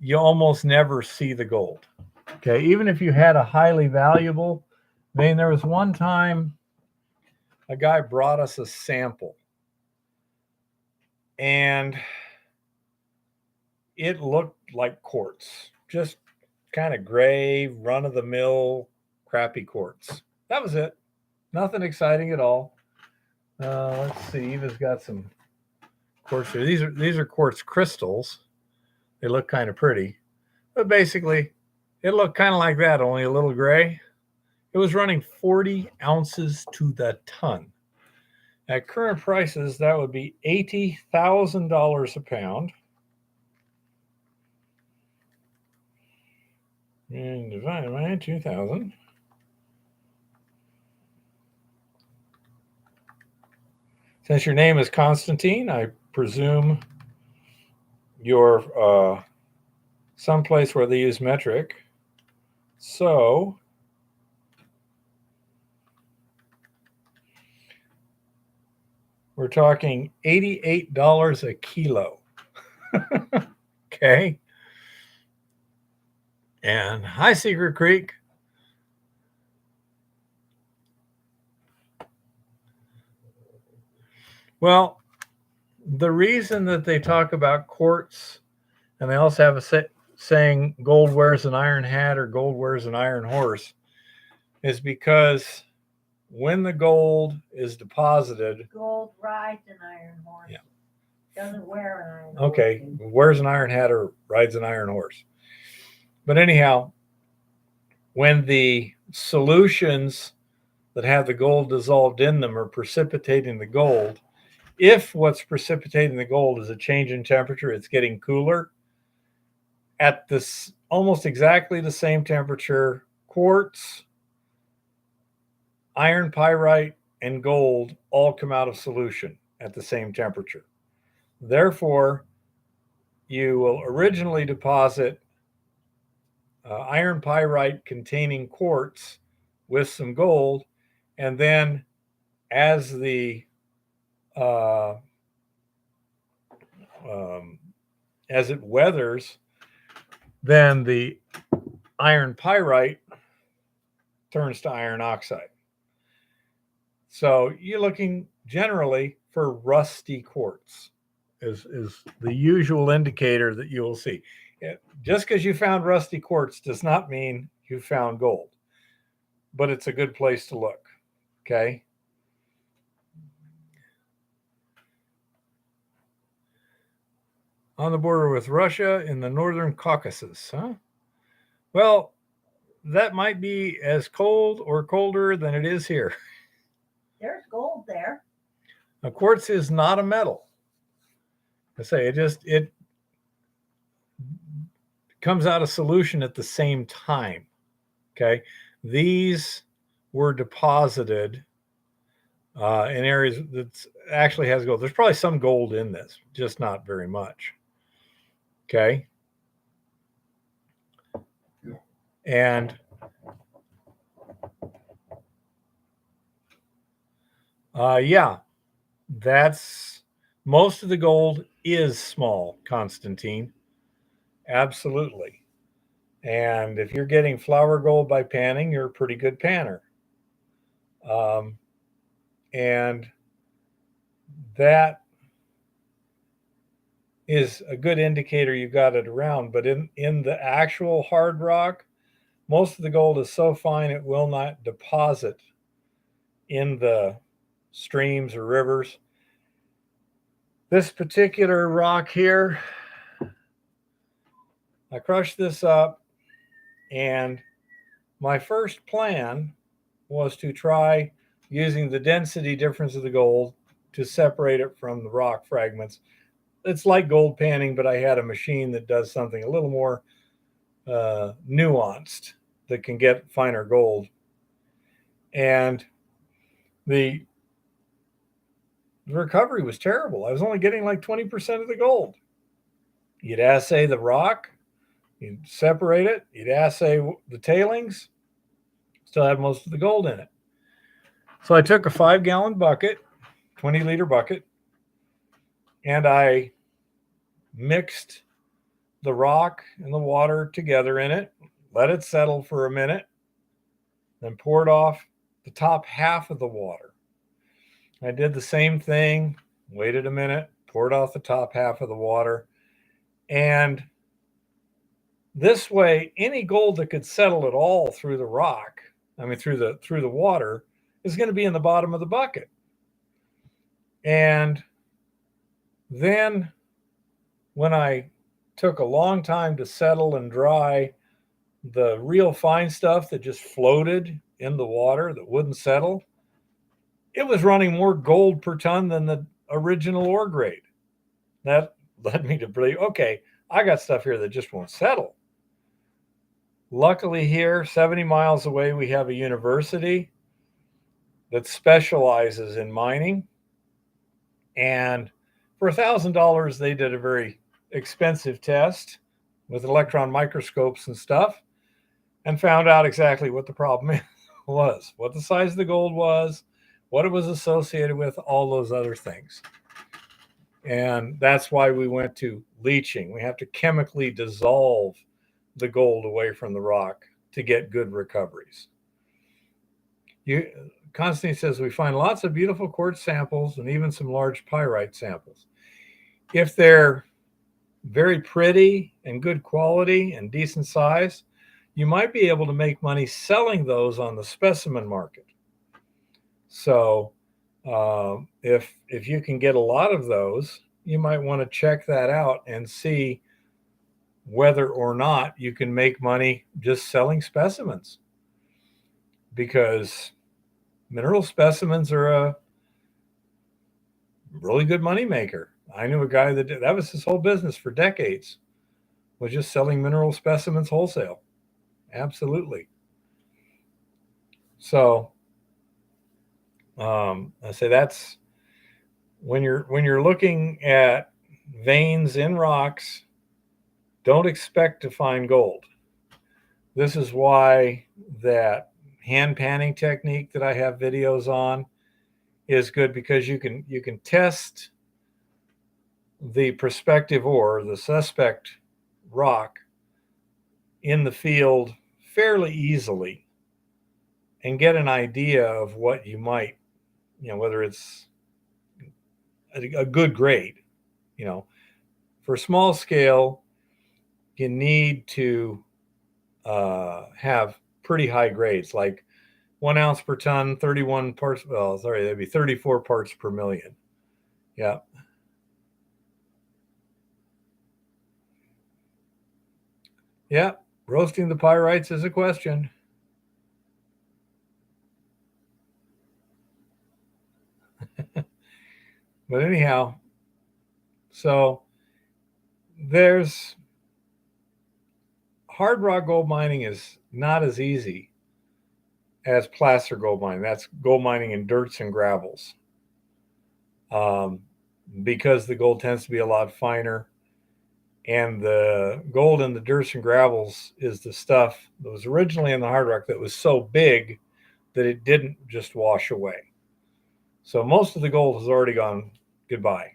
you almost never see the gold. Okay, even if you had a highly valuable vein, there was one time a guy brought us a sample, and it looked like quartz, just kind of gray, run of the mill, crappy quartz. That was it. Nothing exciting at all. Let's see. Eva's got some quartz here. These are quartz crystals. They look kind of pretty, but basically, it looked kind of like that, only a little gray. It was running 40 ounces to the ton. At current prices, that would be $80,000 a pound. And divided by 2,000. Since your name is Constantine, I presume you're someplace where they use metric. So we're talking $88 a kilo. Okay. And hi, Secret Creek. Well, the reason that they talk about quartz, and they also have a saying, gold wears an iron hat or gold wears an iron horse. is because when the gold is deposited, Gold rides an iron horse. Yeah. Doesn't wear an iron horse. okay, wears an iron hat or rides an iron horse. But anyhow, when the solutions that have the gold dissolved in them are precipitating the gold, if what's precipitating the gold is a change in temperature, it's getting cooler. At this almost exactly the same temperature, quartz, iron pyrite, and gold all come out of solution at the same temperature. Therefore, you will originally deposit iron pyrite containing quartz with some gold, and then as the uh, as it weathers, then the iron pyrite turns to iron oxide. So you're looking generally for rusty quartz is the usual indicator that you will see. Just because you found rusty quartz does not mean you found gold, but it's a good place to look. Okay. On the border with Russia in the northern Caucasus, huh? Well, that might be as cold or colder than it is here. There's gold there. Now, quartz is not a metal. I say it comes out of solution at the same time. Okay, these were deposited in areas that actually has gold. There's probably some gold in this, just not very much. Okay, and yeah, that's most of the gold is small, Constantine. Absolutely. And if you're getting flour gold by panning, you're a pretty good panner. And that is a good indicator you got it around. But in the actual hard rock, most of the gold is so fine it will not deposit in the streams or rivers. This particular rock here, I crushed this up, and my first plan was to try using the density difference of the gold to separate it from the rock fragments. It's like gold panning, but I had a machine that does something a little more nuanced that can get finer gold. And the recovery was terrible. I was only getting like 20% of the gold. You'd assay the rock, you'd separate it, you'd assay the tailings, still had most of the gold in it. So I took a 5-gallon bucket, 20-liter bucket, and I mixed the rock and the water together in it, let it settle for a minute, then poured off the top half of the water. I did the same thing, waited a minute, poured off the top half of the water, and this way, any gold that could settle at all through the rock, through the water, is going to be in the bottom of the bucket. And then when I took a long time to settle and dry the real fine stuff that just floated in the water that wouldn't settle, it was running more gold per ton than the original ore grade. That led me to believe, okay, I got stuff here that just won't settle. Luckily here, 70 miles away, we have a university that specializes in mining. And for $1,000, they did a very expensive test with electron microscopes and stuff and found out exactly what the problem was, what the size of the gold was, what it was associated with, all those other things. And that's why we went to leaching. We have to chemically dissolve the gold away from the rock to get good recoveries. Constantine says we find lots of beautiful quartz samples and even some large pyrite samples. If they're very pretty and good quality and decent size, you might be able to make money selling those on the specimen market. So if you can get a lot of those, you might want to check that out and see whether or not you can make money just selling specimens, because mineral specimens are a really good money maker. I knew a guy that was his whole business for decades, was just selling mineral specimens wholesale. Absolutely. So I say that's when you're looking at veins in rocks, don't expect to find gold. This is why that hand panning technique that I have videos on is good, because you can test the prospective ore, the suspect rock, in the field fairly easily and get an idea of what you might, whether it's a good grade. For small scale, you need to have pretty high grades, like 1 ounce per ton, 31 parts. Well, sorry, that'd be 34 parts per million. Yeah. Yeah. Roasting the pyrites is a question. But anyhow, so there's hard rock gold mining is not as easy as placer gold mining. That's gold mining in dirts and gravels. Because the gold tends to be a lot finer, and the gold in the dirts and gravels is the stuff that was originally in the hard rock that was so big that it didn't just wash away. So most of the gold has already gone goodbye.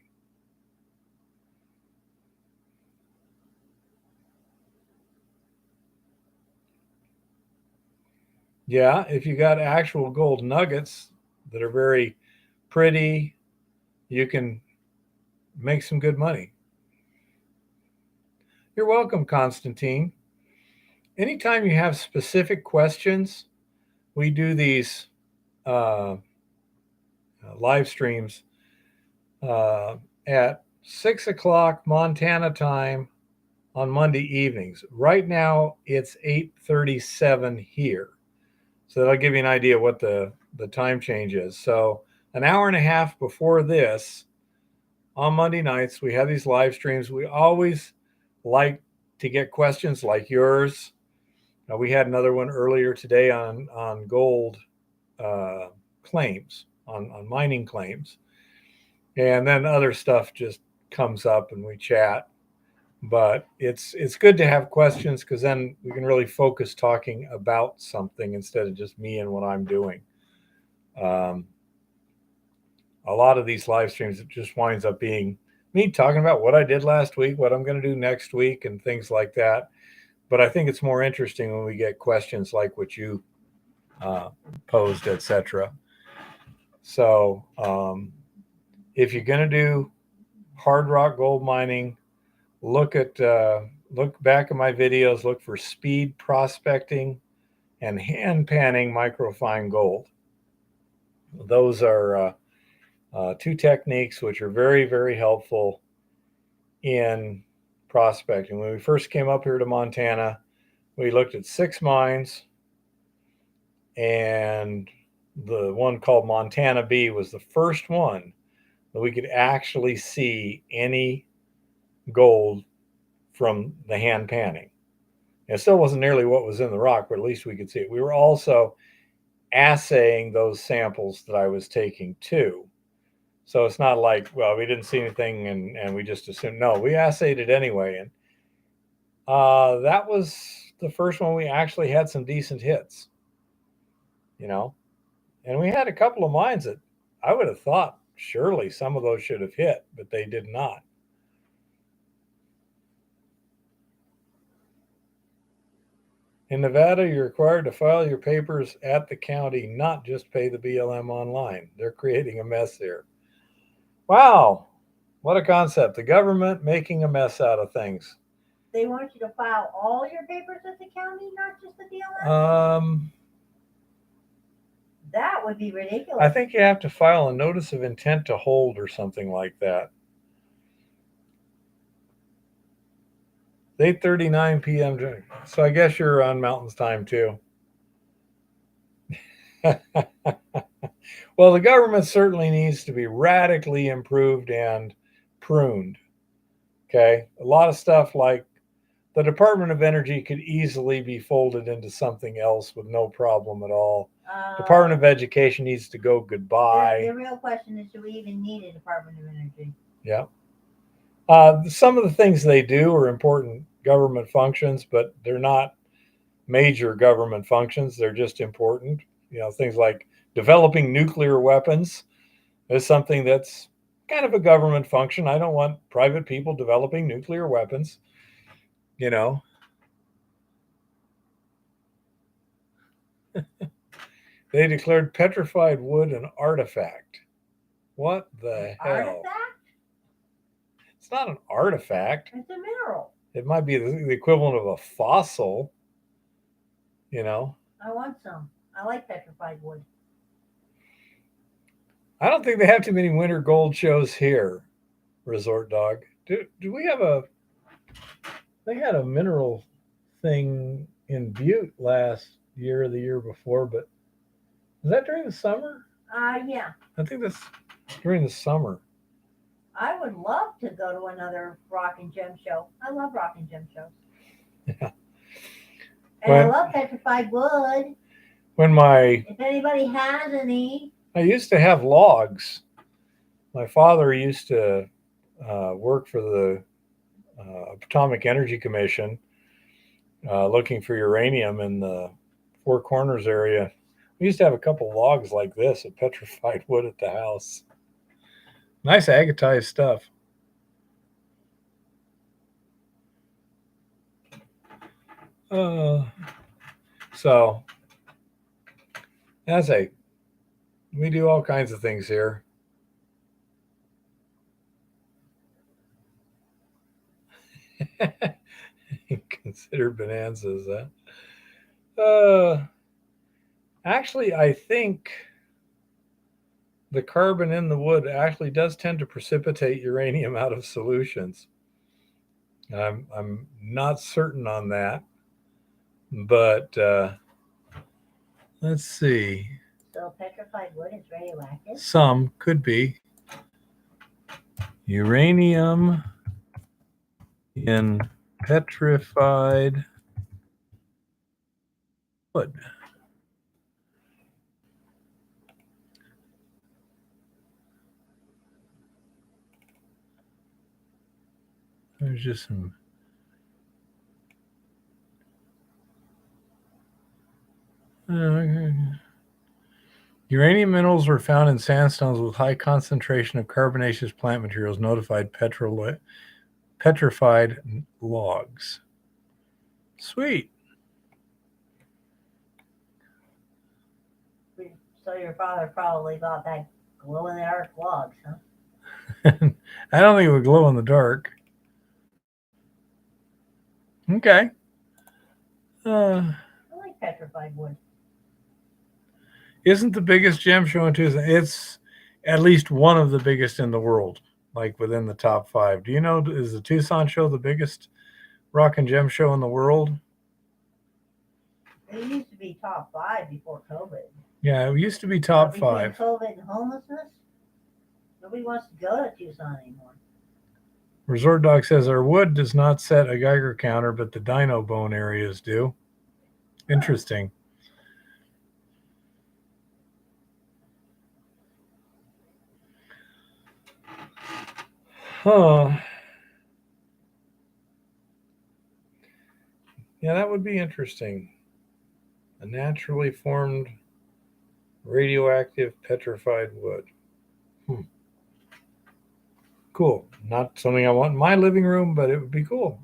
Yeah, if you got actual gold nuggets that are very pretty, you can make some good money. You're welcome, Constantine. Anytime you have specific questions, we do these live streams at 6 o'clock Montana time on Monday evenings. Right now, it's 8:37 here. So that'll give you an idea what the time change is. So an hour and a half before this, on Monday nights, we have these live streams. We always like to get questions like yours. We had another one earlier today on gold claims, on mining claims. And then other stuff just comes up and we chat. But it's good to have questions, because then we can really focus talking about something instead of just me and what I'm doing. A lot of these live streams, it just winds up being me talking about what I did last week, what I'm going to do next week, and things like that. But I think it's more interesting when we get questions like what you posed, etc. So if you're going to do hard rock gold mining, look back at my videos, look for speed prospecting and hand panning microfine gold. Those are two techniques which are very, very helpful in prospecting. When we first came up here to Montana, we looked at 6 mines, and the one called Montana B was the first one that we could actually see any gold from the hand panning. It still wasn't nearly what was in the rock, but at least we could see it. We were also assaying those samples that I was taking too. So it's not like, well, we didn't see anything and we just assumed. No, we assayed it anyway. And that was the first one we actually had some decent hits, And we had a couple of mines that I would have thought surely some of those should have hit, but they did not. In Nevada, you're required to file your papers at the county, not just pay the BLM online. They're creating a mess here. Wow, what a concept. The government making a mess out of things. They want you to file all your papers with the county, not just the BLM? That would be ridiculous. I think you have to file a notice of intent to hold or something like that. 8:39 p.m. So I guess you're on Mountains time too. Well, the government certainly needs to be radically improved and pruned. Okay. A lot of stuff like the Department of Energy could easily be folded into something else with no problem at all. Department of Education needs to go goodbye. The real question is, do we even need a Department of Energy? Yeah. Some of the things they do are important government functions, but they're not major government functions. They're just important. Things like developing nuclear weapons is something that's kind of a government function. I don't want private people developing nuclear weapons. They declared petrified wood an artifact. What the hell? Artifact? It's not an artifact. It's a mineral. It might be the equivalent of a fossil. I want some. I like petrified wood. I don't think they have too many winter gold shows here, Resort Dog. Do we have they had a mineral thing in Butte last year or the year before, but was that during the summer? Yeah. I think that's during the summer. I would love to go to another rock and gem show. I love rock and gem shows. Yeah. And I love petrified wood. If anybody has any. I used to have logs. My father used to work for the Atomic Energy Commission, looking for uranium in the Four Corners area. We used to have a couple logs like this of petrified wood at the house. Nice agatized stuff. So we do all kinds of things here. Consider bonanzas, huh? Actually, I think the carbon in the wood actually does tend to precipitate uranium out of solutions. I'm not certain on that, but let's see. So petrified wood is radioactive? Some could be. Uranium in petrified wood. There's just some. Uranium minerals were found in sandstones with high concentration of carbonaceous plant materials, notified petrified logs. Sweet. So your father probably got that glow-in-the-dark logs, huh? I don't think it would glow in the dark. Okay. I like petrified wood. Isn't the biggest gem show in Tucson? It's at least one of the biggest in the world, like within the top 5. Do you know, is the Tucson show the biggest rock and gem show in the world? It used to be top 5 before COVID. Yeah, it used to be top Between 5. COVID and homelessness, nobody wants to go to Tucson anymore. Resort Dog says our wood does not set a Geiger counter, but the dino bone areas do. Interesting. Huh. Yeah, that would be interesting. A naturally formed radioactive petrified wood. Cool. Not something I want in my living room, but it would be cool.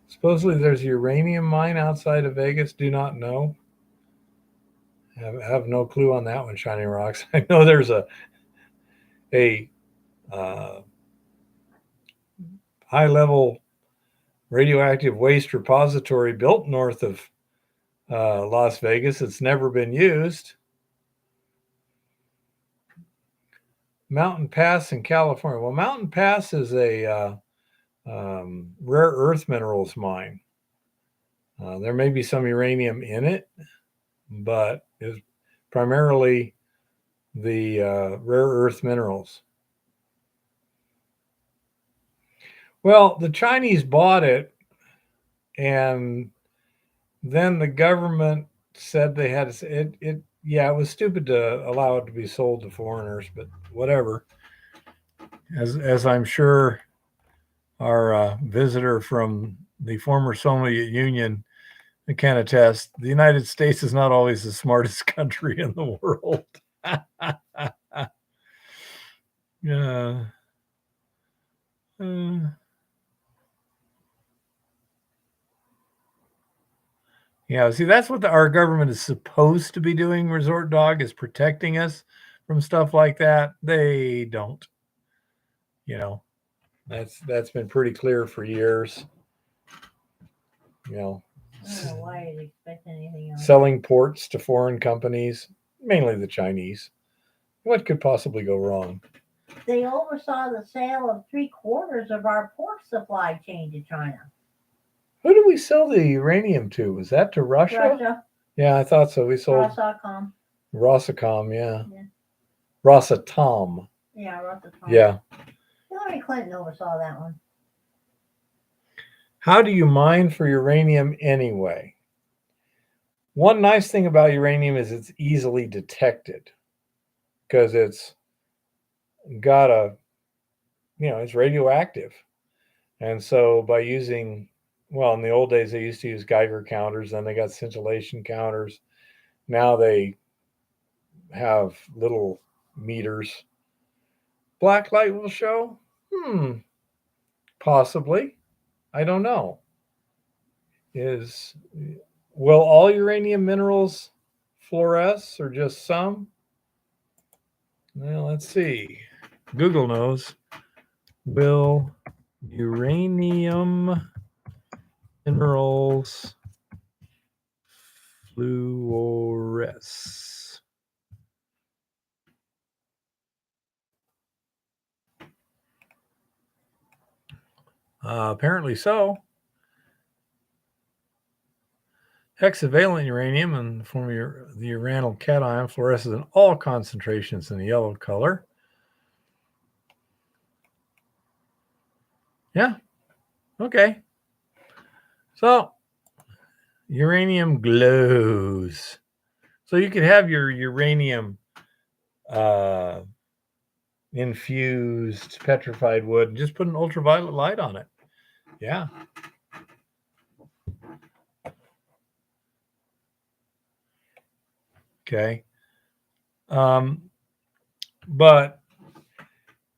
Supposedly there's a uranium mine outside of Vegas. Do not know. Have no clue on that one, Shining Rocks. I know there's a high level radioactive waste repository built north of Las Vegas. It's never been used. Mountain Pass in California. Well, Mountain Pass is a rare earth minerals mine. There may be some uranium in it, but it's primarily the rare earth minerals. Well, the Chinese bought it, and then the government said they had it. Yeah, it was stupid to allow it to be sold to foreigners, but whatever. As I'm sure our visitor from the former Soviet Union can attest, the United States is not always the smartest country in the world. Yeah. Yeah, see, that's what our government is supposed to be doing, Resort Dog, is protecting us from stuff like that. They don't. You know, that's been pretty clear for years. You know, I don't know why you'd expect anything else. selling ports to foreign companies, mainly the Chinese. What could possibly go wrong? They oversaw the sale of 3/4 of our pork supply chain to China. Who did we sell the uranium to? Was that to Russia? Russia, Yeah, I thought so. We sold Rossacom. Rossacom, yeah. Yeah. Rossatom. Yeah, Rossacom. Yeah. Hillary Clinton oversaw that one. How do you mine for uranium anyway? One nice thing about uranium is it's easily detected because it's got it's radioactive. And so by using, well, in the old days, they used to use Geiger counters, then they got scintillation counters. Now they have little meters. Black light will show? Possibly. I don't know. Will all uranium minerals fluoresce or just some? Well, let's see. Google knows. Will uranium minerals fluoresce? Apparently so. Hexavalent uranium in the form of the uranyl cation fluoresces in all concentrations in the yellow color. Yeah. Okay. So uranium glows. So you could have your uranium infused petrified wood and just put an ultraviolet light on it. Yeah. Okay. But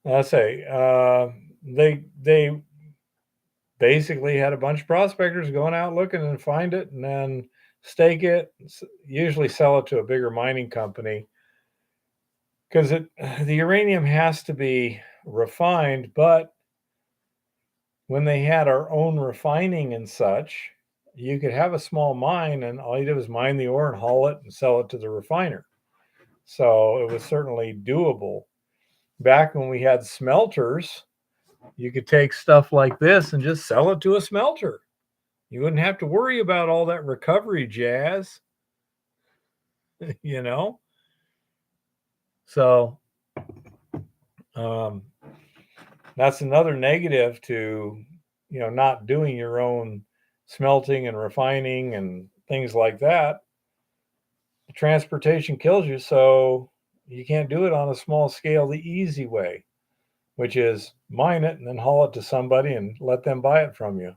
I'll say they basically had a bunch of prospectors going out looking and find it and then stake it, usually sell it to a bigger mining company because the uranium has to be refined. But when they had our own refining and such, you could have a small mine and all you did was mine the ore and haul it and sell it to the refiner. So it was certainly doable. Back when we had smelters, you could take stuff like this and just sell it to a smelter. You wouldn't have to worry about all that recovery jazz, you know? So that's another negative to, not doing your own smelting and refining and things like that. The transportation kills you, so you can't do it on a small scale the easy way, which is mine it and then haul it to somebody and let them buy it from you.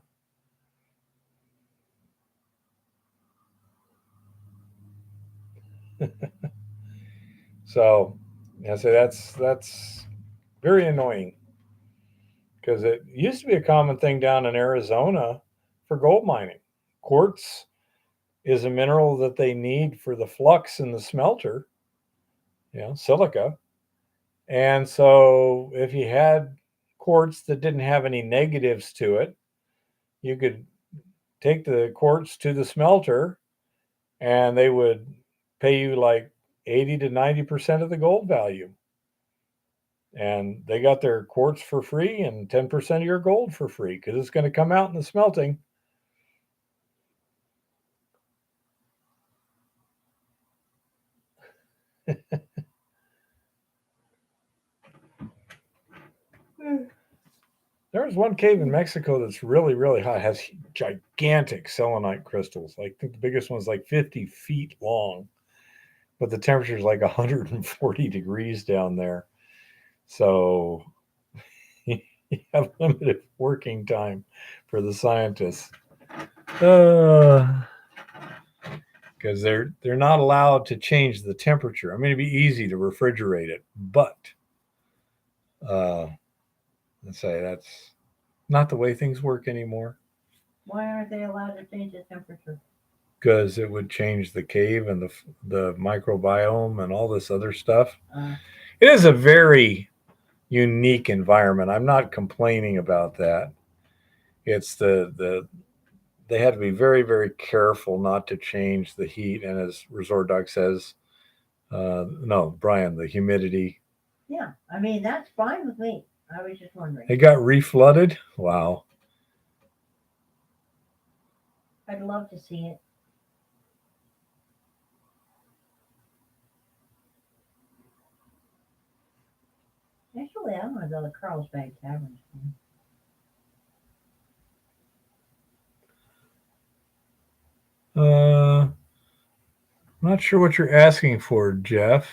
So I say that's very annoying because it used to be a common thing down in Arizona for gold mining. Quartz is a mineral that they need for the flux in the smelter, silica. And so if you had quartz that didn't have any negatives to it, you could take the quartz to the smelter and they would pay you like 80 to 90% of the gold value. And they got their quartz for free and 10% of your gold for free because it's going to come out in the smelting. There's one cave in Mexico that's really, really high. It has gigantic selenite crystals. I think the biggest one's like 50 feet long, but the temperature is like 140 degrees down there. So you have limited working time for the scientists. Because they're not allowed to change the temperature. I mean, it'd be easy to refrigerate it, but let's say that's not the way things work anymore. Why aren't they allowed to change the temperature? Because it would change the cave and the microbiome and all this other stuff. It is a very unique environment. I'm not complaining about that. It's the they had to be very, very careful not to change the heat. And as Resort Doc says, no, Brian, the humidity. Yeah, I mean, that's fine with me. I was just wondering. It got reflooded. Wow. I'd love to see it. Actually, I want to go to Carlsbad Tavern. I'm not sure what you're asking for, Jeff.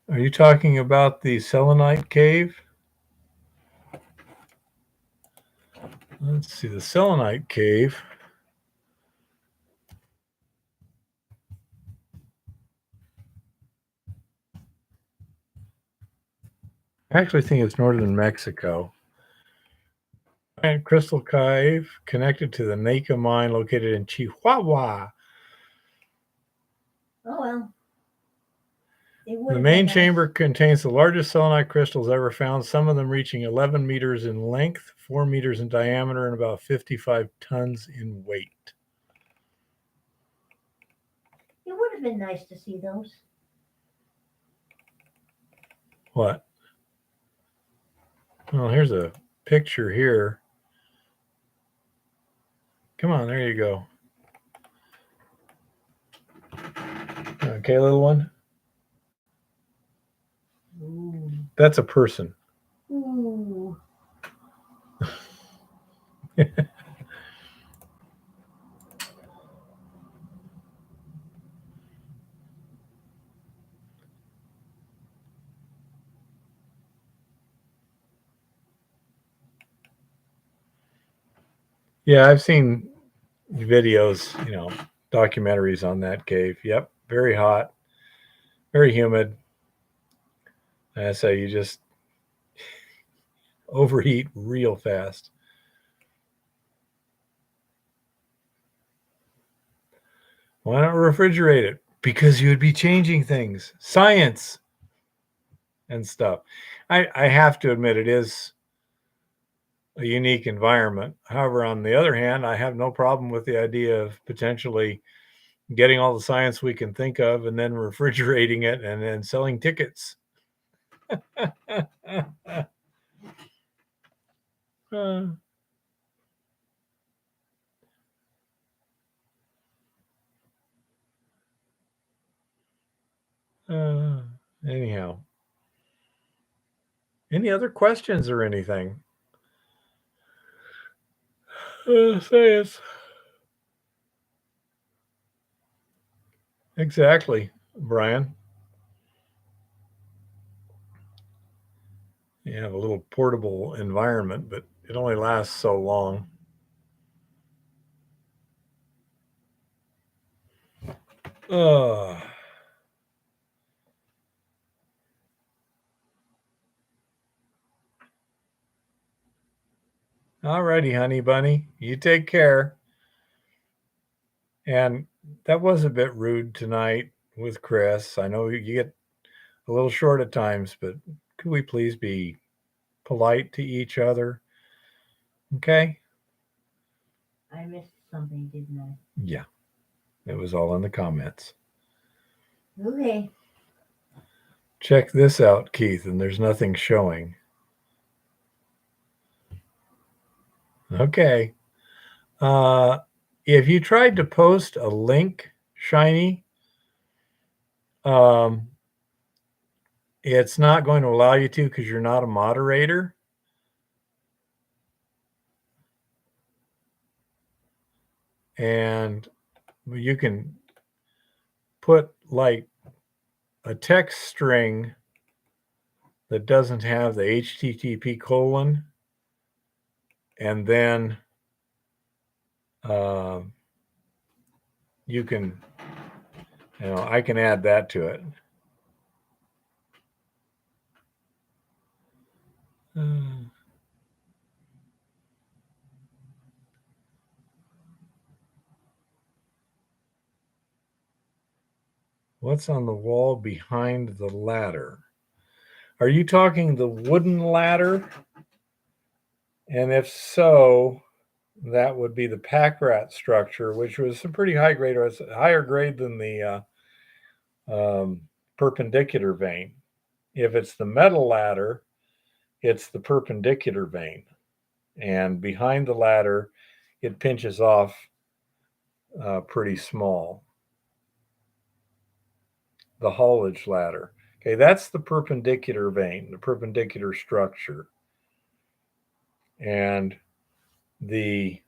Are you talking about the selenite cave? Let's see, the selenite cave. I actually think it's northern Mexico. And Crystal Cave, connected to the Nica mine located in Chihuahua. Oh, well. The main chamber contains the largest selenite crystals ever found, some of them reaching 11 meters in length, 4 meters in diameter, and about 55 tons in weight. It would have been nice to see those. What? Well, here's a picture here. Come on, there you go. Okay, little one. Ooh. That's a person. Ooh. Yeah, I've seen videos, documentaries on that cave. Yep, very hot, very humid. And I say you just overheat real fast. Why not refrigerate it? Because you would be changing things. Science and stuff. I have to admit it is a unique environment. However, on the other hand, I have no problem with the idea of potentially getting all the science we can think of and then refrigerating it and then selling tickets. Anyhow, any other questions or anything? Say it. Exactly, Brian. You have a little portable environment, but it only lasts so long. All righty, honey bunny. You take care. And that was a bit rude tonight with Chris. I know you get a little short at times, but could we please be polite to each other. Okay? I missed something, didn't I? Yeah. It was all in the comments. Okay. Check this out, Keith, and there's nothing showing. Okay. If you tried to post a link, Shiny, it's not going to allow you to because you're not a moderator. And you can put like a text string that doesn't have the HTTP colon, and then you can, I can add that to it. What's on the wall behind the ladder? Are you talking the wooden ladder? And if so, that would be the pack rat structure, which was a pretty high grade, or it's a higher grade than the perpendicular vein. If it's the metal ladder, it's the perpendicular vein. And behind the ladder, it pinches off pretty small. The haulage ladder. Okay, that's the perpendicular vein, the perpendicular structure. And the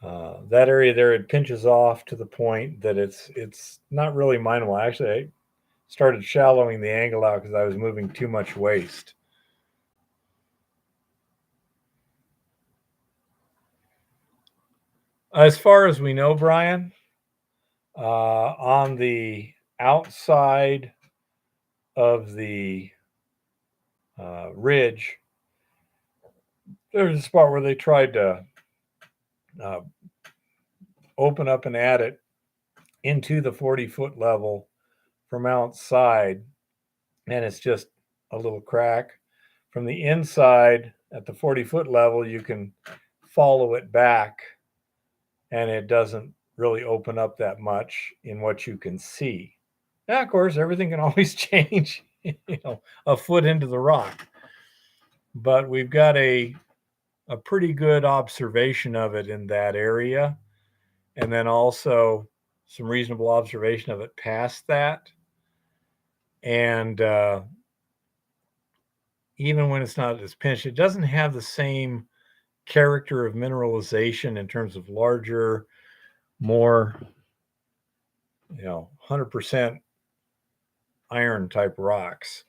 that area there, it pinches off to the point that it's not really mineable. Actually, I started shallowing the angle out because I was moving too much waste. As far as we know, Brian, on the outside of the ridge, there's a spot where they tried to open up and add it into the 40-foot level from outside, and it's just a little crack. From the inside at the 40-foot level, you can follow it back, and it doesn't really open up that much in what you can see. Now, of course, everything can always change, a foot into the rock. But we've got a pretty good observation of it in that area, and then also some reasonable observation of it past that. And even when it's not as pinched, it doesn't have the same character of mineralization in terms of larger, more, 100% iron type rocks.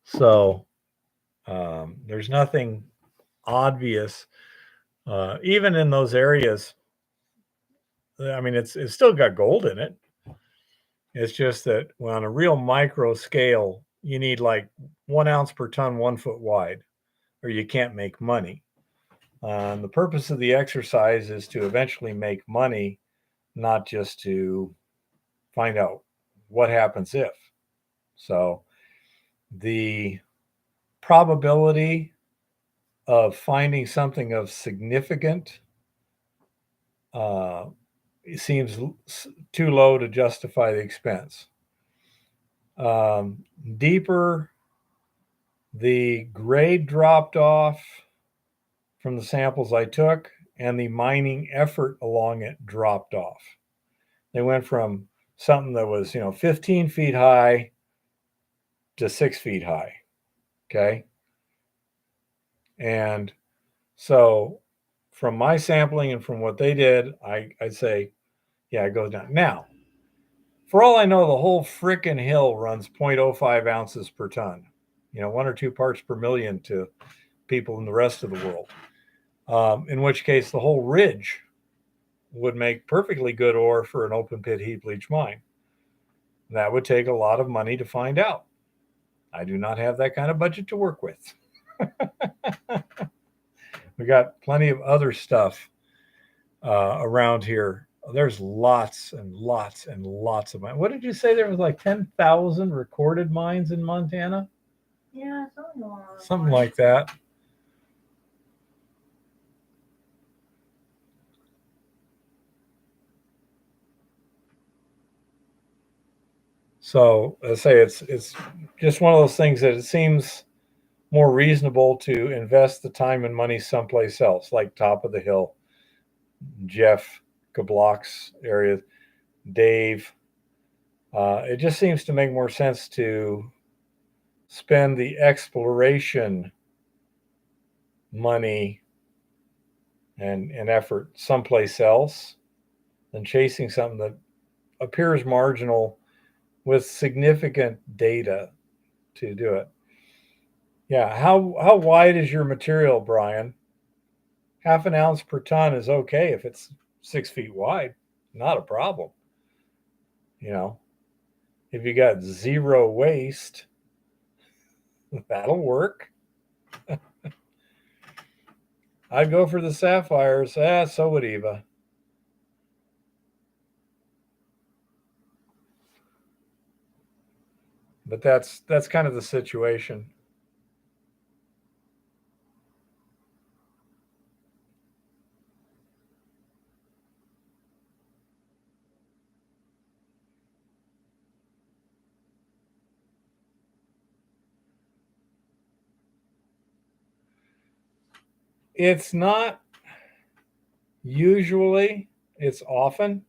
So there's nothing obvious, even in those areas. I mean, it's still got gold in it. It's just that on a real micro scale, you need like 1 ounce per ton, 1 foot wide, or you can't make money. The purpose of the exercise is to eventually make money, not just to find out what happens if. So the probability of finding something of significant seems too low to justify the expense. Deeper, the grade dropped off from the samples I took, and the mining effort along it dropped off. They went from something that was, 15 feet high to 6 feet high. Okay. And so from my sampling and from what they did, I'd say, yeah, it goes down. Now, for all I know, the whole frickin' hill runs 0.05 ounces per ton, 1 or 2 parts per million to people in the rest of the world. In which case, the whole ridge would make perfectly good ore for an open pit heap leach mine. That would take a lot of money to find out. I do not have that kind of budget to work with. We got plenty of other stuff around here. There's lots and lots and lots of mines. What did you say? There was like 10,000 recorded mines in Montana? Yeah, something like that. So I say it's just one of those things that it seems more reasonable to invest the time and money someplace else, like top of the hill, Jeff Kablock's area, Dave. It just seems to make more sense to spend the exploration money and effort someplace else than chasing something that appears marginal with significant data to do it. Yeah, how wide is your material, Brian? Half an ounce per ton is okay if it's 6 feet wide, not a problem. You know, if you got zero waste, that'll work. I'd go for the sapphires. So would Eva. But that's kind of the situation. It's not usually, it's often.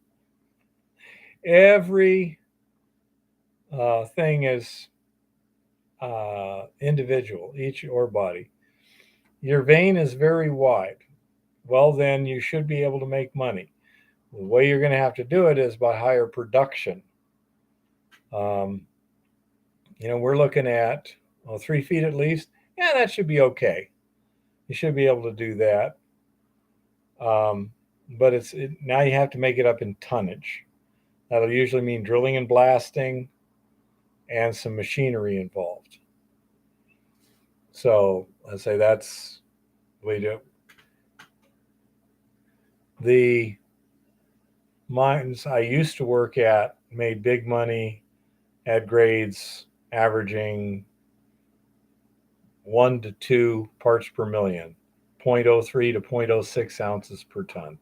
Every thing is individual, each ore body. Your vein is very wide. Well, then you should be able to make money. The way you're going to have to do it is by higher production. Um, we're looking at 3 feet at least. Yeah, that should be okay. You should be able to do that. But now you have to make it up in tonnage. That'll usually mean drilling and blasting and some machinery involved. So I say that's the way to do it. The mines I used to work at made big money at grades averaging 1 to 2 parts per million, 0.03 to 0.06 ounces per ton.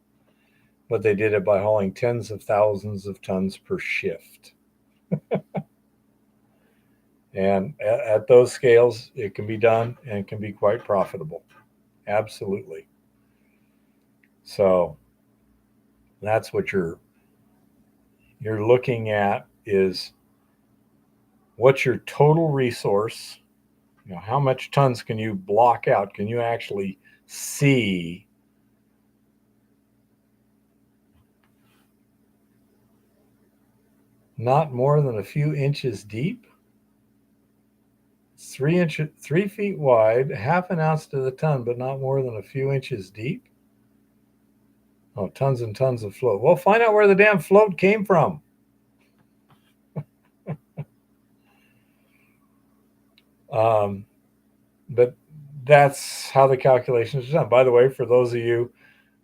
But they did it by hauling tens of thousands of tons per shift. And at those scales, it can be done and it can be quite profitable. Absolutely. So that's what you're looking at is what's your total resource? How much tons can you block out? Can you actually see? Not more than a few inches deep. 3 feet wide, half an ounce to the ton, but not more than a few inches deep. Oh, tons and tons of float. Well, find out where the damn float came from. But that's how the calculations are done. By the way, for those of you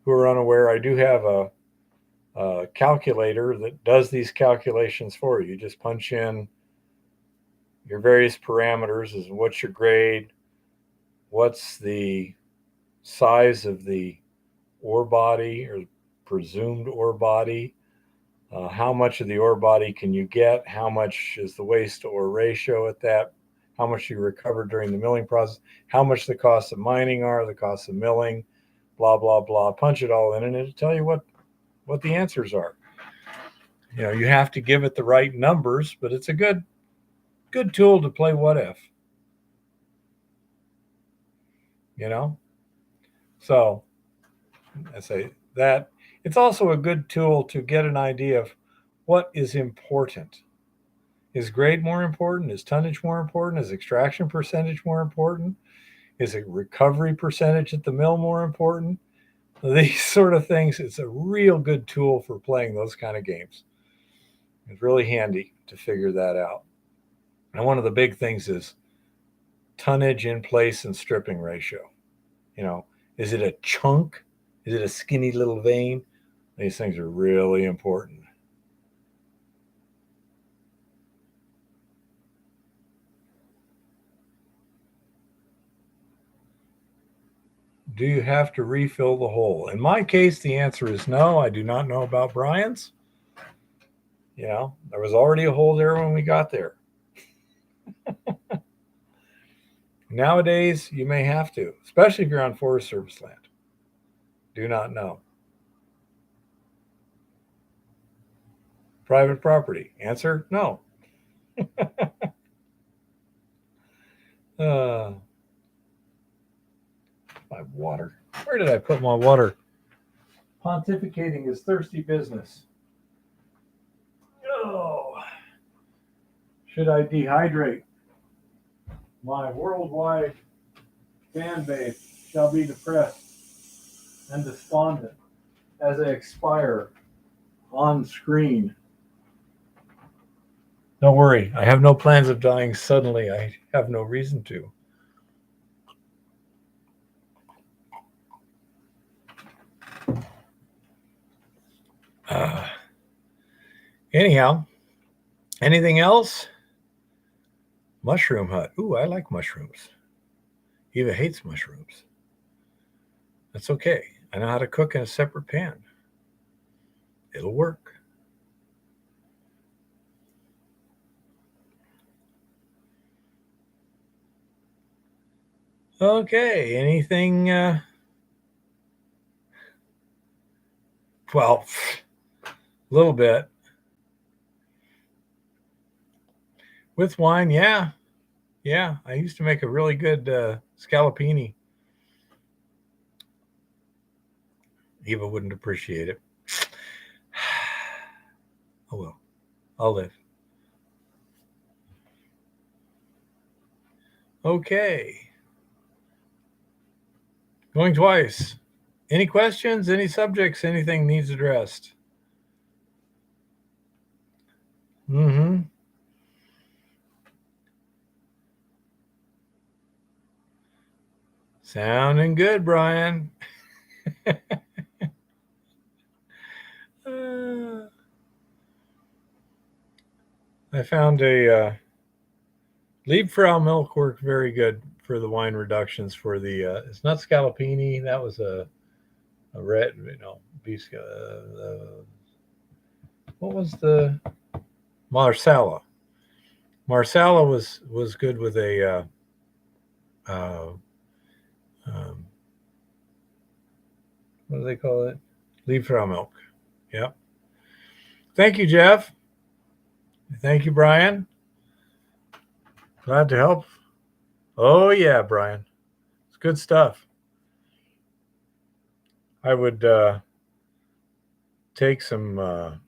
who are unaware, I do have a calculator that does these calculations for you. You just punch in your various parameters: is what's your grade, what's the size of the ore body or presumed ore body, how much of the ore body can you get, how much is the waste to ore ratio at that, how much you recover during the milling process, how much the costs of mining are, the costs of milling, blah, blah, blah. Punch it all in and it'll tell you what the answers are. You have to give it the right numbers, but it's a good tool to play what if. So I say that it's also a good tool to get an idea of what is important. Is grade more important? Is tonnage more important? Is extraction percentage more important? Is it recovery percentage at the mill more important? These sort of things, it's a real good tool for playing those kind of games. It's really handy to figure that out. And one of the big things is tonnage in place and stripping ratio. Is it a chunk? Is it a skinny little vein? These things are really important. do you have to refill the hole? In my case, the answer is no. I do not know about Brian's. You know, there was already a hole there when we got there. Nowadays, you may have to, especially if you're on Forest Service land. Do not know. Private property. Answer, no. My water. Where did I put my water? Pontificating is thirsty business. Oh. Should I dehydrate? My worldwide fan base shall be depressed and despondent as I expire on screen. Don't worry, I have no plans of dying suddenly. I have no reason to. Anyhow, anything else? Mushroom hut. Ooh, I like mushrooms. Eva hates mushrooms. That's okay. I know how to cook in a separate pan. It'll work. Okay, anything? Well, a little bit. With wine, yeah. Yeah, I used to make a really good scallopini. Eva wouldn't appreciate it. Oh well, I'll live. Okay. Going twice. Any questions? Any subjects? Anything needs addressed? Mm-hmm. Sounding good, Brian. I found a Liebfrau milk worked very good for the wine reductions for the it's not scallopini, that was a red, beef, what was the marsala was good with a what do they call it? Liebfrau milk. Yep. Thank you, Jeff. Thank you, Brian. Glad to help. Oh yeah, Brian. It's good stuff. I would take some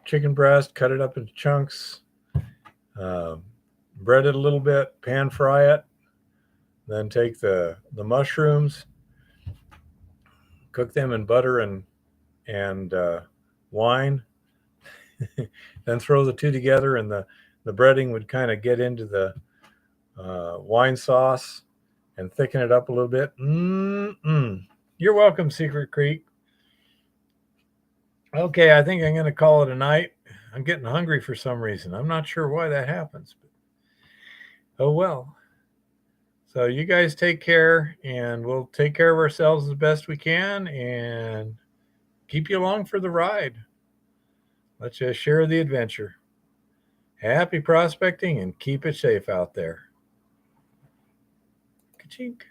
chicken breast, cut it up into chunks, bread it a little bit, pan fry it, then take the mushrooms, cook them in butter and wine, then throw the two together, and the breading would kind of get into the wine sauce and thicken it up a little bit. You're welcome, Secret Creek. Okay, I think I'm going to call it a night. I'm getting hungry for some reason. I'm not sure why that happens, but oh well. So you guys take care, and we'll take care of ourselves as best we can and keep you along for the ride. Let's just share the adventure. Happy prospecting and keep it safe out there. Ka-chink.